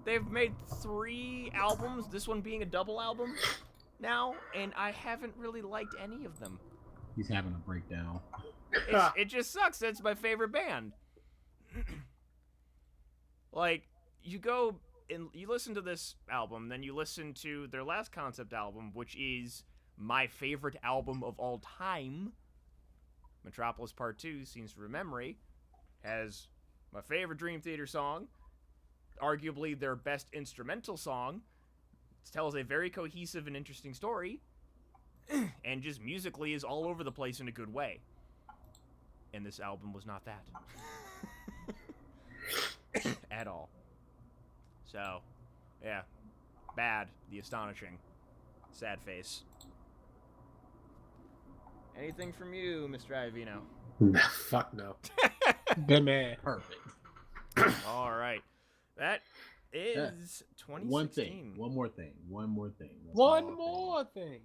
They've made 3 albums, this one being a double album now, and I haven't really liked any of them. He's having a breakdown. It just sucks. It's my favorite band. Like, you go and you listen to this album, then you listen to their last concept album, which is my favorite album of all time. Metropolis Part 2, Scenes from Memory, has my favorite Dream Theater song, arguably their best instrumental song. It tells a very cohesive and interesting story, and just musically is all over the place in a good way. And this album was not that. At all. So, yeah. Bad. The Astonishing. Sad face. Anything from you, Mr. Iovino? Fuck no. Good man. Perfect. All right. That is 2016. One more thing. One more thing.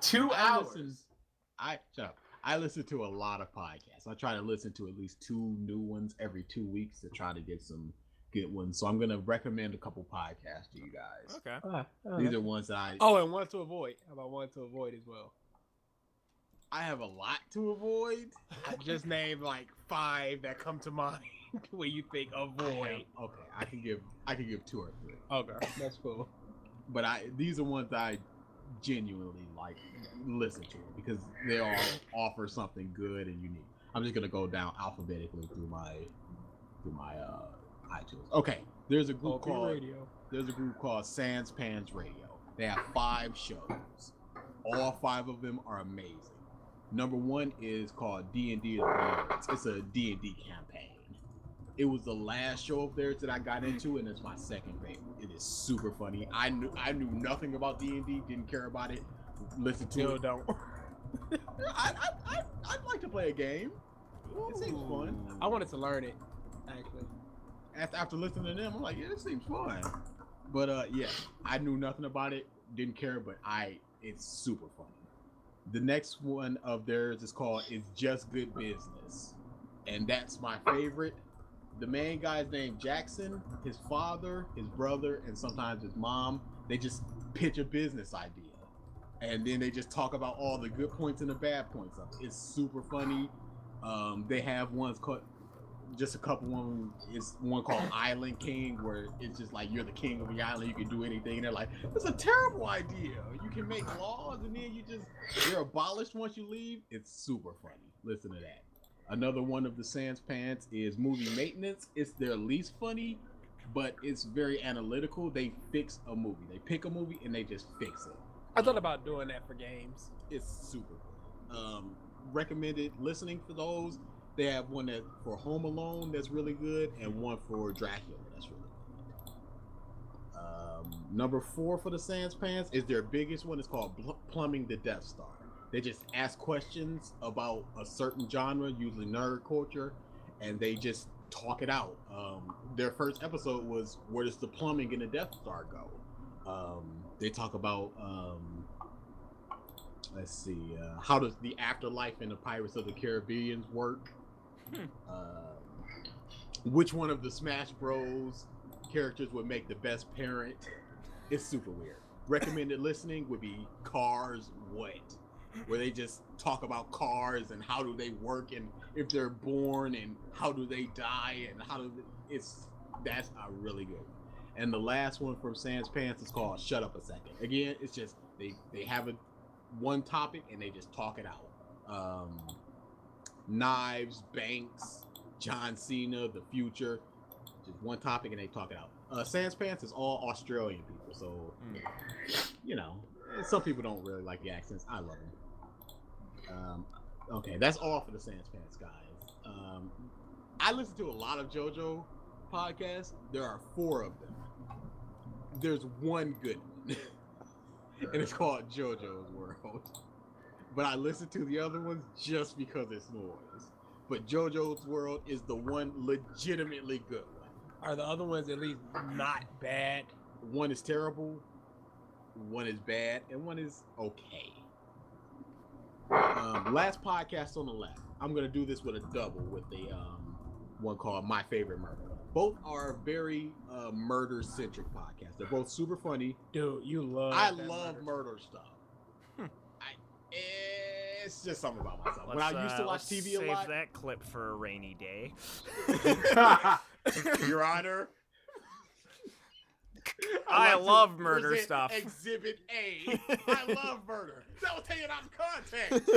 2 hours. I listen to a lot of podcasts. I try to listen to at least 2 new ones every 2 weeks to try to get some good ones. So I'm going to recommend a couple podcasts to you guys. Okay. These are ones that I... Oh, and one to avoid. How about one to avoid as well? I have a lot to avoid. I just named like 5 that come to mind where you think avoid. Okay, I can give 2 or 3. Okay, that's cool. But these are ones that I genuinely like listen to because they all offer something good and unique. I'm just gonna go down alphabetically through my iTunes. Okay, there's a group called Sans Pans Radio. They have 5 shows. All 5 of them are amazing. Number 1 is called D&D is for Nerds. It's a D&D campaign. It was the last show of theirs that I got into, and it's my second favorite. It is super funny. I knew nothing about D&D, didn't care about it. Listen to it. Don't. I'd like to play a game. It seems fun. I wanted to learn it, actually. After listening to them, I'm like, yeah, this seems fun. But yeah, I knew nothing about it, didn't care, but it's super funny. The next one of theirs is called It's Just Good Business. And that's my favorite. The main guy's named Jackson, his father, his brother, and sometimes his mom, they just pitch a business idea. And then they just talk about all the good points and the bad points of it. It's super funny. They have ones called, just a couple one, it's one called Island King, where it's just like you're the king of the island, you can do anything. And they're like, that's a terrible idea. You can make laws and then you're abolished once you leave. It's super funny. Listen to that. Another one of the Sans Pants is Movie Maintenance. It's their least funny, but it's very analytical. They fix a movie. They pick a movie and they just fix it. I thought about doing that for games. It's super good. Recommended listening for those. They have one that for Home Alone that's really good, and one for Dracula that's really good. Number 4 for the Sans Pants is their biggest one. It's called Plumbing the Death Star. They just ask questions about a certain genre, usually nerd culture, and they just talk it out. Their first episode was, where does the plumbing in the Death Star go? They talk about, let's see, how does the afterlife in the Pirates of the Caribbean work? Which one of the Smash Bros characters would make the best parent? It's super weird. Recommended listening would be Cars What? Where they just talk about cars and how do they work and if they're born and how do they die and that's a really good one. And the last one from Sans Pants is called Shut Up a Second. Again, it's just they have one topic and they just talk it out. Knives, banks, John Cena, the future, just one topic and they talk it out. Sans Pants is all Australian people, so some people don't really like the accents. I love them. Okay, that's all for the Sans Pants guys. I listen to a lot of JoJo podcasts. There are 4 of them. There's one good one, and it's called JoJo's World. But I listen to the other ones just because it's noise. But JoJo's World is the one legitimately good one. Are the other ones at least not bad? One is terrible, one is bad, and one is okay. Last podcast on the left. I'm gonna do this with a double with the one called My Favorite Murder. Both are very murder-centric podcasts. They're both super funny. Dude, I love murder stuff. It's just something about myself. When I used to watch TV a lot. Save that clip for a rainy day. Your Honor. I love murder stuff. Exhibit A. I love murder. That was taken out of context.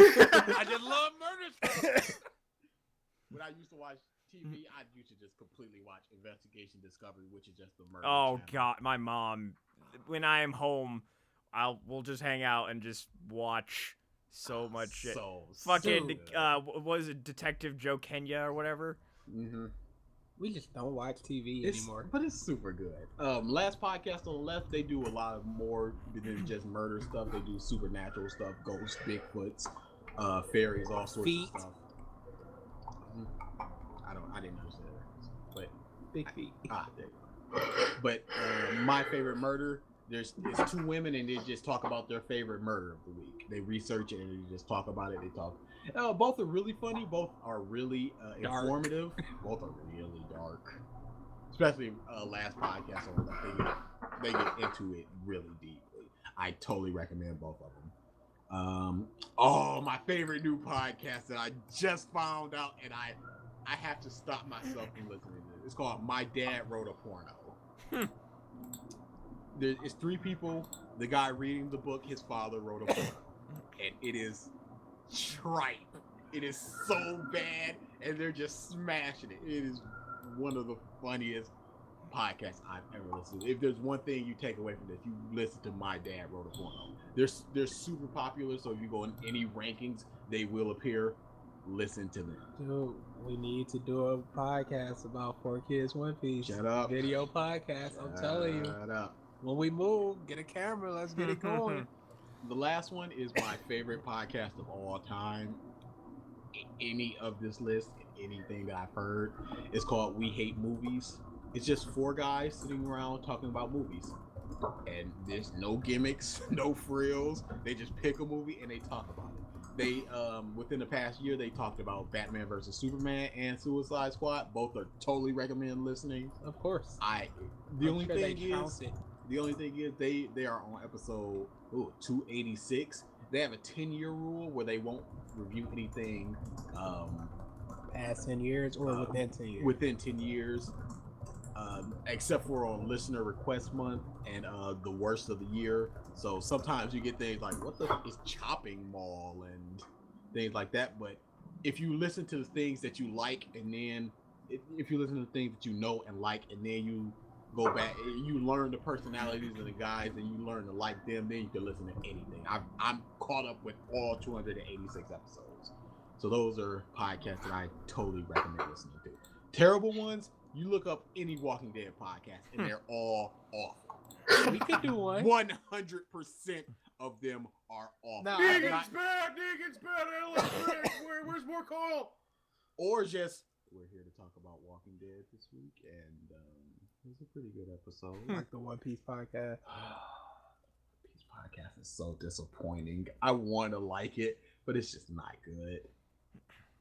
I just love murder stuff. When I used to watch TV, I used to just completely watch Investigation Discovery, which is just the murder. Oh channel. God, my mom. When I am home, we'll just hang out and just watch so much shit. Fucking what was it, Detective Joe Kenya or whatever? Mm-hmm. We just don't watch TV anymore. But it's super good. Last podcast on the left, they do a lot of more than just murder stuff. They do supernatural stuff, ghosts, Bigfoots, fairies, all sorts of stuff. I didn't notice that, but big feet. There you go. But My Favorite Murder, it's 2 women and they just talk about their favorite murder of the week. They research it and they just talk about it. They talk. Both are really funny. Both are really informative. Both are really dark. Especially last podcast on that, they get into it really deeply. I totally recommend both of them. My favorite new podcast that I just found out, and I have to stop myself from listening to it. It's called My Dad Wrote a Porno. It's 3 people. The guy reading the book, his father wrote a porno, and it is trite. It is so bad, and they're just smashing it. It is one of the funniest podcasts I've ever listened to. If there's one thing you take away from this, you listen to My Dad Wrote a Porno. They're super popular, so if you go in any rankings, They will appear. Listen to them. Dude, we need to do a podcast about 4Kids One Piece. Shut up. Video podcast. I'm telling you. Shut up. When we move, get a camera. Let's get it going. The last one is my favorite podcast of all time. Any of this list, anything that I've heard, it's called We Hate Movies. It's just 4 guys sitting around talking about movies. And there's no gimmicks, no frills. They just pick a movie and they talk about it. They within the past year they talked about Batman versus Superman and Suicide Squad. Both are totally recommend listening. Of course. The only thing is they are on episode 286. They have a 10-year rule where they won't review anything Past 10 years or within 10 years? within 10 years. Except for on listener request month and the worst of the year. So sometimes you get things like, what the f is Chopping Mall and things like that. But if you listen to the things that you like, and then if you listen to the things that you know and like, and then you go back, you learn the personalities of the guys, and you learn to like them, then you can listen to anything. I'm caught up with all 286 episodes. So those are podcasts that I totally recommend listening to. Terrible ones, you look up any Walking Dead podcast, and they're all awful. We could do one. 100% of them are awful. No, Negan's bad. Negan's bad. Where's more coal? Or just, we're here to talk about Walking Dead this week, and it was a pretty good episode. Like the One Piece podcast. This podcast is so disappointing. I want to like it, but it's just not good.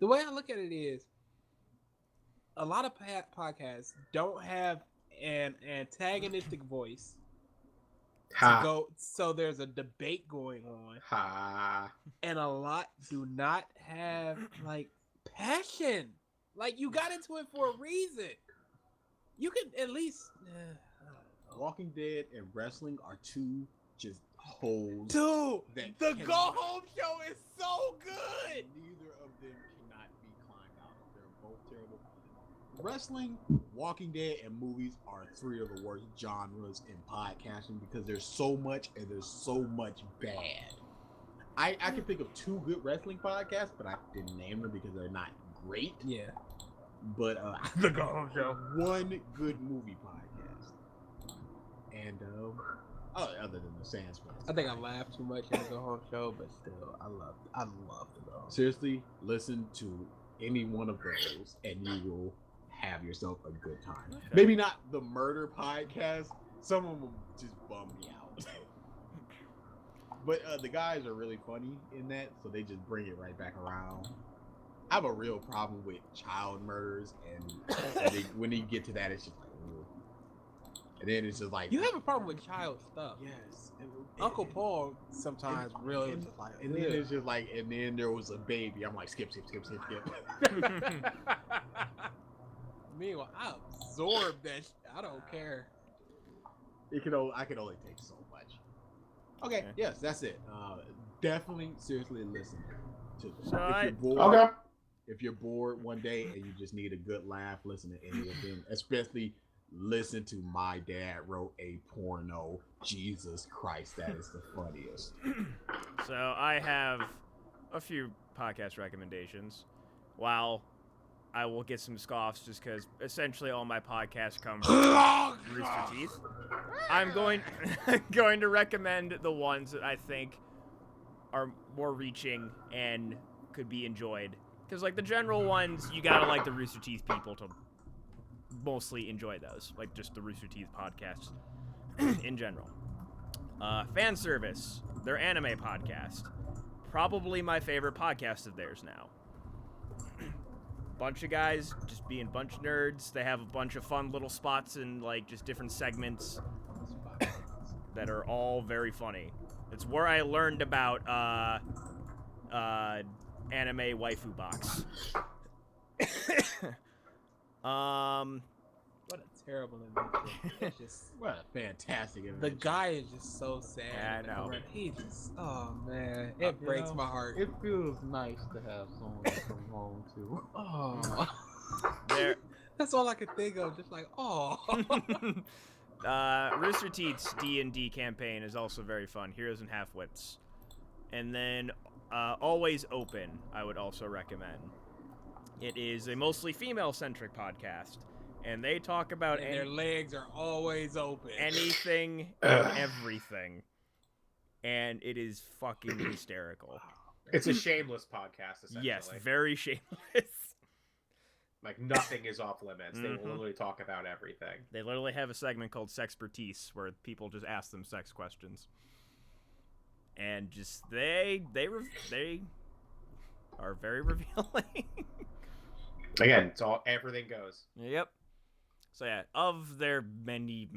The way I look at it is, a lot of podcasts don't have an antagonistic voice to go, so there's a debate going on, and a lot do not have like passion. Like, you got into it for a reason. You can at least Walking Dead and wrestling are two just holes. dude. That The cannot- Go Home Show is so good. Neither of them cannot be climbed out. They're both terrible. Wrestling, Walking Dead, and movies are 3 of the worst genres in podcasting because there's so much and there's so much bad. I can think of 2 good wrestling podcasts, but I didn't name them because they're not great. Yeah. But The Go Home Show. 1 good movie podcast. And other than the Sans I think I laughed too much in the Go Home Show, but still, I love the Go Home. Seriously, listen to any one of those and you will have yourself a good time. Okay. Maybe not the murder podcast. Some of them just bum me out. But the guys are really funny in that, so they just bring it right back around. I have a real problem with child murders, and when you get to that, it's just like, ugh. And then it's just like, You have a problem with child stuff. yes, Uncle Paul sometimes really and, was just like, and then it's just like, and then there was a baby. I'm like, skip. Meanwhile, I absorb that. I don't care. I can only take so much. Okay, yes, that's it. Definitely, seriously, listen to them. So If you're bored one day and you just need a good laugh, listen to any of them. Especially listen to My Dad Wrote a Porno. Jesus Christ, that is the funniest. So I have a few podcast recommendations. While I will get some scoffs just because essentially all my podcasts come from Rooster Teeth, I'm going to recommend the ones that I think are more reaching and could be enjoyed. Because, like, the general ones, you gotta like the Rooster Teeth people to mostly enjoy those. Like, just the Rooster Teeth podcasts in general. Fan Service, their anime podcast. Probably my favorite podcast of theirs now. Bunch of guys just being a bunch of nerds. They have a bunch of fun little spots and, like, just different segments that are all very funny. It's where I learned about, anime waifu box. What a terrible invention. It's just, What a fantastic the invention. guy is just so sad. Yeah, I know. He just, oh man, it breaks my heart. It feels nice to have someone to come home to. Oh, There, that's all I could think of. Just like, oh. Rooster Teeth's D&D campaign is also very fun. Heroes and Halfwits. And then Always Open, I would also recommend. It is a mostly female-centric podcast, and they talk about And their legs are always open. anything and everything, and it is fucking hysterical. It's a shameless podcast, essentially. Yes, very shameless. Like, nothing is off limits. They Mhm. will literally talk about everything. They literally have a segment called Sexpertise, where people just ask them sex questions, and just they are very revealing. Again, it's all everything goes. Yep. So yeah, of their many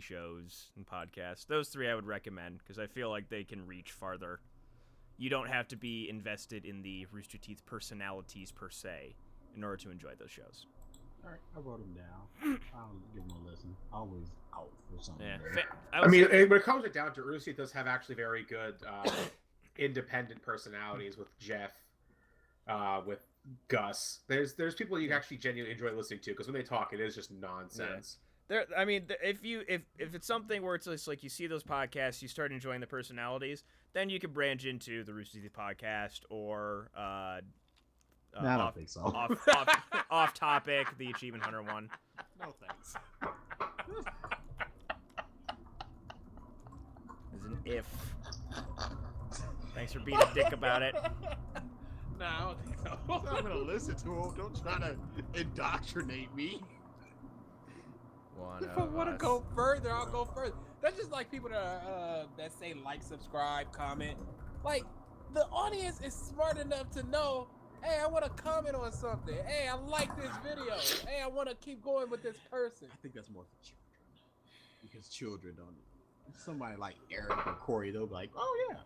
shows and podcasts, those three I would recommend because I feel like they can reach farther. You don't have to be invested in the Rooster Teeth personalities per se in order to enjoy those shows. All right, I wrote them down. I'll give them a listen. Always out for something. Yeah. new. I mean, when it comes down to Rooster Teeth, does have actually very good independent personalities with Jeff, with Gus. There's people you actually genuinely enjoy listening to because when they talk, it is just nonsense. I mean, if it's something where it's just like you see those podcasts, you start enjoying the personalities, then you can branch into the Rooster Teeth podcast or I don't think so. off topic, the Achievement Hunter one. No thanks. As an if. Thanks for being a dick about it. No, I don't think so. I'm gonna listen to them. Don't try to indoctrinate me. One If I of want to us. go further, I'll go further. That's just like people that say like, subscribe, comment. Like, the audience is smart enough to know, hey, I want to comment on something. Hey, I like this video. Hey, I want to keep going with this person. I think that's more for children. Because children don't. Somebody like Eric or Corey, they'll be like, oh yeah.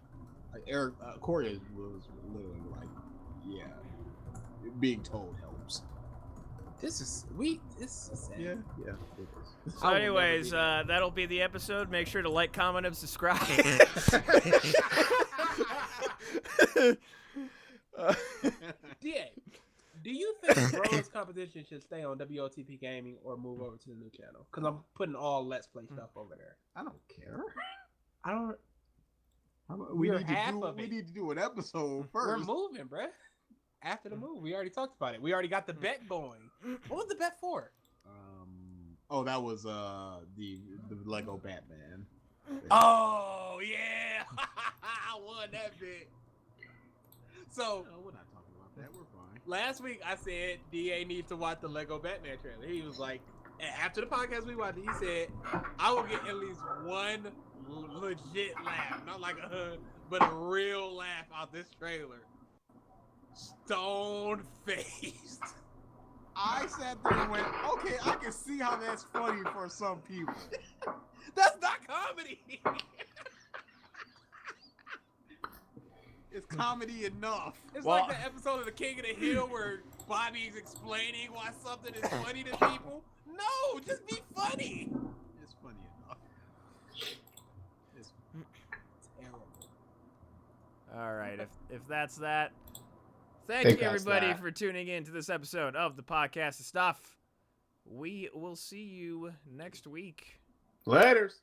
Like Eric, Corey was literally like, yeah. Being told helps. This is sad. Yeah. So anyways, that'll be the episode. Make sure to like, comment, and subscribe. DA, do you think Bros Competition should stay on WOTP Gaming or move over to the new channel? Because I'm putting all Let's Play stuff over there. I don't care. I don't. We You're need to half do. of We it. need to do an episode We're first. moving, bruh. After the move, we already talked about it. We already got the bet going. What was the bet for? Oh, that was the Lego Batman. Oh yeah, I won that bet. So No, we're not talking about that. We're fine. last week I said DA needs to watch the Lego Batman trailer. He was like, after the podcast we watched, he said I will get at least one legit laugh, not like a but a real laugh out this trailer. Stone faced. I sat there and went, okay, I can see how that's funny for some people. That's not comedy. It's comedy enough. It's Well- like the episode of The King of the Hill where Bobby's explaining why something is funny to people. No, just be funny. It's funny enough. It's Terrible. All right, if that's that, thank Think you that's everybody that. for tuning in to this episode of the Podcast of Stuff. We will see you next week. Laters.